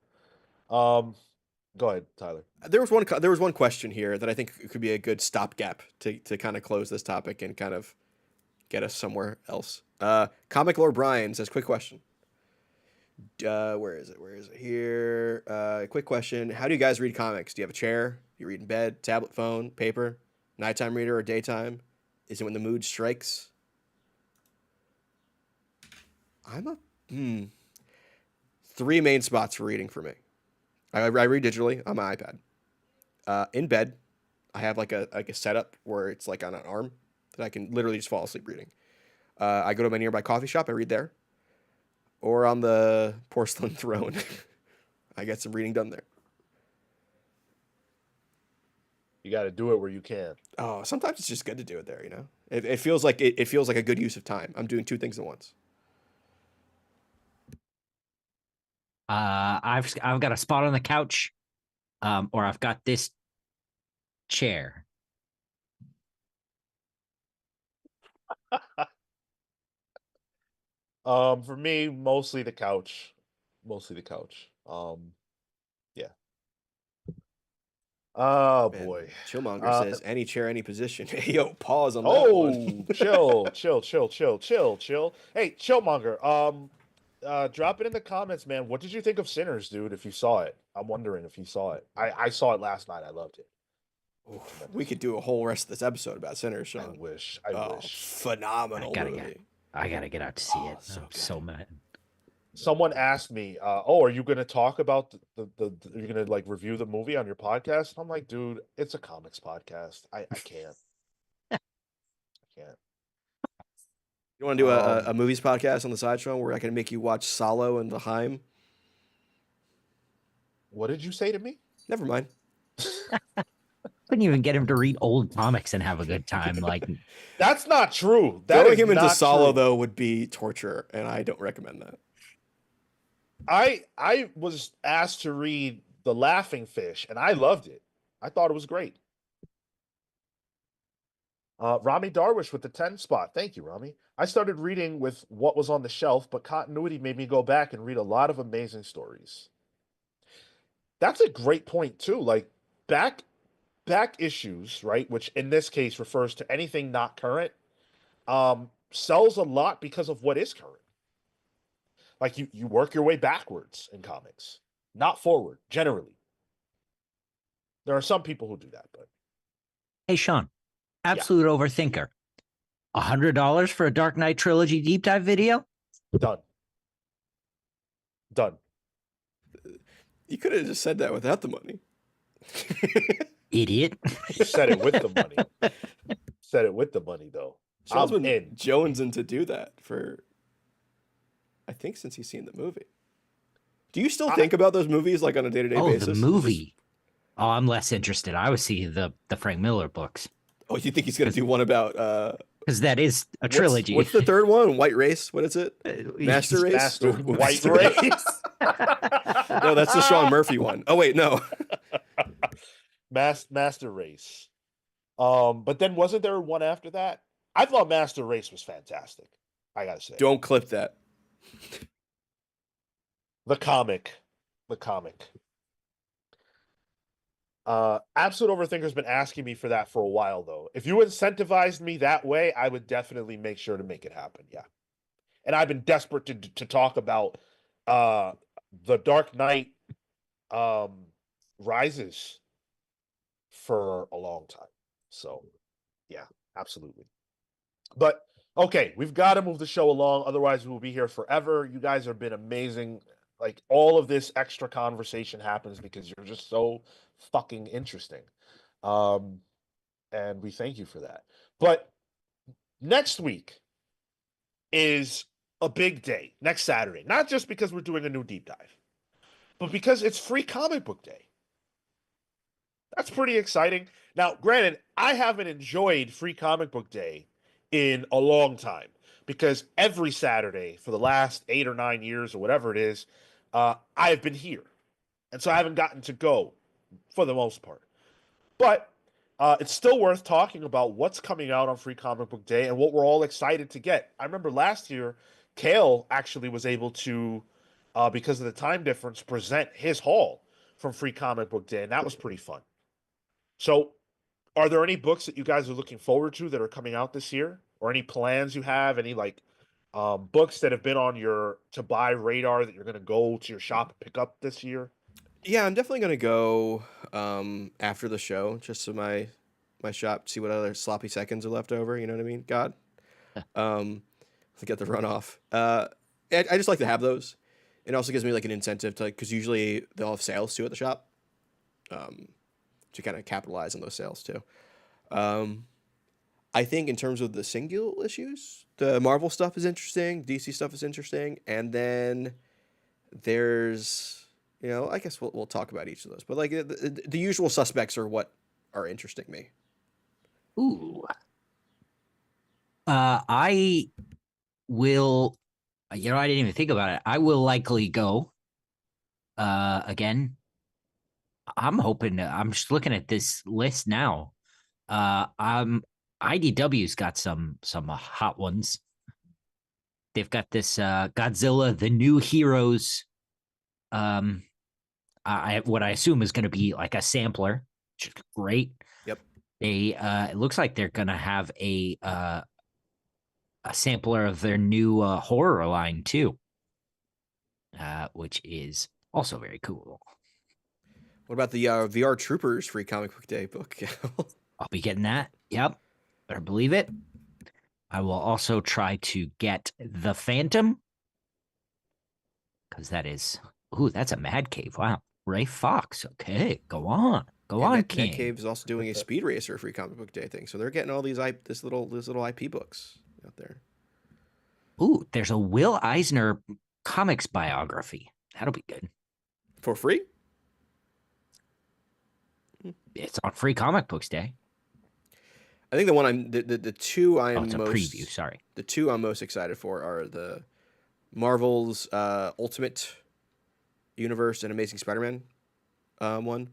Go ahead, Tyler. There was one question here that I think could be a good stopgap to kind of close this topic and kind of get us somewhere else. Comic Lord Brian says, quick question. Where is it? Here. Quick question. How do you guys read comics? Do you have a chair? Do you read in bed, tablet, phone, paper, nighttime reader, or daytime? Is it when the mood strikes? Three main spots for reading for me. I read digitally on my iPad. In bed, I have like a setup where it's like on an arm that I can literally just fall asleep reading. I go to my nearby coffee shop. I read there. Or on the porcelain throne. I get some reading done there. You got to do it where you can. Oh, sometimes it's just good to do it there, you know? It feels like it feels like a good use of time. I'm doing two things at once. I've got a spot on the couch, or I've got this chair. For me, mostly the couch. Yeah. Oh Man, boy. Chillmonger says any chair, any position. Hey, yo, pause on that one. chill. Hey, Chillmonger. Drop it in the comments, man. What did you think of Sinners, dude? If you saw it, I'm wondering if you saw it. I saw it last night. I loved it. Oof, we could do a whole rest of this episode about Sinners, Sean. I wish. Phenomenal movie. I gotta get out to see it. I'm so mad. Someone asked me, are you going to talk about you're going to like review the movie on your podcast? And I'm like, dude, it's a comics podcast. I can't. I can't. You want to do a movies podcast on the side, Sean, where I can make you watch Solo and The Heim? What did you say to me? Never mind. couldn't even get him to read old comics and have a good time. Like, That's not true. That Throwing is him into not Solo, true. though, would be torture, and I don't recommend that. I was asked to read The Laughing Fish, and I loved it. I thought it was great. Rami Darwish with the 10 spot. Thank you, Rami. I started reading with what was on the shelf, but continuity made me go back and read a lot of amazing stories. That's a great point too. Like back issues, right? Which in this case refers to anything not current, sells a lot because of what is current. Like you work your way backwards in comics, not forward, generally. There are some people who do that, but hey, Sean, yeah, absolute overthinker. $100 for a Dark Knight trilogy deep dive video? done. Done. You could have just said that without the money. Idiot. You said it with the money. Said it with the money though. Sean's I'm been in. jonesing to do that for, I think, since he's seen the movie. Do you still think about those movies like on a day-to-day basis? Oh, the movie. Oh, I'm less interested. I was seeing the Frank Miller books. Oh, you think he's going to do one about because that is a trilogy. What's the third one? White Race? What is it? Master Race? Master White Race. No, that's the Sean Murphy one. Oh wait, no. Master Race. But then wasn't there one after that? I thought Master Race was fantastic. I gotta say. Don't clip that. The comic. Absolute Overthinker's been asking me for that for a while, though. If you incentivized me that way, I would definitely make sure to make it happen. Yeah, and I've been desperate to talk about the Dark Knight Rises for a long time. So, yeah, absolutely. But okay, we've got to move the show along. Otherwise, we will be here forever. You guys have been amazing. Like all of this extra conversation happens because you're just so fucking interesting. And we thank you for that. But next week is a big day, next Saturday. Not just because we're doing a new deep dive, but because it's Free Comic Book Day. That's pretty exciting. Now, granted, I haven't enjoyed Free Comic Book Day in a long time because every Saturday for the last 8 or 9 years or whatever it is, I have been here. And so I haven't gotten to go for the most part. But it's still worth talking about what's coming out on Free Comic Book Day and what we're all excited to get. I remember last year, Cale actually was able to, because of the time difference, present his haul from Free Comic Book Day, and that was pretty fun. So, are there any books that you guys are looking forward to that are coming out this year? Or any plans you have? Any like books that have been on your to buy radar that you're going to go to your shop and pick up this year? Yeah, I'm definitely gonna go after the show, just to my shop, see what other sloppy seconds are left over. You know what I mean? God, to get the runoff. I just like to have those. It also gives me like an incentive to, because usually they'll have sales too at the shop, to kind of capitalize on those sales too. I think in terms of the single issues, the Marvel stuff is interesting, DC stuff is interesting, and then there's, I guess we'll talk about each of those, but like the usual suspects are what are interesting me. Ooh. I will, I didn't even think about it. I will likely go. Again, I'm hoping, I'm just looking at this list now. IDW's got some hot ones. They've got this Godzilla, the New Heroes. What I assume is going to be like a sampler, which is great. Yep. They it looks like they're going to have a sampler of their new horror line too, which is also very cool. What about the VR Troopers Free Comic Book Day book? I'll be getting that. Yep. Better believe it. I will also try to get the Phantom, because that is, that's a Mad Cave. Wow. Ray Fox. Okay, go on. Go on, King. Mad Cave is also doing a Speed Racer Free Comic Book Day thing, so they're getting all these little IP books out there. Ooh, there's a Will Eisner comics biography. That'll be good. For free? It's on Free Comic Books Day. I think the one I'm the two Oh, I'm it's a most preview. Sorry. the two I'm most excited for are the Marvel's Ultimate Universe and Amazing Spider-Man one,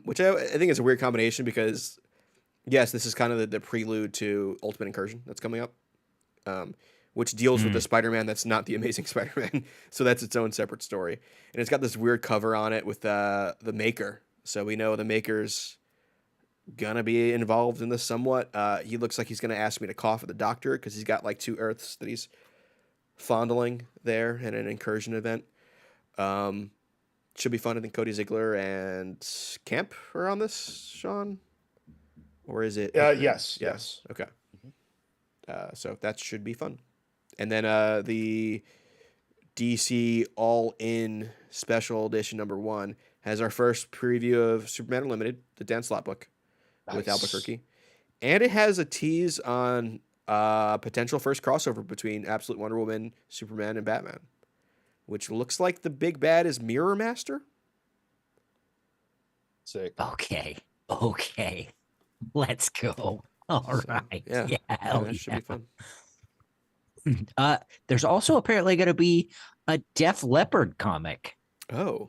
which I think is a weird combination because yes, this is kind of the prelude to Ultimate Incursion that's coming up, which deals with the Spider-Man that's not the Amazing Spider-Man, so that's its own separate story, and it's got this weird cover on it with the Maker, so we know the Maker's gonna be involved in this somewhat. He looks like he's gonna ask me to cough at the doctor because he's got like 2 Earths that he's fondling there in an incursion event. Um, should be fun. I think Cody Ziegler and Camp are on this, Sean, or is it? Yes, Yeah. yes. Okay. So that should be fun. And then the DC All In Special Edition #1 has our first preview of Superman Unlimited, the Dan Slott book with Nice. Albuquerque. And it has a tease on potential first crossover between Absolute Wonder Woman, Superman, and Batman, which looks like the big bad is Mirror Master. Sick. Okay. Let's go. All So, right. yeah, Hell that should be fun. There's also apparently going to be a Def Leppard comic. Oh,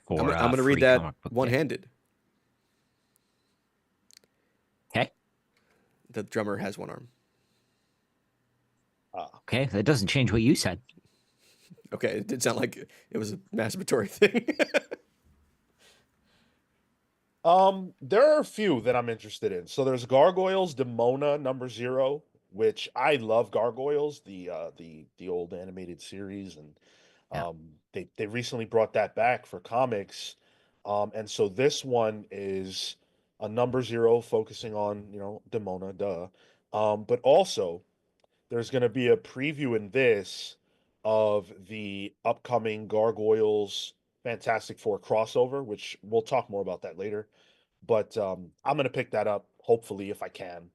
For I'm going to read Free that Comic Book Day. one-handed. Okay. The drummer has one arm. Okay. That doesn't change what you said. Okay, it did sound like it was a masturbatory thing. There are a few that I'm interested in. So there's Gargoyles Demona #0, which I love Gargoyles, the old animated series, and Yeah. they recently brought that back for comics. And so this one is a #0 focusing on, Demona, duh. But also there's going to be a preview in this of the upcoming Gargoyles Fantastic Four crossover, which we'll talk more about that later. But I'm gonna pick that up hopefully if I can.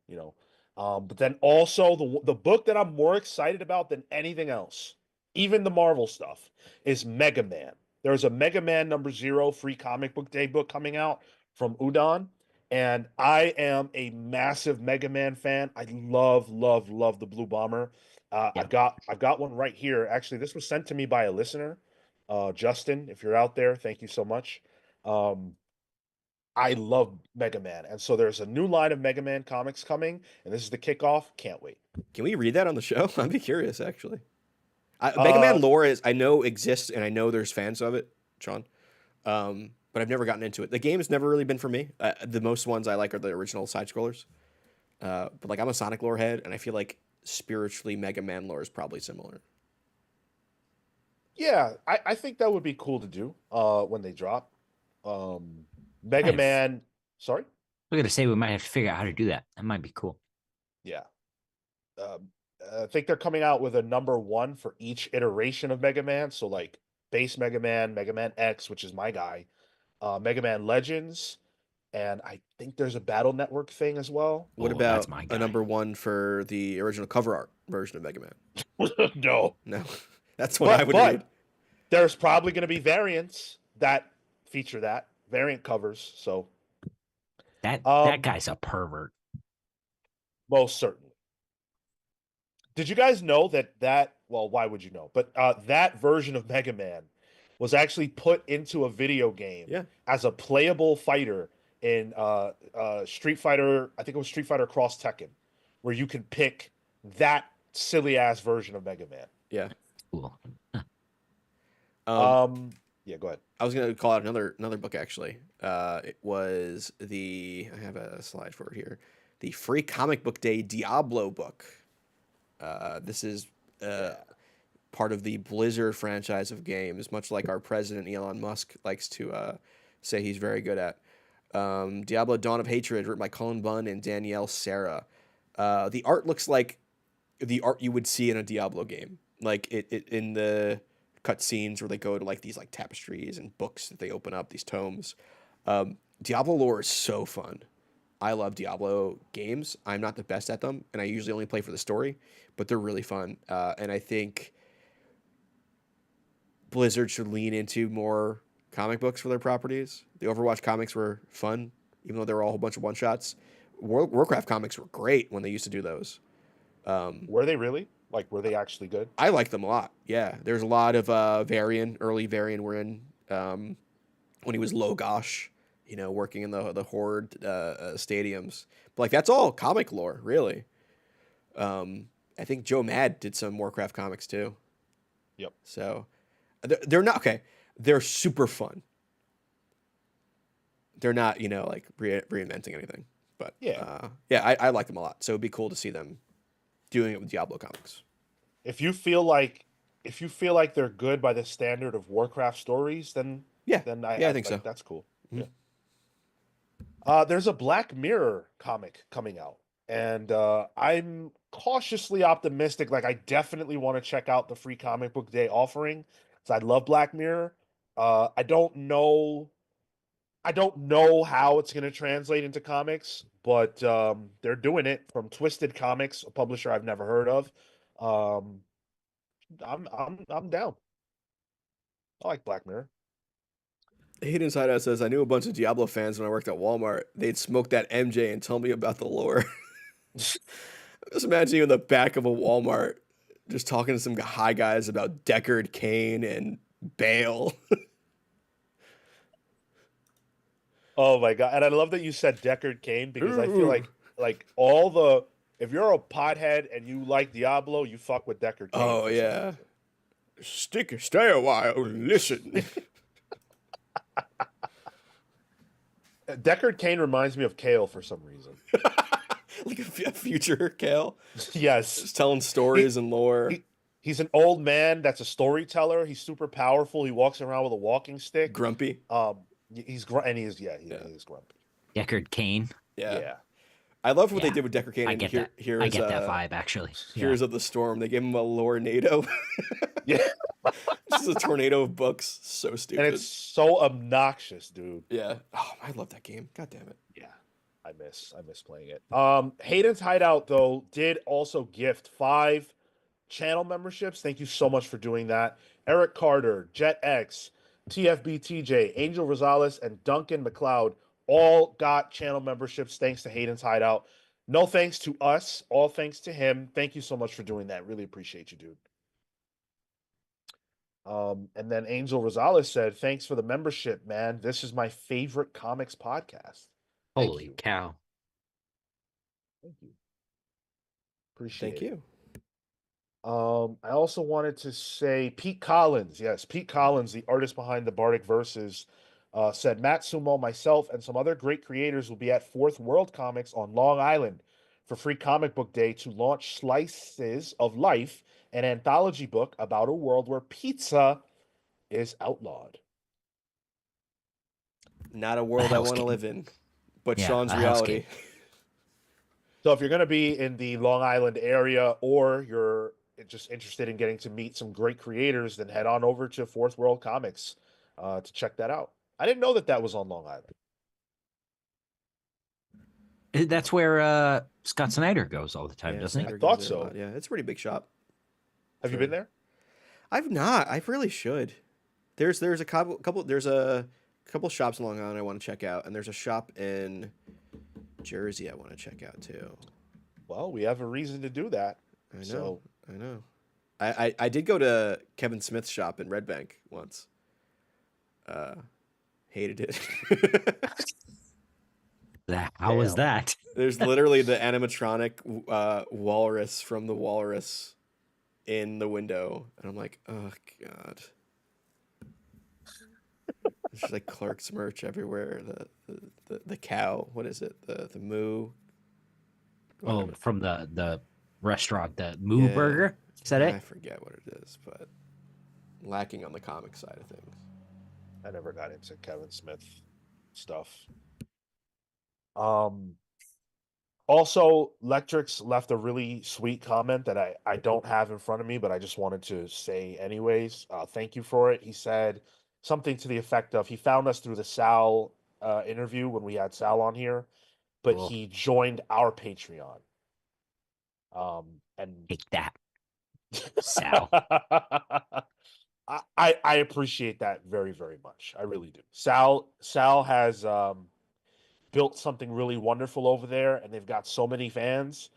But then also the book that I'm more excited about than anything else, even the Marvel stuff, is Mega Man. There's a Mega Man #0 Free Comic Book Day book coming out from Udon, and I am a massive Mega Man fan. I love, love, love the Blue Bomber. Yeah. I've got one right here. Actually, this was sent to me by a listener, Justin. If you're out there, thank you so much. Um, I love Mega Man. And so there's a new line of Mega Man comics coming, and this is the kickoff. Can't wait. Can we read that on the show? I'd be curious, actually. Mega Man lore I know exists, and I know there's fans of it, Sean. But I've never gotten into it. The game's never really been for me. The most ones I like are the original side scrollers. But like I'm a Sonic lore head, and I feel like spiritually Mega Man lore is probably similar. Yeah, I think that would be cool to do when they drop. Mega Nice. Man. Sorry? We're going to say we might have to figure out how to do that. That might be cool. Yeah. I think they're coming out with a #1 for each iteration of Mega Man. So like base Mega Man X, which is my guy, Mega Man Legends, and I think there's a Battle Network thing as well. What Oh, that's about my a guy. #1 for the original cover art version of Mega Man? No. No, that's what I would But read. there's probably going to be variants that feature that variant covers. So That guy's a pervert. most certainly. Did you guys know that? Well, why would you know? But that version of Mega Man was actually put into a video game Yeah. as a playable fighter in Street Fighter. I think it was Street Fighter Cross Tekken, where you can pick that silly ass version of Mega Man. Yeah. Cool. Yeah, go ahead. I was gonna call out another book actually. It was I have a slide for it here. The Free Comic Book Day Diablo book. This is part of the Blizzard franchise of games, much like our president Elon Musk likes to say he's very good at. Diablo: Dawn of Hatred, written by Cullen Bunn and Danielle Serra. The art looks like the art you would see in a Diablo game, like it in the cutscenes where they go to like these like tapestries and books that they open up, these tomes. Diablo lore is so fun. I love Diablo games. I'm not the best at them, and I usually only play for the story, but they're really fun. And I think Blizzard should lean into more comic books for their properties. The Overwatch comics were fun, even though they were all a whole bunch of one shots. Warcraft comics were great when they used to do those. Were they really? Like, were they actually good? I like them a lot. Yeah, there's a lot of early Varian were in when he was Logosh, working in the Horde stadiums. But like that's all comic lore, really. I think Joe Mad did some Warcraft comics too. Yep. So they're not okay. They're super fun. They're not, like reinventing anything. But yeah, I like them a lot. So it'd be cool to see them doing it with Diablo comics. If you feel like they're good by the standard of Warcraft stories, then I think so. That's cool. Mm-hmm. Yeah. There's a Black Mirror comic coming out, and I'm cautiously optimistic. Like, I definitely want to check out the free comic book day offering because I love Black Mirror. I don't know how it's going to translate into comics, but they're doing it from Twisted Comics, a publisher I've never heard of. I'm down. I like Black Mirror. Hayden's Hideout says, I knew a bunch of Diablo fans when I worked at Walmart. They'd smoke that MJ and tell me about the lore. Just imagine you in the back of a Walmart just talking to some high guys about Deckard Cain and Bale. Oh my god! And I love that you said Deckard Cain because I feel like all the if you're a pothead and you like Diablo, you fuck with Deckard Cain. Oh yeah, stay a while, listen. Deckard Cain reminds me of Cale for some reason. Like a future Cale. Yes, just telling stories and lore. He's an old man that's a storyteller. He's super powerful. He walks around with a walking stick. Grumpy. He is grumpy. Deckard Cain. Yeah. I love what they did with Deckard Cain. I get that vibe, actually. Heroes of the Storm. They gave him a lore NATO. Yeah. This is a tornado of books. So stupid. And it's so obnoxious, dude. Yeah. Oh, I love that game. God damn it. Yeah. I miss playing it. Hayden's Hideout, though, did also gift 5 channel memberships. Thank you so much for doing that. Eric Carter, Jet X, TFBTJ, Angel Rosales, and Duncan McLeod all got channel memberships thanks to Hayden's Hideout. No thanks to us, all thanks to him. Thank you so much for doing that. Really appreciate you, dude. And then Angel Rosales said, thanks for the membership, man. This is my favorite comics podcast. Holy cow. Thank you. Appreciate it. Thank you. I also wanted to say Pete Collins. Yes, Pete Collins, the artist behind the Bardic Verses, said Matt Sumo, myself, and some other great creators will be at Fourth World Comics on Long Island for Free Comic Book Day to launch Slices of Life, an anthology book about a world where pizza is outlawed. Not a world I want to live in, but Sean's reality. So if you're going to be in the Long Island area or you're just interested in getting to meet some great creators, then head on over to Fourth World Comics to check that out. I didn't know that was on Long Island. That's where Scott Snyder goes all the time, doesn't he? I thought so. Yeah, it's a pretty big shop. Have you been there? I've not. I really should. There's a couple shops in Long Island I want to check out, and there's a shop in Jersey I want to check out too. Well, we have a reason to do that. I know. I did go to Kevin Smith's shop in Red Bank once. Hated it. How was that? There's literally the animatronic walrus from the Walrus in the window, and I'm like, oh god. There's just like Clerks merch everywhere. The cow. What is it? The moo. Oh, from the restaurant, the Moo Burger. Is that it? I forget what it is, but lacking on the comic side of things. I never got into Kevin Smith stuff. Also, Lectrix left a really sweet comment that I don't have in front of me, but I just wanted to say anyways. Thank you for it. He said something to the effect of he found us through the Sal interview when we had Sal on here, but he joined our Patreon. And take that, Sal. I appreciate that very, very much. I really do. Sal has built something really wonderful over there, and they've got so many fans.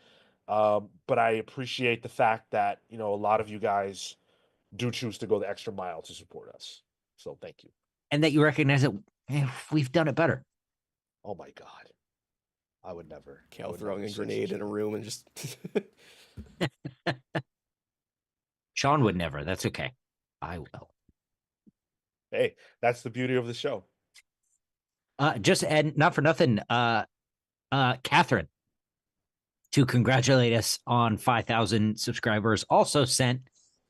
But I appreciate the fact that, you know, a lot of you guys do choose to go the extra mile to support us. So thank you. And that you recognize that we've done it better. Oh my God. I would never. I Cale would throwing never a say grenade such in a thing. room and just. Sean would never. That's okay. I will. Hey, that's the beauty of the show. Just and not for nothing. Catherine, to congratulate us on 5,000 subscribers, also sent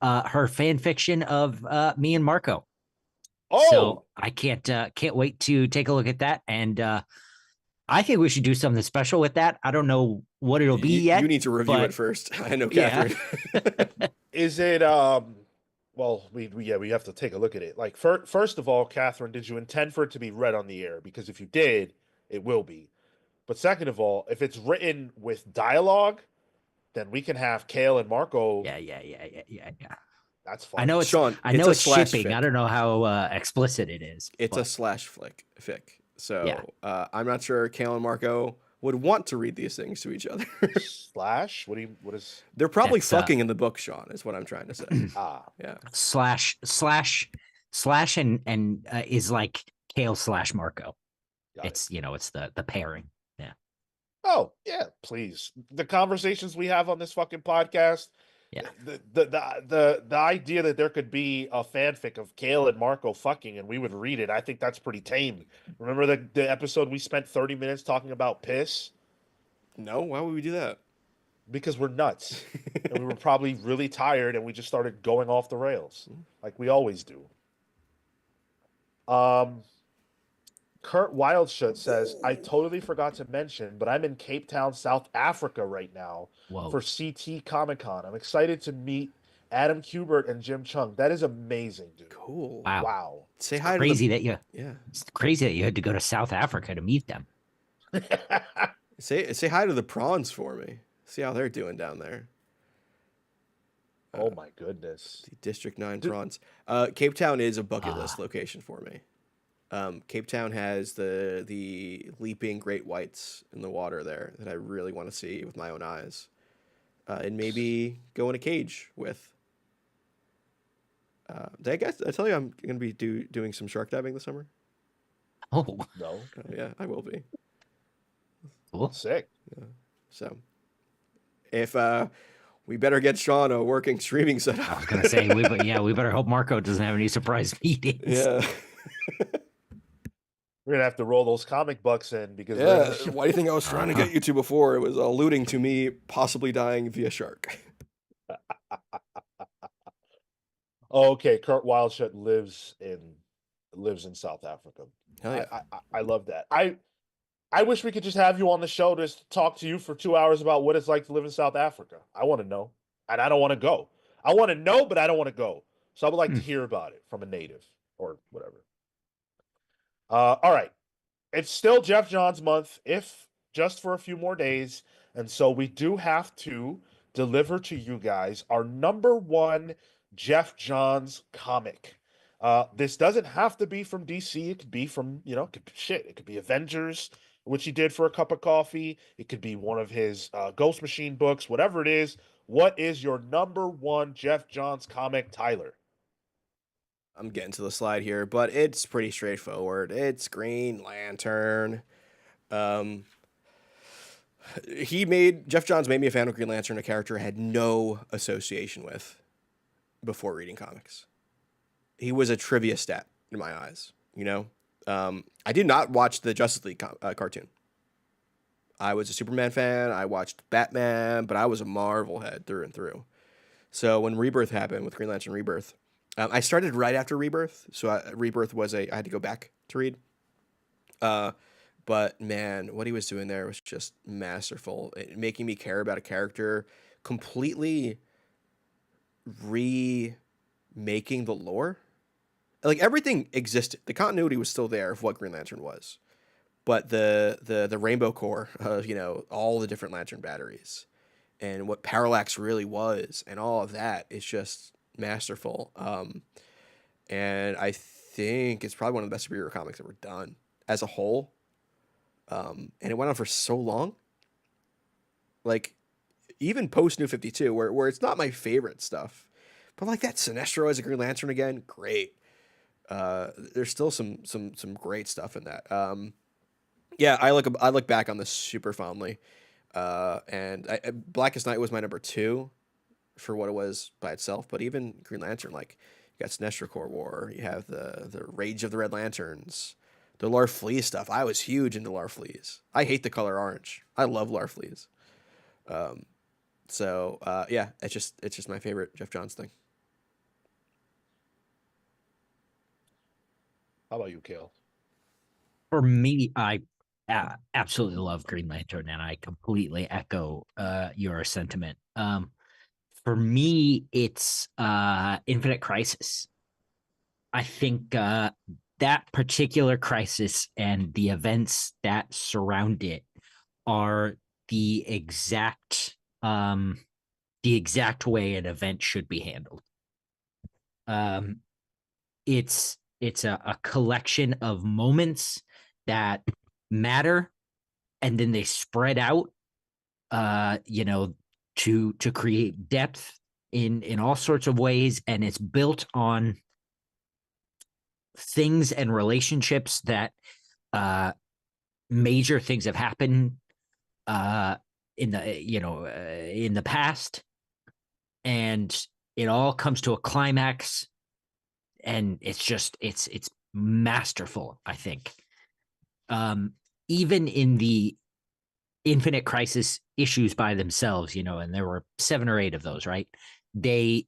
her fan fiction of me and Marco. Oh, So I can't wait to take a look at that. And I think we should do something special with that. I don't know what it'll be yet. You need to review but it first. I know, yeah. Catherine. is it well, we have to take a look at it. Like first of all, Catherine, did you intend for it to be read on the air? Because if you did, it will be. But second of all, if it's written with dialogue, then we can have Cale and Marco. Yeah. That's I fun. know Sean, I know a it's slash shipping. I fic. don't know how explicit it is. It's a but slash fic. Yeah. So I'm not sure Cale and Marco would want to read these things to each other. Slash? What is They're probably That's, fucking in the book, Sean, is what I'm trying to say. Yeah. slash and is like Kale slash Marco. got It's it. it's the pairing. Yeah. Oh, yeah, please. The conversations we have on this fucking podcast, Yeah. the idea that there could be a fanfic of Cale and Marco fucking and we would read it, I think that's pretty tame. Remember the episode we spent 30 minutes talking about piss? No, why would we do that? Because we're nuts. And we were probably really tired and we just started going off the rails like we always do. Kurt Wildshut says, I totally forgot to mention, but I'm in Cape Town, South Africa right now Whoa. for CT Comic Con. I'm excited to meet Adam Kubert and Jim Chung. That is amazing, dude. Cool. Wow. Wow. Say hi Crazy to that you Yeah. it's crazy that you had to go to South Africa to meet them. Say hi to the prawns for me. See how they're doing down there. Oh my goodness. The District 9 prawns. Cape Town is a bucket list location for me. Cape Town has the leaping great whites in the water there that I really want to see with my own eyes. And maybe go in a cage with. Did I tell you I'm going to be doing some shark diving this summer? Oh, No. Yeah, I will be. cool. Sick. So, if we better get Sean a working streaming I setup. was gonna say we better hope Marco doesn't have any surprise meetings. Yeah. We're gonna have to roll those comic bucks in because Yeah. Why do you think I was trying to get you to before? It was alluding to me possibly dying via shark. Okay, Kurt Wildshut lives in South Africa. Hell yeah. I love that. I wish we could just have you on the show to talk to you for 2 hours about what it's like to live in South Africa. I want to know, and I don't want to go. I want to know, but I don't want to go. So I would like to hear about it from a native or whatever. All right. It's still Jeff Johns month, if just for a few more days. And so we do have to deliver to you guys our number one Jeff Johns comic. This doesn't have to be from DC. It could be from, it could be Avengers, which he did for a cup of coffee. It could be one of his Ghost Machine books, whatever it is. What is your number one Jeff Johns comic, Tyler? I'm getting to the slide here, but it's pretty straightforward. It's Green Lantern. Jeff Johns made me a fan of Green Lantern, a character I had no association with before reading comics. He was a trivia stat in my eyes, I did not watch the Justice League cartoon. I was a Superman fan. I watched Batman, but I was a Marvel head through and through. So when Rebirth happened with Green Lantern Rebirth, I started right after Rebirth. So Rebirth was I had to go back to read. But man, what he was doing there was just masterful, making me care about a character, completely remaking the lore. Like everything existed. The continuity was still there of what Green Lantern was. But the Rainbow Core of, all the different Lantern batteries and what Parallax really was and all of that is just masterful. and I think it's probably one of the best superhero comics ever done as a whole. And it went on for so long, like even post New 52, where it's not my favorite stuff, but like that Sinestro as a Green Lantern again, great. There's still some great stuff in that. Yeah, I look back on this super fondly. And Blackest Night was my number two for what it was by itself, but even Green Lantern, like you got Sinestro Corps War, you have the Rage of the Red Lanterns, the Larfleeze stuff. I was huge into Larfleeze. I hate the color orange. I love Larfleeze. Yeah, it's just my favorite Jeff Johns thing. How about you, Cale? For me, I absolutely love Green Lantern, and I completely echo your sentiment. For me, it's Infinite Crisis. I think that particular crisis and the events that surround it are the exact way an event should be handled. Um, it's a collection of moments that matter, and then they spread out, to create depth in all sorts of ways, and it's built on things and relationships that uh major things have happened uh in the past, and it all comes to a climax, and it's masterful, I think. um Even in the Infinite Crisis issues by themselves, and there were 7 or 8 of those, right? They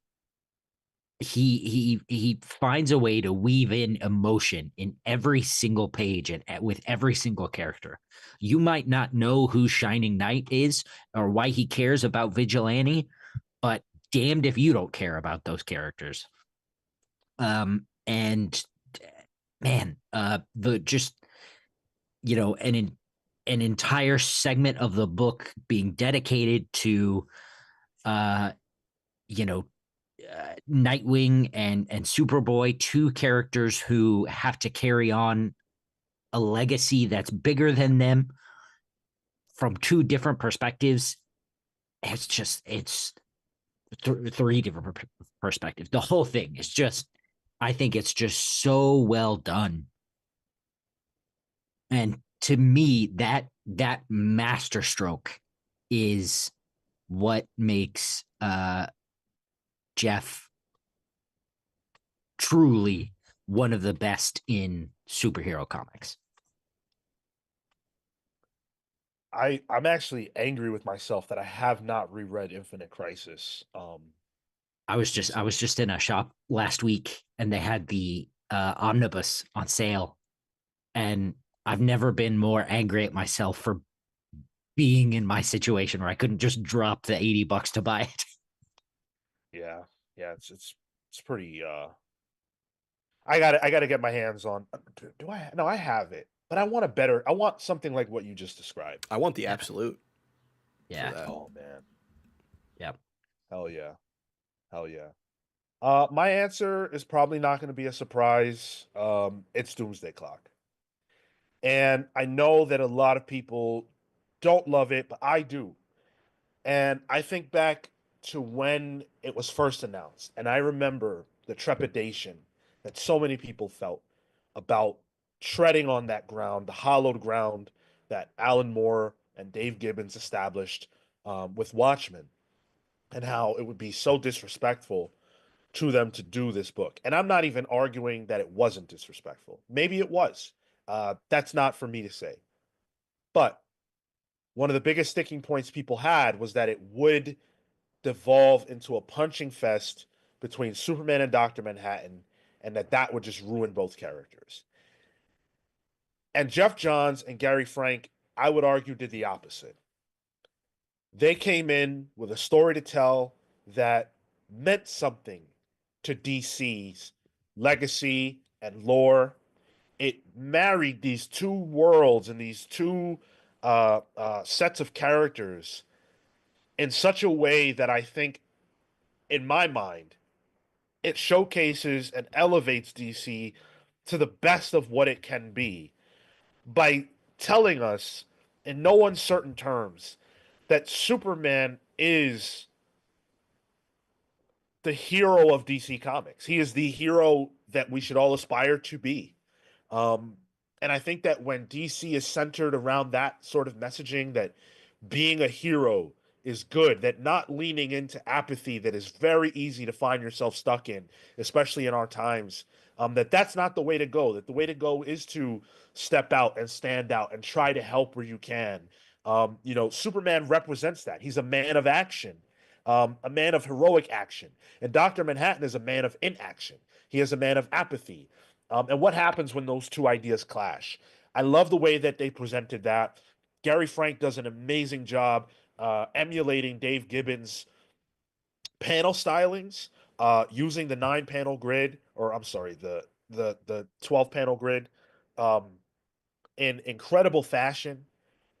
he finds a way to weave in emotion in every single page and with every single character. You might not know who Shining Knight is or why he cares about Vigilante, but damned if you don't care about those characters. And man, the just an entire segment of the book being dedicated to uh you know Nightwing and Superboy, 2 characters who have to carry on a legacy that's bigger than them from 2 different perspectives. It's 3 different perspectives. The whole thing is just, I think it's just so well done. And to me, that masterstroke is what makes Jeff truly one of the best in superhero comics. I'm actually angry with myself that I have not reread Infinite Crisis. I was just in a shop last week, and they had the omnibus on sale, and I've never been more angry at myself for being in my situation where I couldn't just drop the $80 to buy it. Yeah, yeah, it's pretty. I got to get my hands on. Do I? No, I have it, but I want a better. I want something like what you just described. I want the Yeah. absolute for Yeah. that. Oh man, Yeah. hell yeah, hell yeah. My answer is probably not going to be a surprise. It's Doomsday Clock, and I know that a lot of people don't love it, but I do. And I think back to when it was first announced, and I remember the trepidation that so many people felt about treading on that ground, the hallowed ground that Alan Moore and Dave Gibbons established with Watchmen, and how it would be so disrespectful to them to do this book. And I'm not even arguing that it wasn't disrespectful. Maybe it was. That's not for me to say. But one of the biggest sticking points people had was that it would devolve into a punching fest between Superman and Dr. Manhattan, and that would just ruin both characters. And Jeff Johns and Gary Frank, I would argue, did the opposite. They came in with a story to tell that meant something to DC's legacy and lore. It married these 2 worlds and these two sets of characters in such a way that I think, in my mind, it showcases and elevates DC to the best of what it can be by telling us in no uncertain terms that Superman is the hero of DC Comics. He is the hero that we should all aspire to be. Um, and I think that when DC is centered around that sort of messaging, that being a hero is good, that not leaning into apathy that is very easy to find yourself stuck in, especially in our times, that's not the way to go. That the way to go is to step out and stand out and try to help where you can. Superman represents that. He's a man of action, a man of heroic action. And Dr. Manhattan is a man of inaction. He is a man of apathy. And what happens when those two ideas clash? I love the way that they presented that. Gary Frank does an amazing job emulating Dave Gibbons' panel stylings, using the 9 panel grid, or I'm sorry, the 12 panel grid, um, in incredible fashion,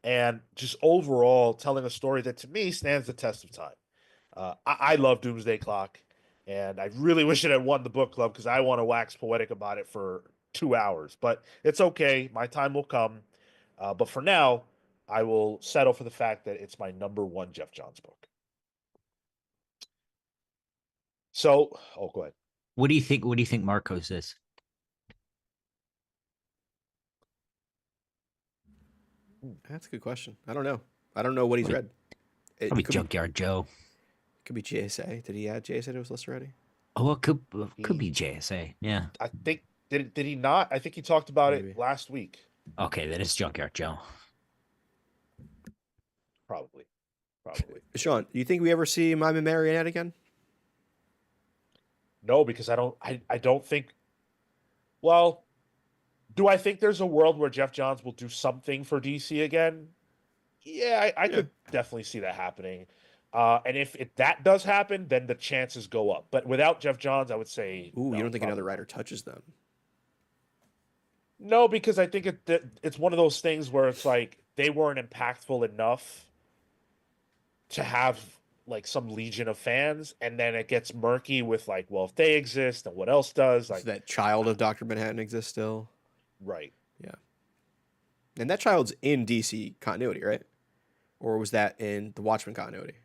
and just overall telling a story that to me stands the test of time. I love Doomsday Clock, and I really wish it had won the book club because I want to wax poetic about it for 2 hours. But it's okay. My time will come. But for now, I will settle for the fact that it's my number one Jeff Johns book. So, go ahead. What do you think? What do you think Marcos is? That's a good question. I don't know. I don't know what he's read. It Probably could Junkyard Joe. Could be JSA. Did he add JSA to his list already? Oh, it could be JSA. Yeah. I think did he not? I think he talked about Maybe. it last week. Okay, then it's Junkyard Joe. Probably. Sean, do you think we ever see Mime and Marionette again? No, because I don't think. Well, do I think there's a world where Jeff Johns will do something for DC again? Yeah, I could definitely see that happening. And if that does happen, then the chances go up. But without Jeff Johns, I would say. Ooh, no, you don't think probably another not. writer touches them? No, because I think it's one of those things where it's like they weren't impactful enough to have like some legion of fans, and then it gets murky with like, well, if they exist, then what else does? Does Like, that child of Dr. Manhattan exist still? right. Yeah. And that child's in DC continuity, right? Or was that in the Watchmen continuity?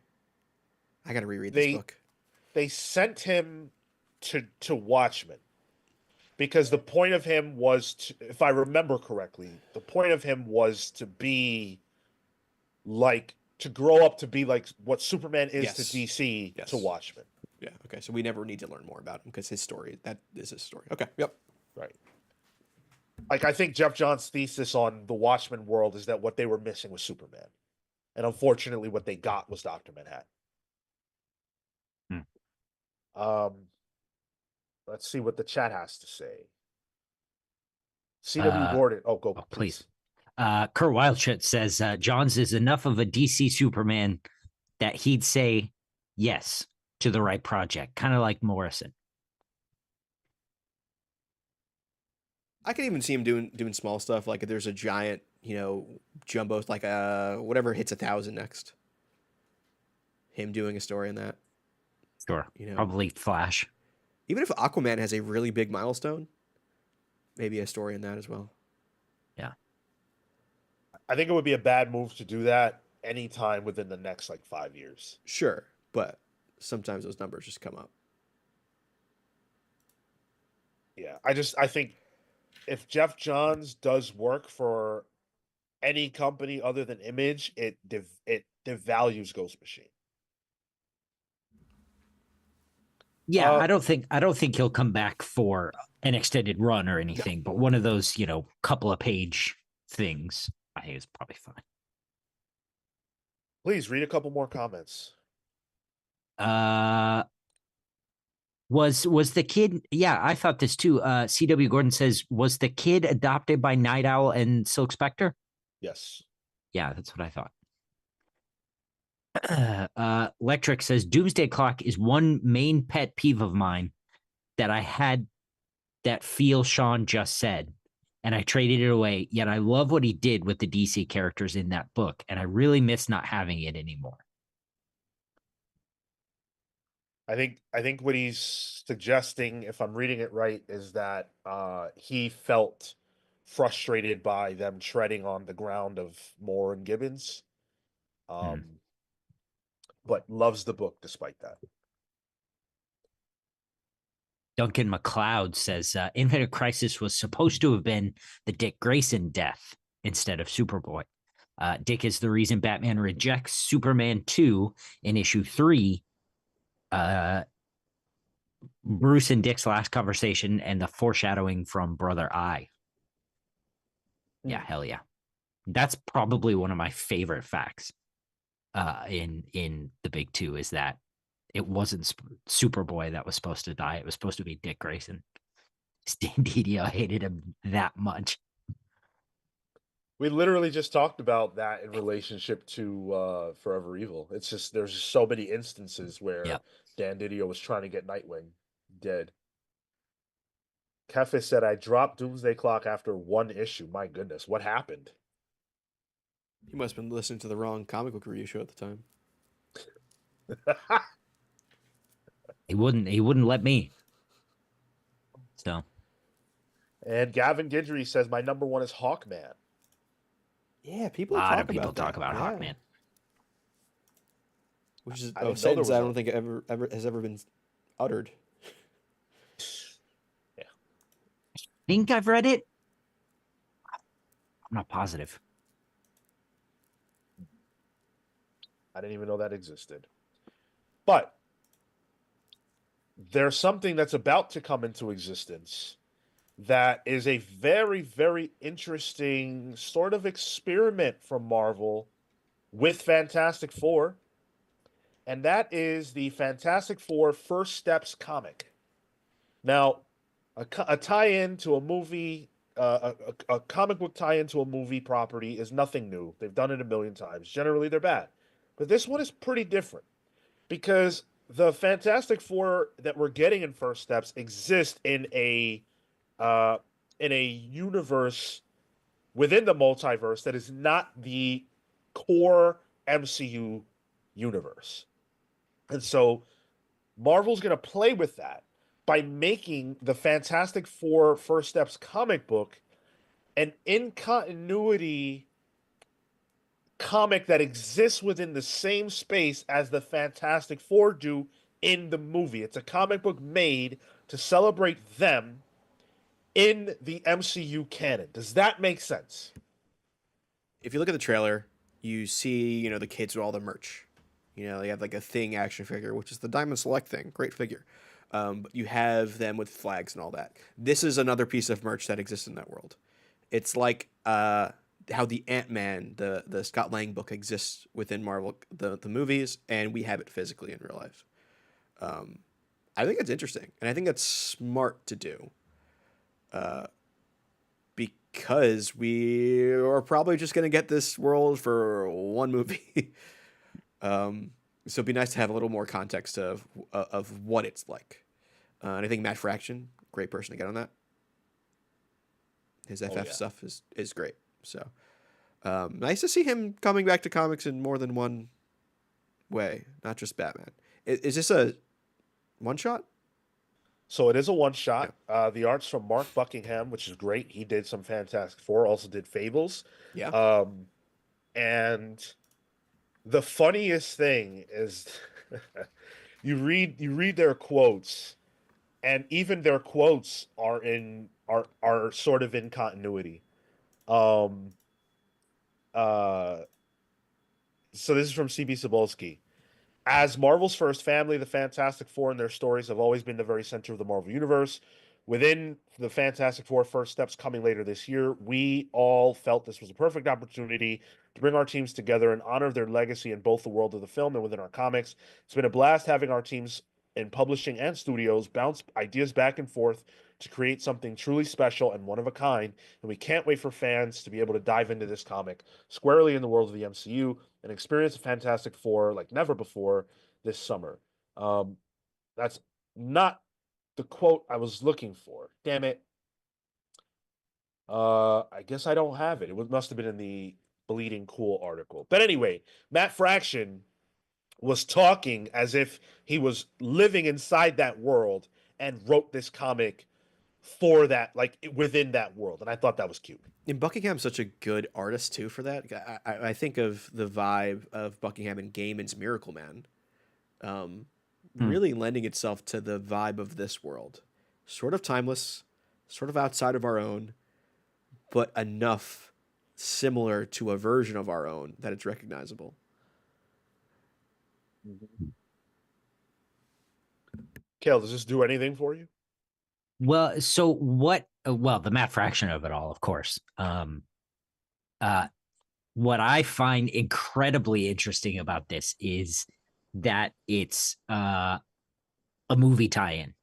I got to reread this book. They sent him to Watchmen because the point of him was to, if I remember correctly, the point of him was to be like to grow up to be like what Superman is to DC to Watchmen. Yeah. Okay. So we never need to learn more about him because his story, that is his story. Okay. Yep. Right. Like I think Jeff Johns' thesis on the Watchmen world is that what they were missing was Superman. And unfortunately what they got was Dr. Manhattan. Let's see what the chat has to say. CW Gordon. Oh, go please. Kurt Wildshut says Johns is enough of a DC Superman that he'd say yes to the right project, kind of like Morrison. I can even see him doing small stuff, like if there's a giant, jumbo, like whatever hits 1,000 next. Him doing a story in that. Sure. Probably Flash. Even if Aquaman has a really big milestone, maybe a story in that as well. Yeah. I think it would be a bad move to do that anytime within the next 5 years. Sure, but sometimes those numbers just come up. Yeah, I think if Jeff Johns does work for any company other than Image, it devalues Ghost Machine. Yeah, I don't think he'll come back for an extended run or anything, but one of those, couple of page things, I think is probably fine. Please read a couple more comments. Was the kid? Yeah, I thought this too. CW Gordon says, was the kid adopted by Night Owl and Silk Spectre? Yes. Yeah, that's what I thought. Electric says Doomsday Clock is one main pet peeve of mine that I had that feel Sean just said, and I traded it away. Yet I love what he did with the DC characters in that book, and I really miss not having it anymore. I think what he's suggesting, if I'm reading it right, is that he felt frustrated by them treading on the ground of Moore and Gibbons, Hmm. um, but loves the book despite that. Duncan McLeod says Infinite Crisis was supposed to have been the Dick Grayson death instead of Superboy. Dick is the reason Batman rejects Superman 2 in issue 3. Uh, Bruce and Dick's last conversation and the foreshadowing from Brother Eye. Yeah, Hmm. hell yeah. That's probably one of my favorite facts in the big two is that it wasn't Superboy that was supposed to die. It was supposed to be Dick Grayson. Stan Didio hated him that much. We literally just talked about that in relationship to Forever Evil. It's just there's just so many instances where Yep. Dan Didio was trying to get Nightwing dead. Kefe said, I dropped Doomsday Clock after one issue. My goodness, what happened? You must have been listening to the wrong comic book review show at the time. He wouldn't let me. So And Gavin Guidry says, my number one is Hawkman. Yeah, a people lot of talk people about talk that. about Yeah. Hawkman. Which is I a didn't know there sentence was I a. don't think ever has ever been uttered. Yeah, Think I've read it. I'm not positive. I didn't even know that existed. But there's something that's about to come into existence that is a very, very interesting sort of experiment from Marvel with Fantastic Four, and that is the Fantastic Four First Steps comic. Now, a tie-in to a movie, a comic book tie-in to a movie property is nothing new. They've done it a million times. Generally, they're bad, but this one is pretty different because the Fantastic Four that we're getting in First Steps exist uh, in a universe within the multiverse that is not the core MCU universe. And so Marvel's going to play with that by making the Fantastic Four First Steps comic book an in continuity comic that exists within the same space as the Fantastic Four do in the movie. It's a comic book made to celebrate them in the MCU canon. Does that make sense? If you look at the trailer, you see, the kids with all the merch. They have like a Thing action figure, which is the Diamond Select thing. Great figure. But you have them with flags and all that. This is another piece of merch that exists in that world. It's like how the Ant-Man, the Scott Lang book exists within Marvel, the movies, and we have it physically in real life. I think it's interesting, and I think that's smart to do. Because we are probably just going to get this world for one movie. So it'd be nice to have a little more context of what it's like. And I think Matt Fraction, great person to get on that. His Oh FF yeah. stuff is great. So nice to see him coming back to comics in more than one way, not just Batman. Is this a one shot? So it is a one Yeah. shot. The art's from Mark Buckingham, which is great. He did some Fantastic Four, also did Fables. Yeah. Um, and the funniest thing is you read their quotes, and even their quotes are sort of in continuity. Um, uh, so this is from CB Cebulski. As Marvel's first family, the Fantastic Four and their stories have always been the very center of the Marvel Universe. Within the Fantastic Four First Steps coming later this year, we all felt this was a perfect opportunity to bring our teams together and honor their legacy in both the world of the film and within our comics. It's been a blast having our teams in publishing and studios bounce ideas back and forth to create something truly special and one of a kind, and we can't wait for fans to be able to dive into this comic squarely in the world of the MCU and experience a Fantastic Four like never before this summer. Um, that's not the quote I was looking for. Damn it. I guess I don't have it. It must have been in the Bleeding Cool article. But anyway, Matt Fraction was talking as if he was living inside that world and wrote this comic for that, like within that world. And I thought that was cute. And Buckingham's such a good artist too for that. I think of the vibe of Buckingham and Gaiman's Miracle Man, um, really lending itself to the vibe of this world. Sort of timeless, sort of outside of our own, but enough similar to a version of our own that it's recognizable. Cale, does this do anything for you? Well, so what? Well, the Matt Fraction of it all, of course. Uh, what I find incredibly interesting about this is that it's a movie tie-in.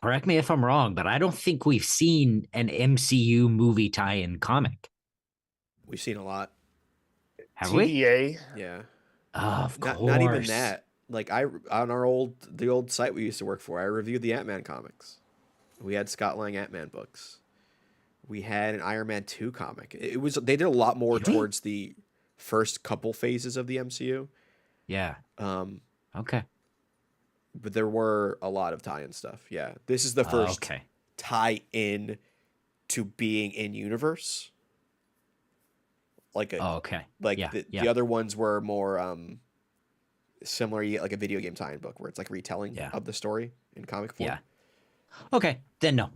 Correct me if I'm wrong, but I don't think we've seen an MCU movie tie-in comic. We've seen a lot. Have we? TVA. Yeah. Of course. Not even that. Like on the old site we used to work for, I reviewed the Ant-Man comics. We had Scott Lang Ant-Man books. We had an Iron Man 2 comic. They did a lot more towards the first couple phases of the MCU. Yeah. Okay. But there were a lot of tie-in stuff. Yeah. This is the first tie-in to being in universe. Like okay. Like the other ones were more similar, like a video game tie-in book where it's like retelling of the story in comic form. Yeah. Okay, then no.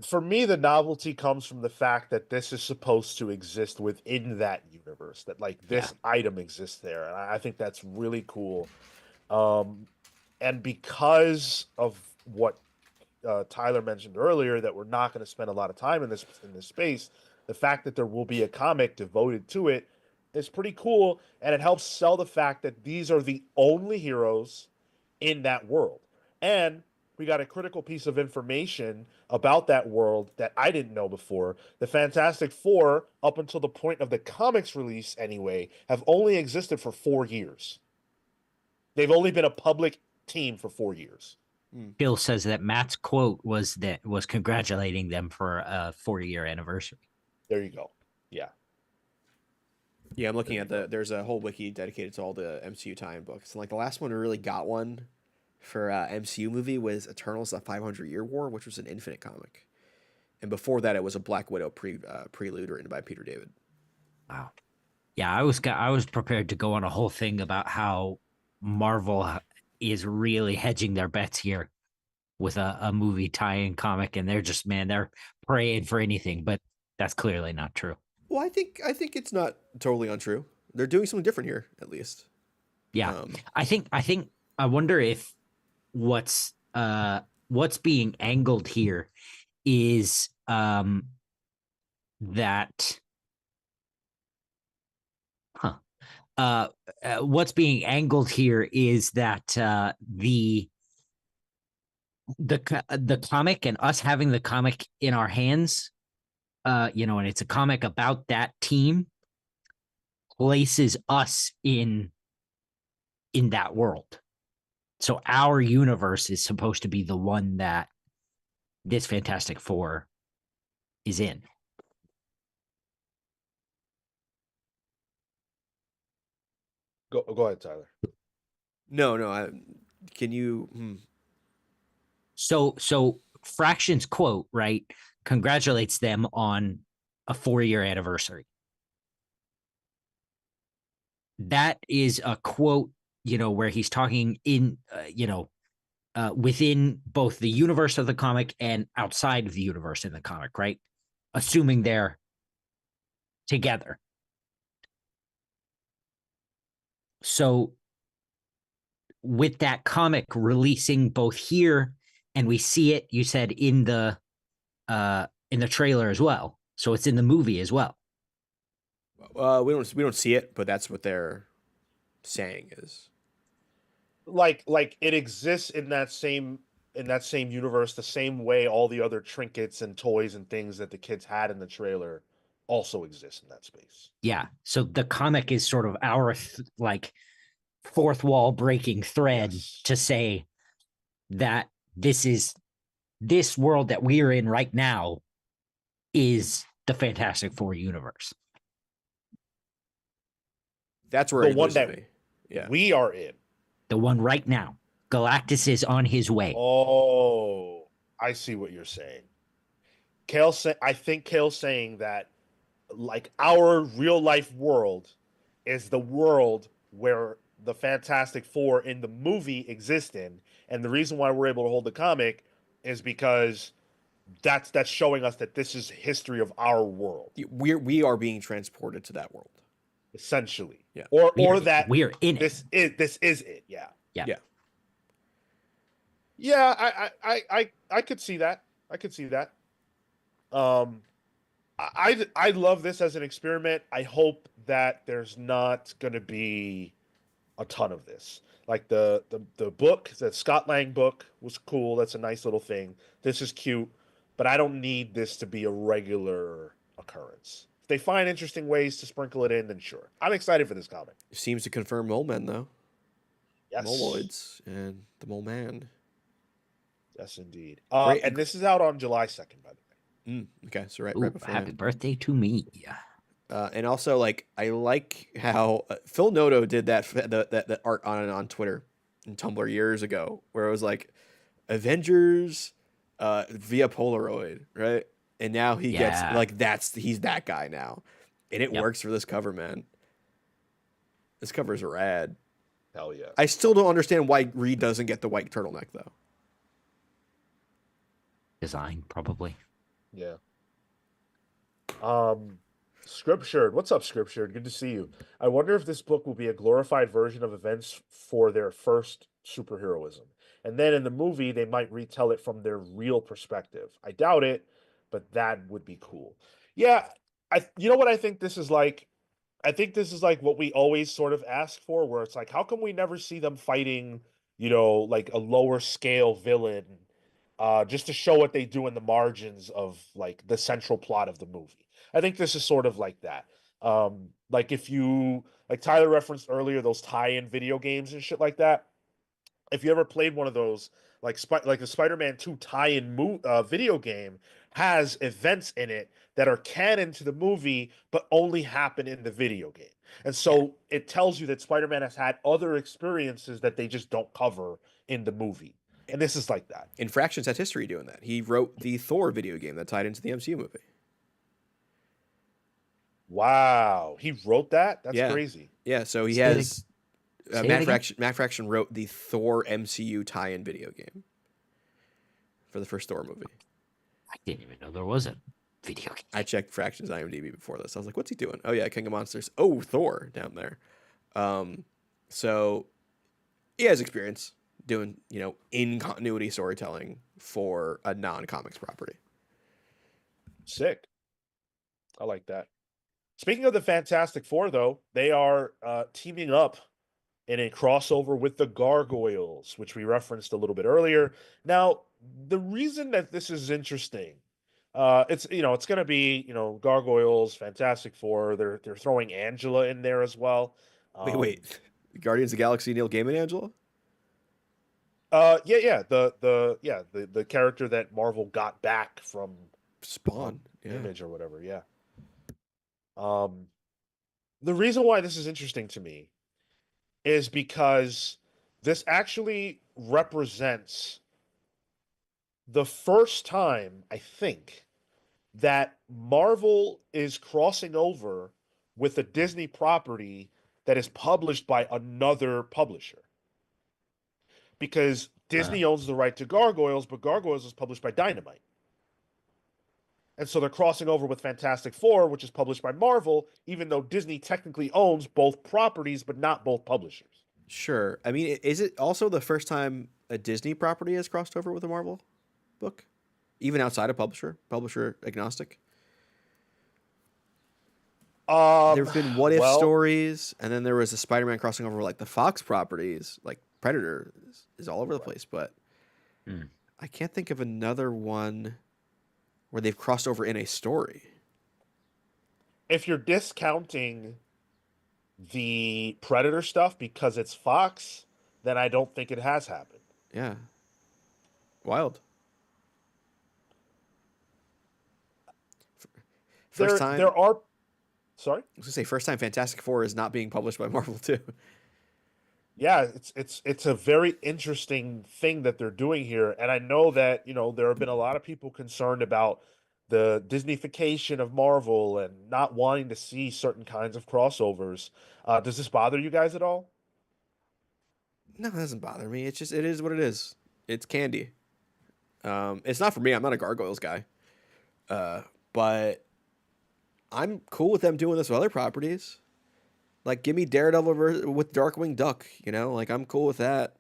For me, the novelty comes from the fact that this is supposed to exist within that universe, that like this item exists there. And I think that's really cool. And because of what Tyler mentioned earlier, that we're not going to spend a lot of time in this space, the fact that there will be a comic devoted to it is pretty cool, and it helps sell the fact that these are the only heroes in that world. And we got a critical piece of information about that world that I didn't know before. The Fantastic Four, up until the point of the comics release anyway, have only existed for 4 years. They've only been a public team for 4 years. Bill says that Matt's quote was congratulating them for a 40-year anniversary. There you go. Yeah. Yeah, I'm looking at there's a whole wiki dedicated to all the MCU tie-in books. And like the last one we really got one for MCU movie was Eternals: The 500-Year War, which was an Infinite comic. And before that, it was a Black Widow prelude written by Peter David. Wow. Yeah, I was prepared to go on a whole thing about how Marvel is really hedging their bets here with a movie tie-in comic, and they're praying for anything, but that's clearly not true. Well, I think it's not totally untrue. They're doing something different here, at least. Yeah, I wonder if what's being angled here is that what's being angled here is that the comic and us having the comic in our hands, and it's a comic about that team, places us in that world. So our universe is supposed to be the one that this Fantastic Four is in. Go ahead, Tyler. No. Can you? So Fraction's quote, right, congratulates them on a 4-year anniversary. That is a quote, where he's talking in, within both the universe of the comic and outside of the universe in the comic, right? Assuming they're together. So with that comic releasing both here, and we see it, you said, in the trailer as well. So it's in the movie as well. We don't see it, but that's what they're saying is like it exists in that same universe, the same way all the other trinkets and toys and things that the kids had in the trailer also exist in that space. Yeah. So the comic is sort of our fourth wall breaking thread to say that this world that we're in right now is the Fantastic Four universe. That's where The it one loses that me. Yeah. we are in. The one right now. Galactus is on his way. Oh, I see what you're saying. I think Cale's saying that like our real life world is the world where the Fantastic Four in the movie exist in, and the reason why we're able to hold the comic is because that's showing us that this is history of our world, We are being transported to that world. essentially. Yeah. Or that we're in it. this is it. Yeah. Yeah. Yeah. Yeah, I could see that. I could see that. Um I love this as an experiment. I hope that there's not going to be a ton of this. Like the book, the Scott Lang book was cool. That's a nice little thing. This is cute, but I don't need this to be a regular occurrence. If they find interesting ways to sprinkle it in, then sure. I'm excited for this comic. Seems to confirm mole men though. Yes. Moloids and the mole man. Yes, indeed. Great. And this is out on July 2nd, by the way. Okay, so right Ooh, before. happy birthday to me. And also, like, I like how Phil Noto did that art on Twitter and Tumblr years ago, where it was like Avengers via Polaroid, right? And now he gets like he's that guy now, and it works for this cover, man. This cover's rad. Hell yeah. I still don't understand why Reed doesn't get the white turtleneck though. Design, probably. Yeah. Scriptured. What's up, Scriptured? Good to see you. I wonder if this book will be a glorified version of events for their first superheroism. And then in the movie, they might retell it from their real perspective. I doubt it, but that would be cool. Yeah, you know what I think this is like? I think this is like what we always sort of ask for, where it's like, how come we never see them fighting, like a lower scale villain, just to show what they do in the margins of like the central plot of the movie. I think this is sort of like that. Like if you like Tyler referenced earlier those tie-in video games and shit like that. If you ever played one of those, like the Spider-Man 2 tie-in video game has events in it that are canon to the movie, but only happen in the video game. And so it tells you that Spider-Man has had other experiences that they just don't cover in the movie. And this is like that. Infractions had history doing that. He wrote the Thor video game that tied into the MCU movie. Wow, he wrote that? That's crazy. Yeah, so he has Matt Fraction wrote the Thor MCU tie-in video game for the first Thor movie. I didn't even know there was a video game. I checked Fraction's IMDb before this. I was like, what's he doing? Oh yeah, King of Monsters. Oh, Thor down there. So he has experience doing, in continuity storytelling for a non-comics property. Sick. I like that. Speaking of the Fantastic Four, though, they are teaming up in a crossover with the Gargoyles, which we referenced a little bit earlier. Now, the reason that this is interesting, it's going to be Gargoyles, Fantastic Four. They're throwing Angela in there as well. Wait, Guardians of the Galaxy, Neil Gaiman, Angela? The character that Marvel got back from Spawn, Image or whatever. Yeah. The reason why this is interesting to me is because this actually represents the first time, I think, that Marvel is crossing over with a Disney property that is published by another publisher. Because Disney owns the right to Gargoyles, but Gargoyles is published by Dynamite. And so they're crossing over with Fantastic Four, which is published by Marvel, even though Disney technically owns both properties, but not both publishers. Sure. I mean, is it also the first time a Disney property has crossed over with a Marvel book? Even outside of publisher agnostic? There have been what if stories, and then there was a Spider-Man crossing over with like the Fox properties, like Predator is all over the place, but I can't think of another one where they've crossed over in a story. If you're discounting the Predator stuff because it's Fox, then I don't think it has happened. Yeah. Wild. First time. There are Sorry. was gonna say first time Fantastic Four is not being published by Marvel too. Yeah, it's a very interesting thing that they're doing here, and I know that there have been a lot of people concerned about the Disneyfication of Marvel and not wanting to see certain kinds of crossovers. Does this bother you guys at all? No, it doesn't bother me. It's just it is what it is. It's candy. It's not for me. I'm not a Gargoyles guy. But I'm cool with them doing this with other properties. Like, give me Daredevil with Darkwing Duck. Like I'm cool with that.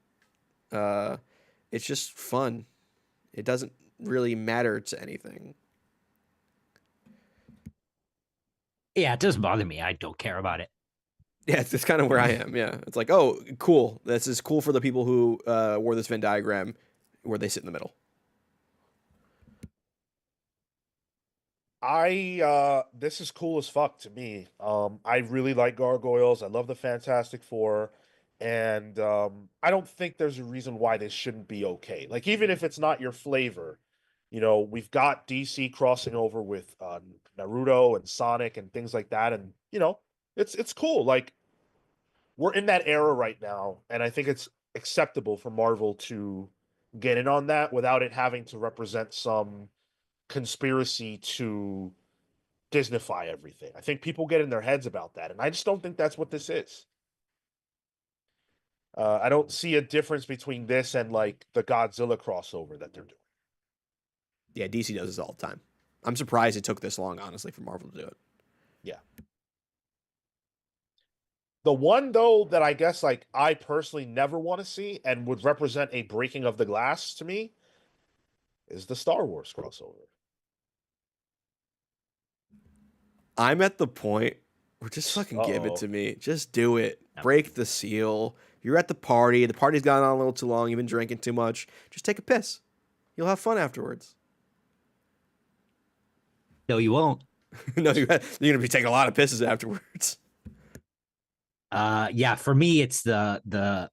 It's just fun. It doesn't really matter to anything. Yeah, it doesn't bother me. I don't care about it. Yeah, it's kind of where I am. Yeah, it's like, oh, cool. This is cool for the people who wore this Venn diagram where they sit in the middle. This is cool as fuck to me. I really like Gargoyles. I love the Fantastic Four, and I don't think there's a reason why this shouldn't be okay. Like even if it's not your flavor, we've got DC crossing over with Naruto and Sonic and things like that, and it's cool. Like we're in that era right now, and I think it's acceptable for Marvel to get in on that without it having to represent some conspiracy to Disneyfy everything. I think people get in their heads about that, and I just don't think that's what this is. I don't see a difference between this and like the Godzilla crossover that they're doing. Yeah, DC does this all the time. I'm surprised it took this long, honestly, for Marvel to do it. Yeah. The one though that I guess like I personally never want to see and would represent a breaking of the glass to me is the Star Wars crossover. I'm at the point where just fucking give it Uh-oh. to me. Just do it. No. Break the seal. You're at the party. The party's gone on a little too long. You've been drinking too much. Just take a piss. You'll have fun afterwards. No, you won't. No, you're gonna be taking a lot of pisses afterwards. Yeah, for me it's the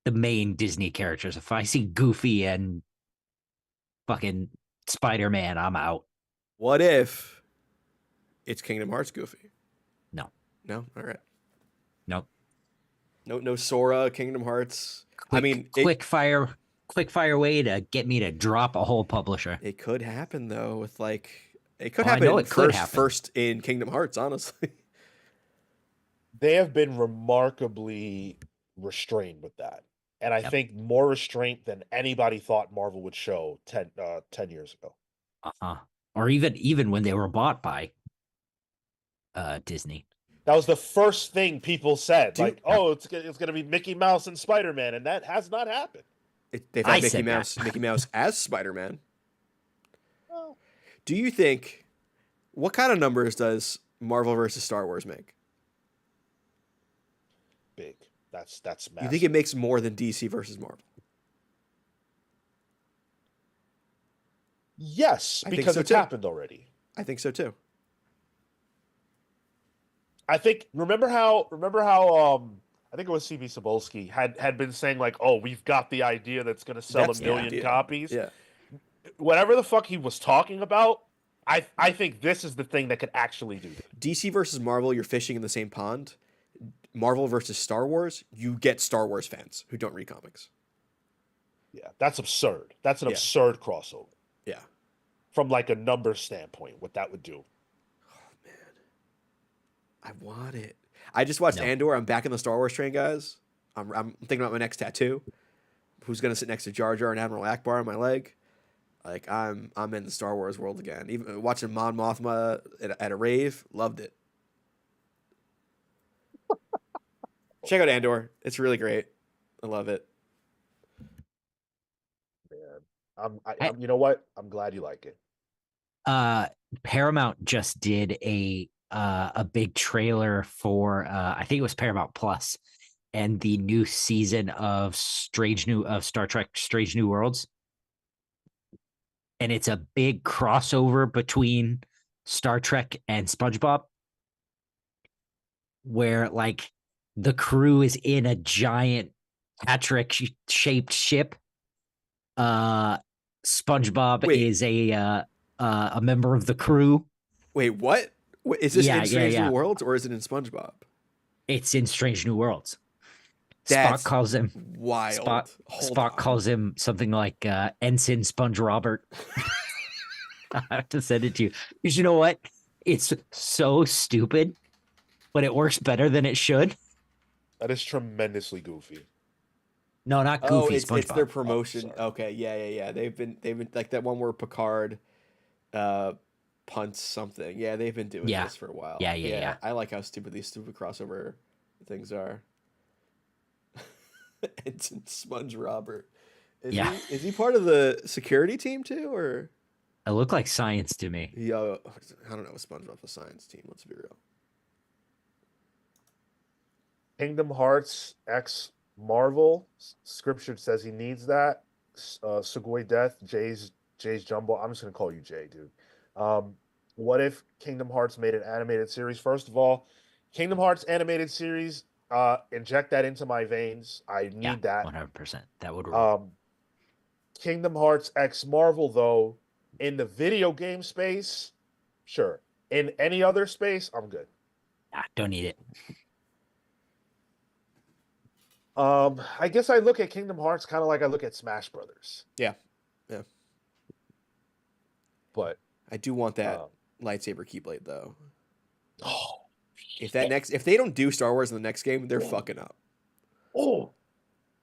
main Disney characters. If I see Goofy and fucking Spider-Man, I'm out. What if it's Kingdom Hearts Goofy? No. No? All right. Nope. No Sora, Kingdom Hearts. I mean, quick fire way to get me to drop a whole publisher. it could happen though with like it could Oh, I happen know it could happen. first in Kingdom Hearts, honestly. They have been remarkably restrained with that. And I Yep. think more restraint than anybody thought Marvel would show 10 years ago. Uh-huh. Or even when they were bought by Disney. That was the first thing people said. Do you- Like, oh, it's going to be Mickey Mouse and Spider-Man, and that has not happened. They've I had said that. Mickey Mouse as Spider-Man. Oh. Do you think what kind of numbers does Marvel versus Star Wars make? Big. That's massive. You think it makes more than DC versus Marvel? Yes, I think because so it's too. happened already. I think so too. I think remember how I think it was CB Cebulski had been saying like, "Oh, we've got the idea that's going to sell That's a the million idea. copies." Yeah. Whatever the fuck he was talking about, I think this is the thing that could actually do that. DC versus Marvel, you're fishing in the same pond. Marvel versus Star Wars, you get Star Wars fans who don't read comics. Yeah, that's absurd. That's an Yeah. absurd crossover Yeah. from like a number standpoint. What that would do. I want it. I just watched No. Andor. I'm back in the Star Wars train, guys. I'm thinking about my next tattoo. Who's gonna sit next to Jar Jar and Admiral Akbar on my leg? Like I'm in the Star Wars world again. Even watching Mon Mothma at a rave, loved it. Check out Andor. It's really great. I love it. Man, I'm you know what? I'm glad you like it. Paramount just did a big trailer for I think it was Paramount Plus and the new season of Star Trek Strange New Worlds. And it's a big crossover between Star Trek and SpongeBob, where like the crew is in a giant Patrick shaped ship. SpongeBob Wait. is a member of the crew. Wait, what? Wait, is this Yeah, in yeah, Strange New yeah. Worlds or is it in SpongeBob? It's in Strange New Worlds. Spock That's calls him Spock. wild. Hold Spock on. calls him something like Ensign Sponge Robert. I have to send it to you because you know what? It's so stupid, but it works better than it should. That is tremendously goofy. No, not Oh, Goofy. it's their SpongeBob. promotion. Sorry. Okay, yeah. They've been like that one where Picard uh punts something. Yeah, they've been doing Yeah, this for a while. yeah, yeah, Yeah, yeah. I like how stupid these stupid crossover things are. It's Sponge Robert. Yeah. Is he part of the security team too, or It looked like science to me. he? I don't know. SpongeBob's science team. Let's be real. Kingdom Hearts X Marvel. Scripture says he needs that. Sugoi Death, Jay's Jumbo. I'm just gonna call you Jay, dude. Um, what if Kingdom Hearts made an animated series? First of all, Kingdom Hearts animated series. Inject that into my veins. I Yeah, need that. 100%. That would rule. Kingdom Hearts X Marvel, though, in the video game space, sure. In any other space, I'm good. Don't need it. I guess I look at Kingdom Hearts kind of like I look at Smash Brothers. Yeah, But I do want that um, lightsaber keyblade though. oh, If they don't do Star Wars in the next game, they're fucking up. oh,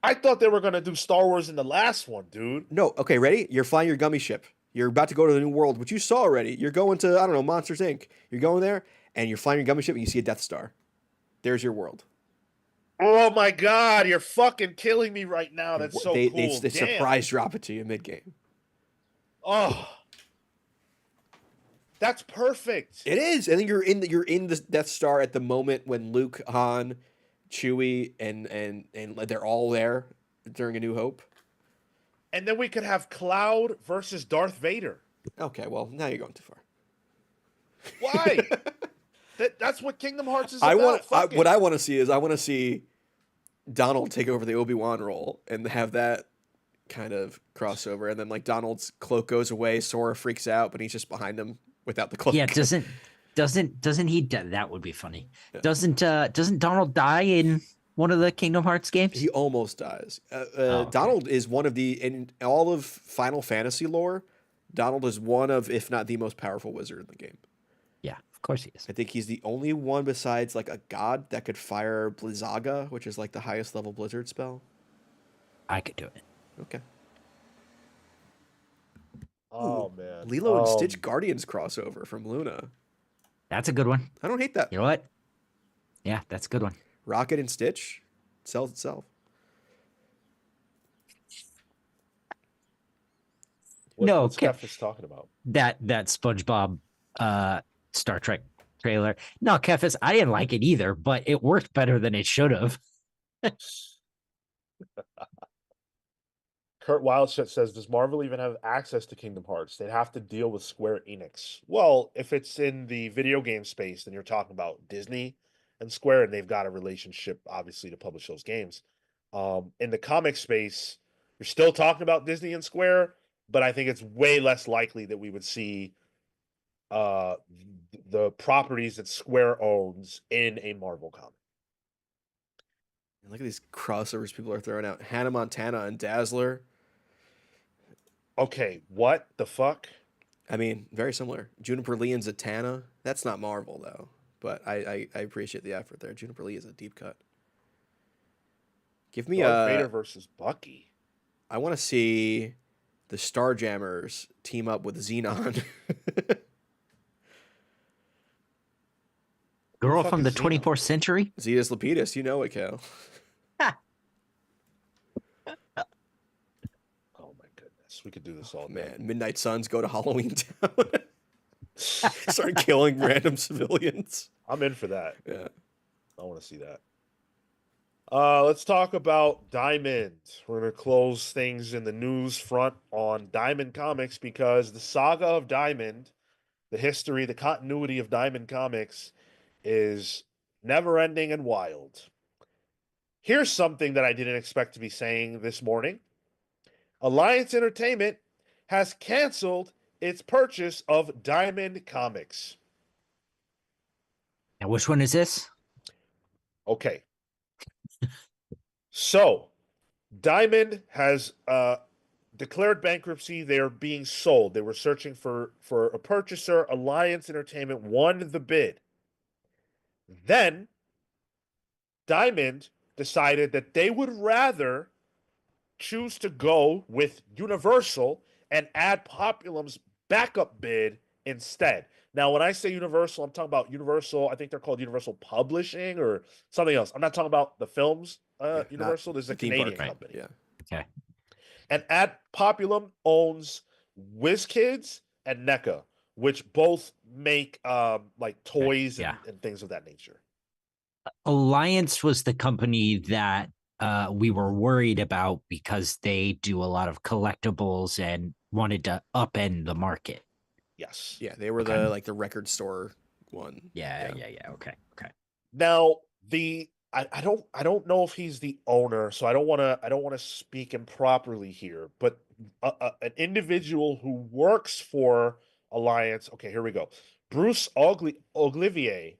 I thought they were gonna do Star Wars in the last one, dude. No, okay, ready? You're flying your gummy ship. You're about to go to the new world, which you saw already. You're going to, I don't know, Monsters Inc. You're going there, and you're flying your gummy ship, and you see a Death Star. There's your world. Oh my god, you're fucking killing me right now. That's so They cool. they Damn. surprise drop it to you mid game. Oh, that's perfect. It is, and then you're in the Death Star at the moment when Luke, Han, Chewie, and they're all there during A New Hope. And then we could have Cloud versus Darth Vader. Okay, well now you're going too far. Why? That's what Kingdom Hearts is about. What I want to see is I want to see Donald take over the Obi-Wan role and have that kind of crossover, and then like Donald's cloak goes away, Sora freaks out, but he's just behind him without the cloak. Yeah, doesn't he? That would be funny. Yeah. Doesn't Donald die in one of the Kingdom Hearts games? He almost dies. Okay. Donald is one of in all of Final Fantasy lore. Donald is one of, if not the most powerful wizard in the game. Yeah, of course he is. I think he's the only one besides like a god that could fire Blizzaga, which is like the highest level blizzard spell. I could do it. Okay. Oh man. Lilo and Stitch Guardians crossover from Luna. That's a good one. I don't hate that. You know what? Yeah, that's a good one. Rocket and Stitch sells itself. What's Kefis talking about? That SpongeBob Star Trek trailer. No, Kefis, I didn't like it either, but it worked better than it should have. Kurt Wildshut says, does Marvel even have access to Kingdom Hearts? They'd have to deal with Square Enix. Well, if it's in the video game space, then you're talking about Disney and Square, and they've got a relationship, obviously, to publish those games. In the comic space, you're still talking about Disney and Square, but I think it's way less likely that we would see the properties that Square owns in a Marvel comic. And look at these crossovers people are throwing out. Hannah Montana and Dazzler. Okay, what the fuck? I mean, very similar. Juniper Lee and Zatanna. That's not Marvel though, but I appreciate the effort there. Juniper Lee is a deep cut. Give me Darth Vader versus Bucky. I want to see the Starjammers team up with Xenon. Girl fuck from the is Xenon? 24th century? Zetus Lapidus, you know it, Cale. Oh my goodness, we could do this all day. Man, Midnight Suns go to Halloween Town. Start killing random civilians. I'm in for that. Yeah. I want to see that. Let's talk about Diamond. We're going to close things in the news front on Diamond Comics because the saga of Diamond, the history, the continuity of Diamond Comics is never-ending and wild. Here's something that I didn't expect to be saying this morning. Alliance Entertainment has canceled its purchase of Diamond Comics. And which one is this? Okay. So Diamond has declared bankruptcy. They are being sold. They were searching for a purchaser. Alliance Entertainment won the bid. Then Diamond decided that they would rather choose to go with Universal and add Populum's backup bid instead. Now, when I say Universal, I'm talking about Universal. I think they're called Universal Publishing or something else. I'm not talking about the films. Yeah, not Universal. This is the a theme park. Canadian Right. company. Yeah. Okay. And Ad Populum owns WizKids and NECA, which both make like toys Yeah. and things of that nature. Alliance was the company that we were worried about because they do a lot of collectibles and wanted to upend the market. Yes. Yeah, they were Okay. the record store one. Yeah. Okay. Now I don't know if he's the owner, so I don't want to speak improperly here, but an individual who works for Alliance. Okay, here we go. Bruce Oglivier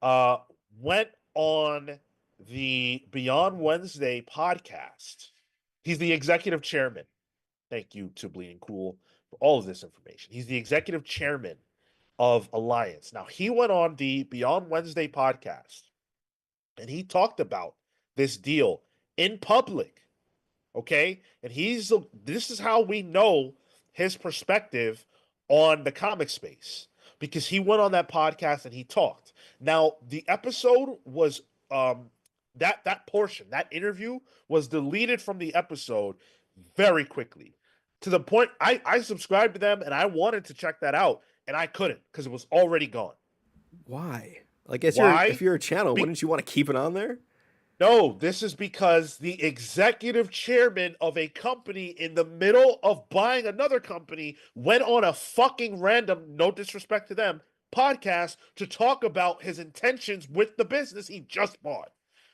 uh, went on the Beyond Wednesday podcast. He's the executive chairman. Thank you to Bleeding Cool for all of this information. He's the executive chairman of Alliance. Now, he went on the Beyond Wednesday podcast and he talked about this deal in public. Okay. And this is how we know his perspective on the comic space because he went on that podcast and he talked. Now, the episode was that portion, that interview was deleted from the episode very quickly to the point I subscribed to them and I wanted to check that out and I couldn't because it was already gone. Why? Like, if Why? you're a channel, Be- wouldn't you want to keep it on there? No, this is because the executive chairman of a company in the middle of buying another company went on a fucking random, no disrespect to them, podcast to talk about his intentions with the business he just bought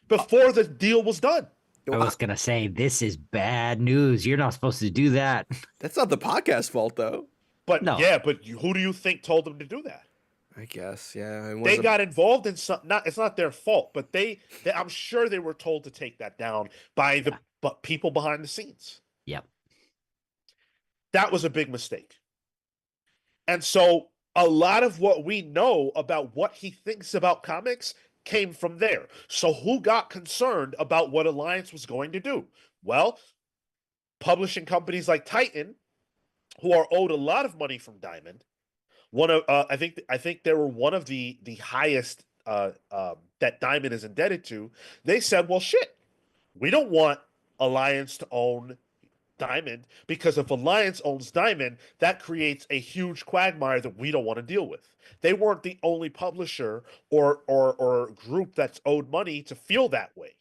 before the deal was done. I was gonna say this is bad news. You're not supposed to do that. That's not the podcast fault, though. But No. yeah, but who do you think told them to do that? I guess, yeah. It They was got involved in some. Not it's not their fault, but I'm sure they were told to take that down by the but people behind the scenes. Yep. That was a big mistake. And so a lot of what we know about what he thinks about comics came from there. So who got concerned about what Alliance was going to do? Well, publishing companies like Titan, who are owed a lot of money from Diamond, one of I think they were one of the highest that Diamond is indebted to. They said, "Well, shit, we don't want Alliance to own Diamond because if Alliance owns Diamond, that creates a huge quagmire that we don't want to deal with." They weren't the only publisher or group that's owed money to feel that way.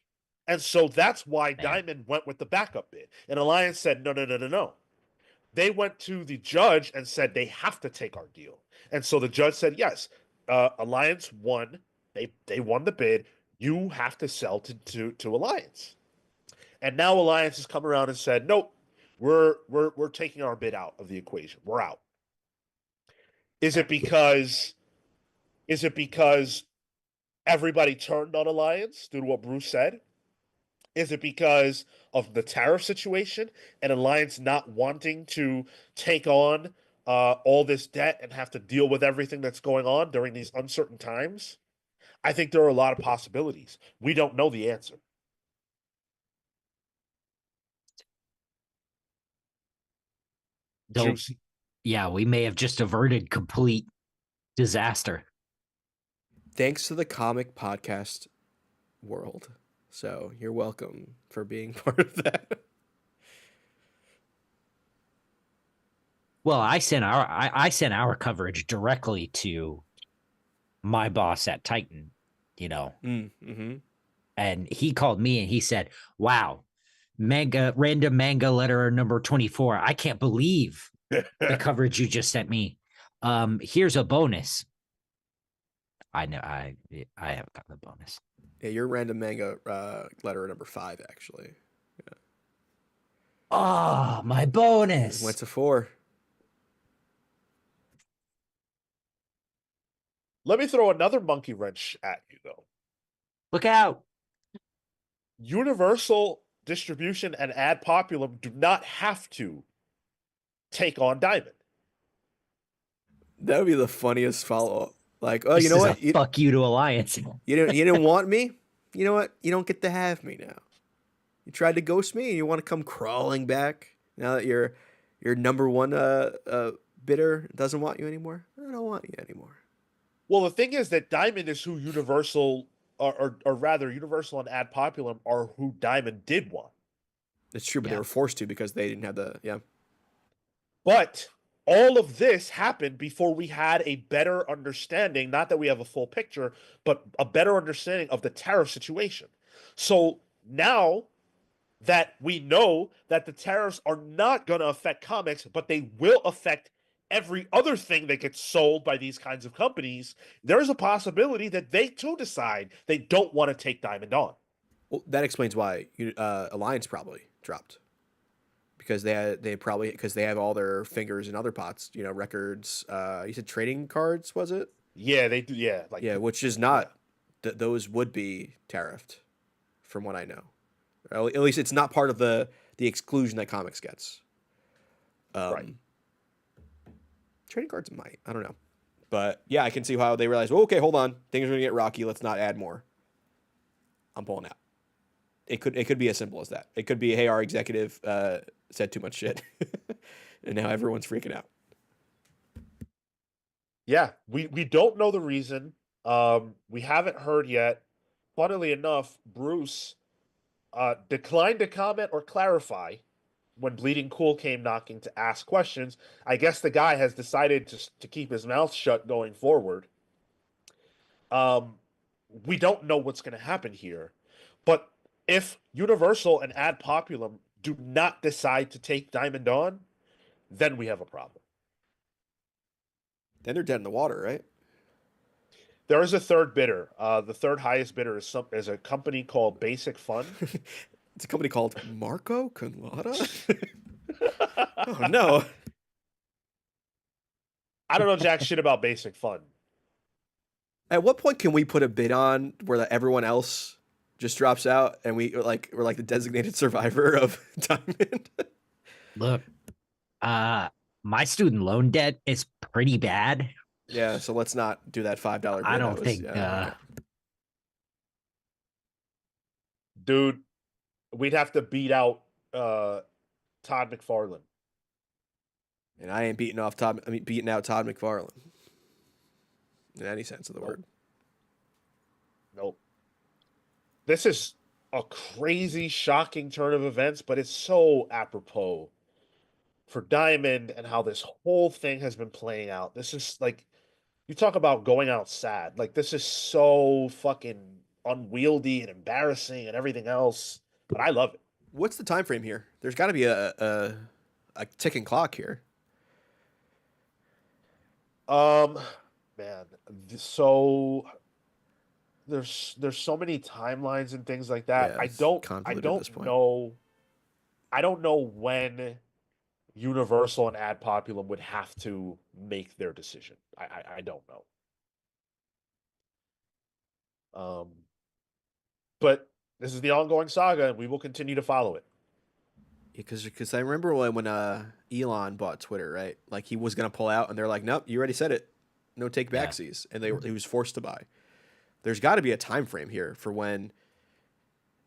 And so that's why Diamond went with the backup bid. And Alliance said, no, no, no, no, no. They went to the judge and said they have to take our deal. And so the judge said, yes, Alliance won. They won the bid. You have to sell to Alliance. And now Alliance has come around and said, nope, we're taking our bid out of the equation. We're out. Is it because everybody turned on Alliance due to what Bruce said? Is it because of the tariff situation and Alliance not wanting to take on all this debt and have to deal with everything that's going on during these uncertain times? I think there are a lot of possibilities. We don't know the answer. Though, Juicy. yeah, we may have just averted complete disaster. Thanks to the comic podcast world. So you're welcome for being part of that. Well, I sent our coverage directly to my boss at Titan, Mm-hmm. and he called me and he said, "Wow, random manga letter number 24. I can't believe the coverage you just sent me. Here's a bonus." I know I haven't got the bonus. Yeah, your random manga letter number 5, actually. Oh, my It bonus. went to 4. Let me throw another monkey wrench at you, though. Look out. Universal Distribution and Ad Populum do not have to take on Diamond. That would be the funniest follow up. Like, oh, you This know is what? a fuck you to Alliance. You didn't want me. You know what? You don't get to have me now. You tried to ghost me, and you want to come crawling back now that your number one bidder doesn't want you anymore. I don't want you anymore. Well, the thing is that Diamond is who Universal, or rather, Universal and Ad Populum are who Diamond did want. It's true, but they Yeah. were forced to because they didn't have the But all of this happened before we had a better understanding, not that we have a full picture, but a better understanding of the tariff situation. So now that we know that the tariffs are not going to affect comics, but they will affect every other thing that gets sold by these kinds of companies, there's a possibility that they too decide they don't want to take Diamond on. Well, that explains why Alliance probably dropped because they have all their fingers in other pots. You know, records. You said trading cards, was it? Yeah, they do. Yeah, Yeah, which is not. Those would be tariffed, from what I know. At least it's not part of the exclusion that comics gets. Right. Trading cards might. I don't know. But yeah, I can see how they realize, well, okay, hold on. Things are going to get rocky. Let's not add more. I'm pulling out. It could be as simple as that. It could be, hey, our executive said too much shit. And now everyone's freaking out. Yeah, we don't know the reason. We haven't heard yet. Funnily enough, Bruce declined to comment or clarify when Bleeding Cool came knocking to ask questions. I guess the guy has decided to keep his mouth shut going forward. We don't know what's going to happen here. But if Universal and Ad Populum do not decide to take Diamond on, then we have a problem. Then they're dead in the water, right? There is a third bidder. The third highest bidder is a company called Basic Fun. It's a company called Marco Conlada. Oh no! I don't know jack shit about Basic Fun. At what point can we put a bid on where everyone else just drops out and we're like the designated survivor of Diamond? Look, my student loan debt is pretty bad. Yeah, so let's not do that $5 bid. I don't think okay. Dude, we'd have to beat out Todd McFarlane. And I ain't beating out Todd McFarlane in any sense of the word. Nope. This is a crazy, shocking turn of events, but it's so apropos for Diamond and how this whole thing has been playing out. This is like, you talk about going out sad. Like, this is so fucking unwieldy and embarrassing and everything else, but I love it. What's the time frame here? There's got to be a ticking clock here. Man, so there's so many timelines and things like that. Yeah, I it's don't convoluted at this point. know. I don't know when Universal and Ad Populum would have to make their decision. I don't know. But this is the ongoing saga, and we will continue to follow it. Because I remember when Elon bought Twitter, right? Like he was gonna pull out, and they're like, "Nope, you already said it. No take backsies," and he was forced to buy. There's got to be a time frame here for when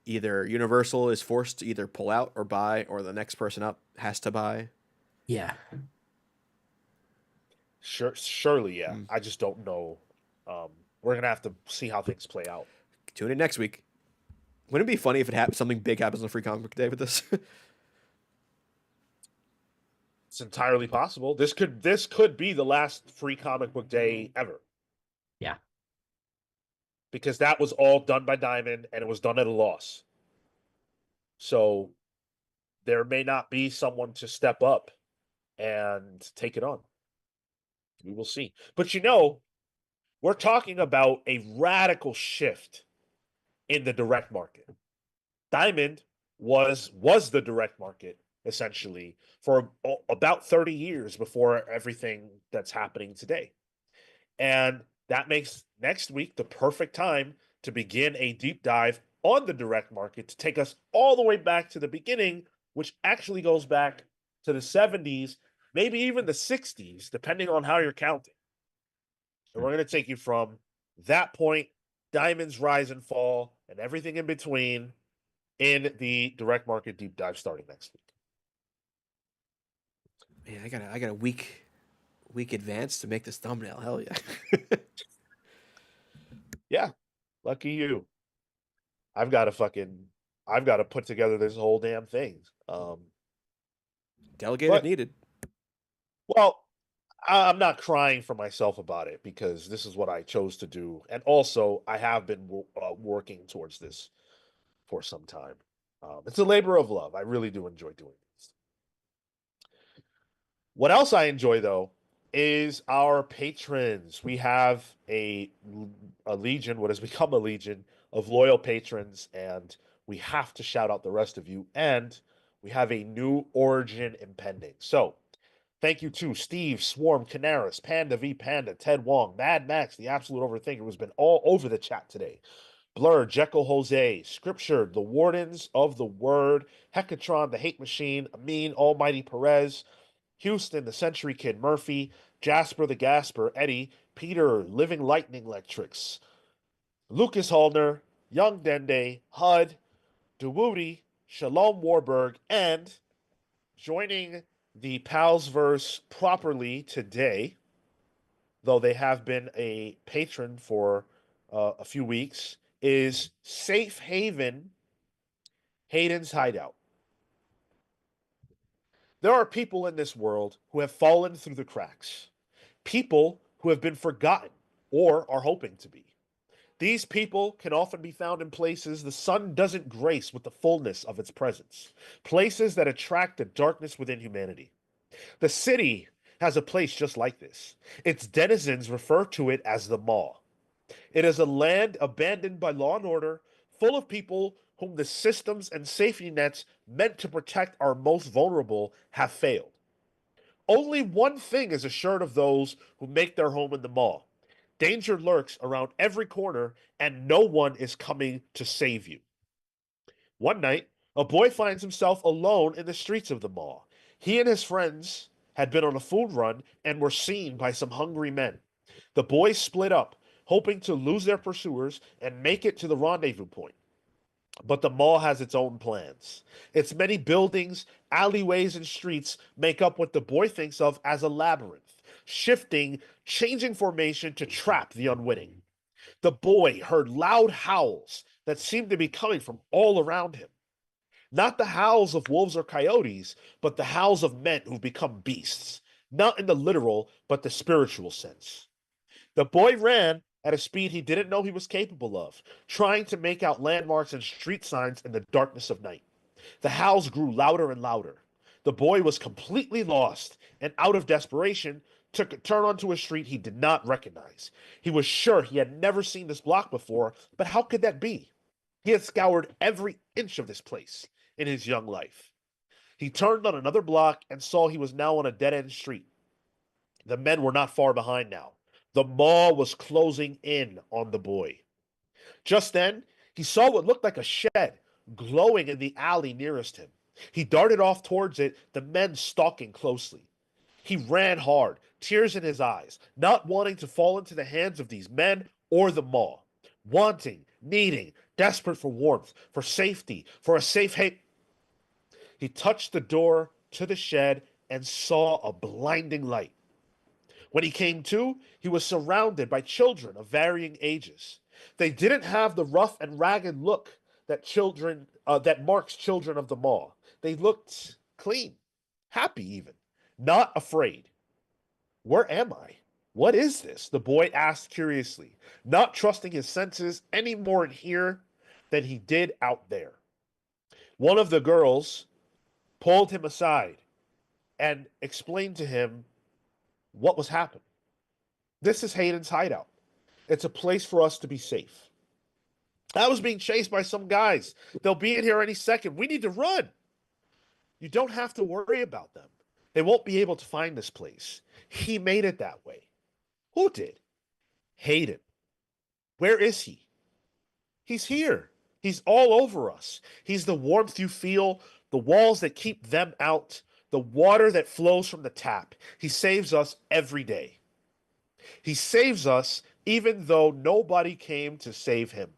either Universal is forced to either pull out or buy, or the next person up has to buy. Yeah. Surely, yeah. I just don't know. We're gonna have to see how things play out. Tune in next week. Wouldn't it be funny if something big happens on Free Comic Book Day with this? It's entirely possible. This could be the last Free Comic Book Day ever. Yeah. Because that was all done by Diamond, and it was done at a loss. So there may not be someone to step up and take it on. We will see. But we're talking about a radical shift in the direct market. Diamond was the direct market essentially for about 30 years before everything that's happening today. And That makes next week the perfect time to begin a deep dive on the direct market to take us all the way back to the beginning, which actually goes back to the 70s, maybe even the 60s, depending on how you're counting. And we're going to take you from that point, diamonds rise and fall, and everything in between in the direct market deep dive starting next week. Man, I got a week advance to make this thumbnail. Hell yeah. Yeah, lucky you. I've got to put together this whole damn thing. Delegate if But needed. well, I'm not crying for myself about it because this is what I chose to do, and also I have been working towards this for some time. It's a labor of love. I really do enjoy doing this. What else I enjoy though is our patrons. We have a legion, what has become a legion of loyal patrons, and we have to shout out the rest of you. And we have a new origin impending. So thank you to Steve, Swarm, Canaris, Panda V Panda, Ted Wong, Mad Max, the absolute overthinker, who's been all over the chat today. Blur, Jekyll Jose, Scripture, the Wardens of the Word, Hecatron, the Hate Machine, Amin, Almighty Perez, Houston, the Century Kid Murphy, Jasper the Gasper, Eddie, Peter, Living Lightning Electrics, Lucas Hallner, Young Dende, Hud, Dewooty, Shalom Warburg, and joining the Palsverse properly today, though they have been a patron for a few weeks, is Safe Haven, Hayden's Hideout. There are people in this world who have fallen through the cracks, people who have been forgotten or are hoping to be. These people can often be found in places the sun doesn't grace with the fullness of its presence, places that attract the darkness within humanity. The city has a place just like this. Its denizens refer to it as the Maw. It is a land abandoned by law and order, full of people whom the systems and safety nets meant to protect our most vulnerable have failed. Only one thing is assured of those who make their home in the Maw. Danger lurks around every corner, and no one is coming to save you. One night, a boy finds himself alone in the streets of the Maw. He and his friends had been on a food run and were seen by some hungry men. The boys split up, hoping to lose their pursuers and make it to the rendezvous point. But the mall has its own plans. Its many buildings, alleyways, and streets make up what the boy thinks of as a labyrinth, shifting, changing formation to trap the unwitting. The boy heard loud howls that seemed to be coming from all around him. Not the howls of wolves or coyotes, but the howls of men who've become beasts, not in the literal, but the spiritual sense. The boy ran at a speed he didn't know he was capable of, trying to make out landmarks and street signs in the darkness of night. The howls grew louder and louder. The boy was completely lost and, out of desperation, took a turn onto a street he did not recognize. He was sure he had never seen this block before, but how could that be? He had scoured every inch of this place in his young life. He turned on another block and saw he was now on a dead end street. The men were not far behind now. The mall was closing in on the boy. Just then, he saw what looked like a shed glowing in the alley nearest him. He darted off towards it, the men stalking closely. He ran hard, tears in his eyes, not wanting to fall into the hands of these men or the mall. Wanting, needing, desperate for warmth, for safety, for a safe haven. He touched the door to the shed and saw a blinding light. When he came to, he was surrounded by children of varying ages. They didn't have the rough and ragged look that marks children of the mall. They looked clean, happy even, not afraid. Where am I? What is this? The boy asked curiously, not trusting his senses any more in here than he did out there. One of the girls pulled him aside and explained to him what was happening. This is Hayden's hideout. It's a place for us to be safe. I was being chased by some guys. They'll be in here any second. We need to run. You don't have to worry about them. They won't be able to find this place. He made it that way. Who did? Hayden. Where is he? He's here. He's all over us. He's the warmth you feel, the walls that keep them out, the water that flows from the tap. He saves us every day. He saves us even though nobody came to save him.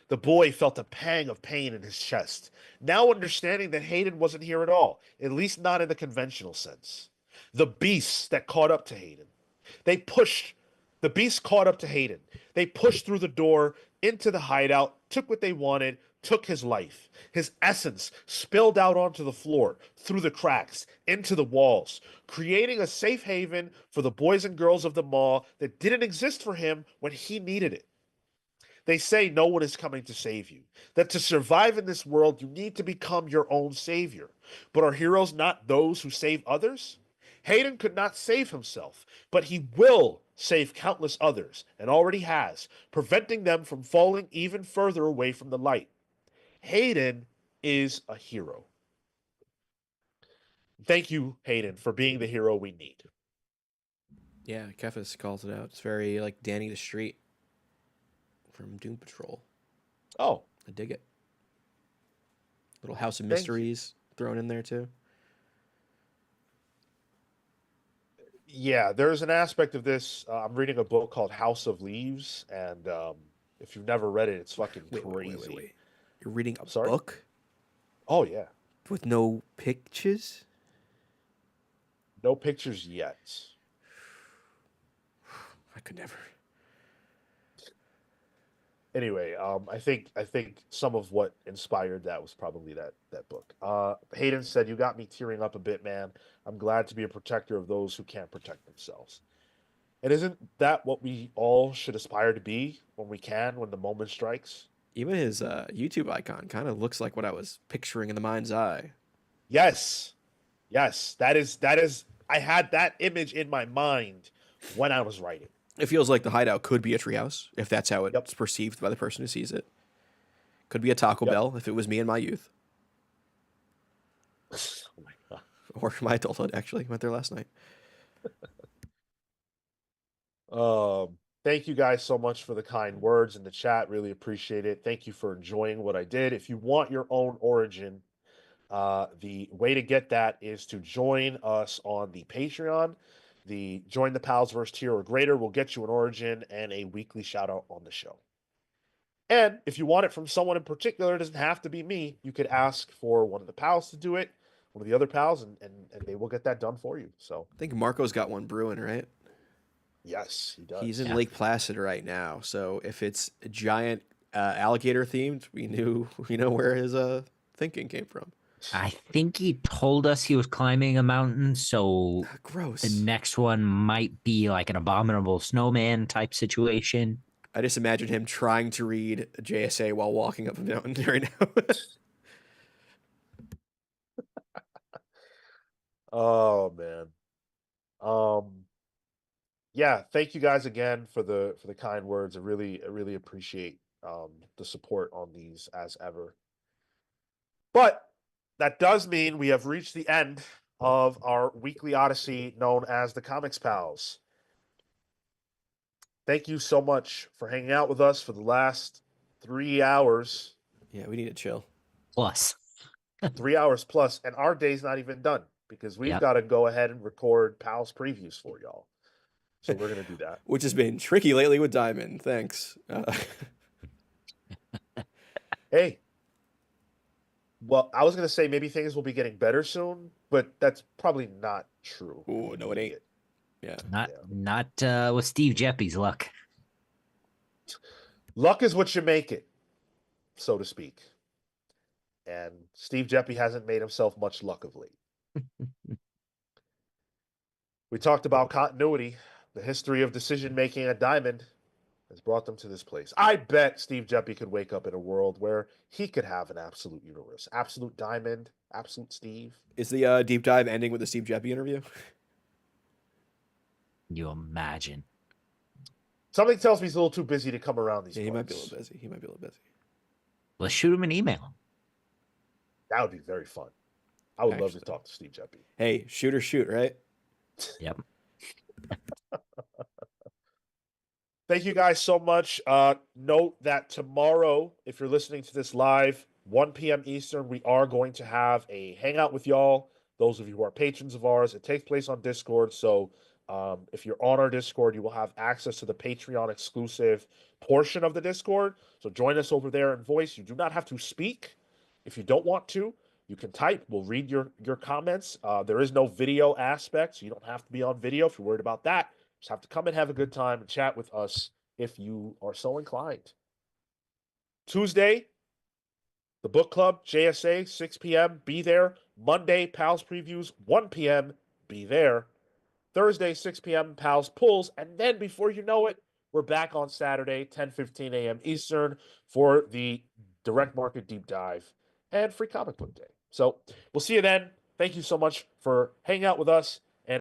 The boy felt a pang of pain in his chest, now understanding that Hayden wasn't here at all, at least not in the conventional sense. The beasts that caught up to Hayden. They pushed. The beasts caught up to Hayden. They pushed through the door into the hideout, took what they wanted, took his life. His essence spilled out onto the floor, through the cracks, into the walls, creating a safe haven for the boys and girls of the mall that didn't exist for him when he needed it. They say no one is coming to save you, that to survive in this world, you need to become your own savior. But are heroes not those who save others? Hayden could not save himself, but he will save countless others, and already has, preventing them from falling even further away from the light. Hayden is a hero. Thank you, Hayden, for being the hero we need. Yeah, Kefis calls it out. It's very like Danny the Street from Doom Patrol. Oh, I dig it. Little House of Thank you. Mysteries thrown in there too. yeah, there's an aspect of this. I'm reading a book called House of Leaves, and if you've never read it, it's fucking crazy. You're reading a Sorry? book Oh, yeah. with no pictures? No pictures yet. I could never. Anyway, I think some of what inspired that was probably that book. Hayden said, "You got me tearing up a bit, man. I'm glad to be a protector of those who can't protect themselves." And isn't that what we all should aspire to be when we can, when the moment strikes? Even his YouTube icon kind of looks like what I was picturing in the mind's eye. Yes. Yes, that is I had that image in my mind when I was writing. It feels like the hideout could be a treehouse if that's how Yep. it's perceived by the person who sees it. Could be a Taco Yep. Bell if it was me in my youth Oh my God. or my adulthood. Actually, went there last night. Thank you guys so much for the kind words in the chat. Really appreciate it. Thank you for enjoying what I did. If you want your own origin, the way to get that is to join us on the Patreon. The Join the Pals verse tier or greater will get you an origin and a weekly shout out on the show. And if you want it from someone in particular, it doesn't have to be me. You could ask for one of the pals to do it, one of the other pals, and they will get that done for you. So, I think Marco's got one brewing, right? yes, he does. He's in Yeah. Lake Placid right now. So if it's a giant alligator themed, we know where his thinking came from. I think he told us he was climbing a mountain, so Gross. the next one might be like an abominable snowman type situation. I just imagine him trying to read JSA while walking up a mountain right now. Oh man. Yeah, thank you guys again for the kind words. I really appreciate the support on these as ever. But that does mean we have reached the end of our weekly odyssey known as the Comics Pals. Thank you so much for hanging out with us for the last 3 hours. Yeah, we need to chill. Plus, 3 hours plus, and our day's not even done because we've Yep. got to go ahead and record Pals previews for y'all. So we're gonna do that. Which has been tricky lately with Diamond. Thanks. Hey, well, I was gonna say maybe things will be getting better soon, but that's probably not true. Ooh, no, it ain't. Yeah. not with Steve Jeppy's luck. Luck is what you make it, so to speak. And Steve Jeppy hasn't made himself much luck of late. We talked about continuity. The history of decision making at Diamond has brought them to this place. I bet Steve Jeppy could wake up in a world where he could have an absolute universe. Absolute Diamond, absolute Steve. Is the deep dive ending with the Steve Jeppy interview? You imagine? Something tells me he's a little too busy to come around these Yeah, he might be a parts. little busy. He might be a little busy. Let's shoot him an email. That would be very fun. I would love to Actually. talk to Steve Jeppy. Hey, shoot or shoot, right? Yep. Thank you guys so much. Note that tomorrow, if you're listening to this live, 1 p.m. Eastern, we are going to have a hangout with y'all. Those of you who are patrons of ours, it takes place on Discord. So if you're on our Discord, you will have access to the Patreon exclusive portion of the Discord. So join us over there in voice. You do not have to speak if you don't want to. You can type. We'll read your comments. There is no video aspect, so you don't have to be on video if you're worried about that. Just have to come and have a good time and chat with us if you are so inclined. Tuesday, the book club, JSA, 6 p.m. Be there. Monday, Pals previews, 1 p.m. Be there. Thursday, 6 p.m. Pals pulls. And then before you know it, we're back on Saturday, 10:15 a.m. Eastern for the direct market deep dive and free comic book day. So we'll see you then. Thank you so much for hanging out with us.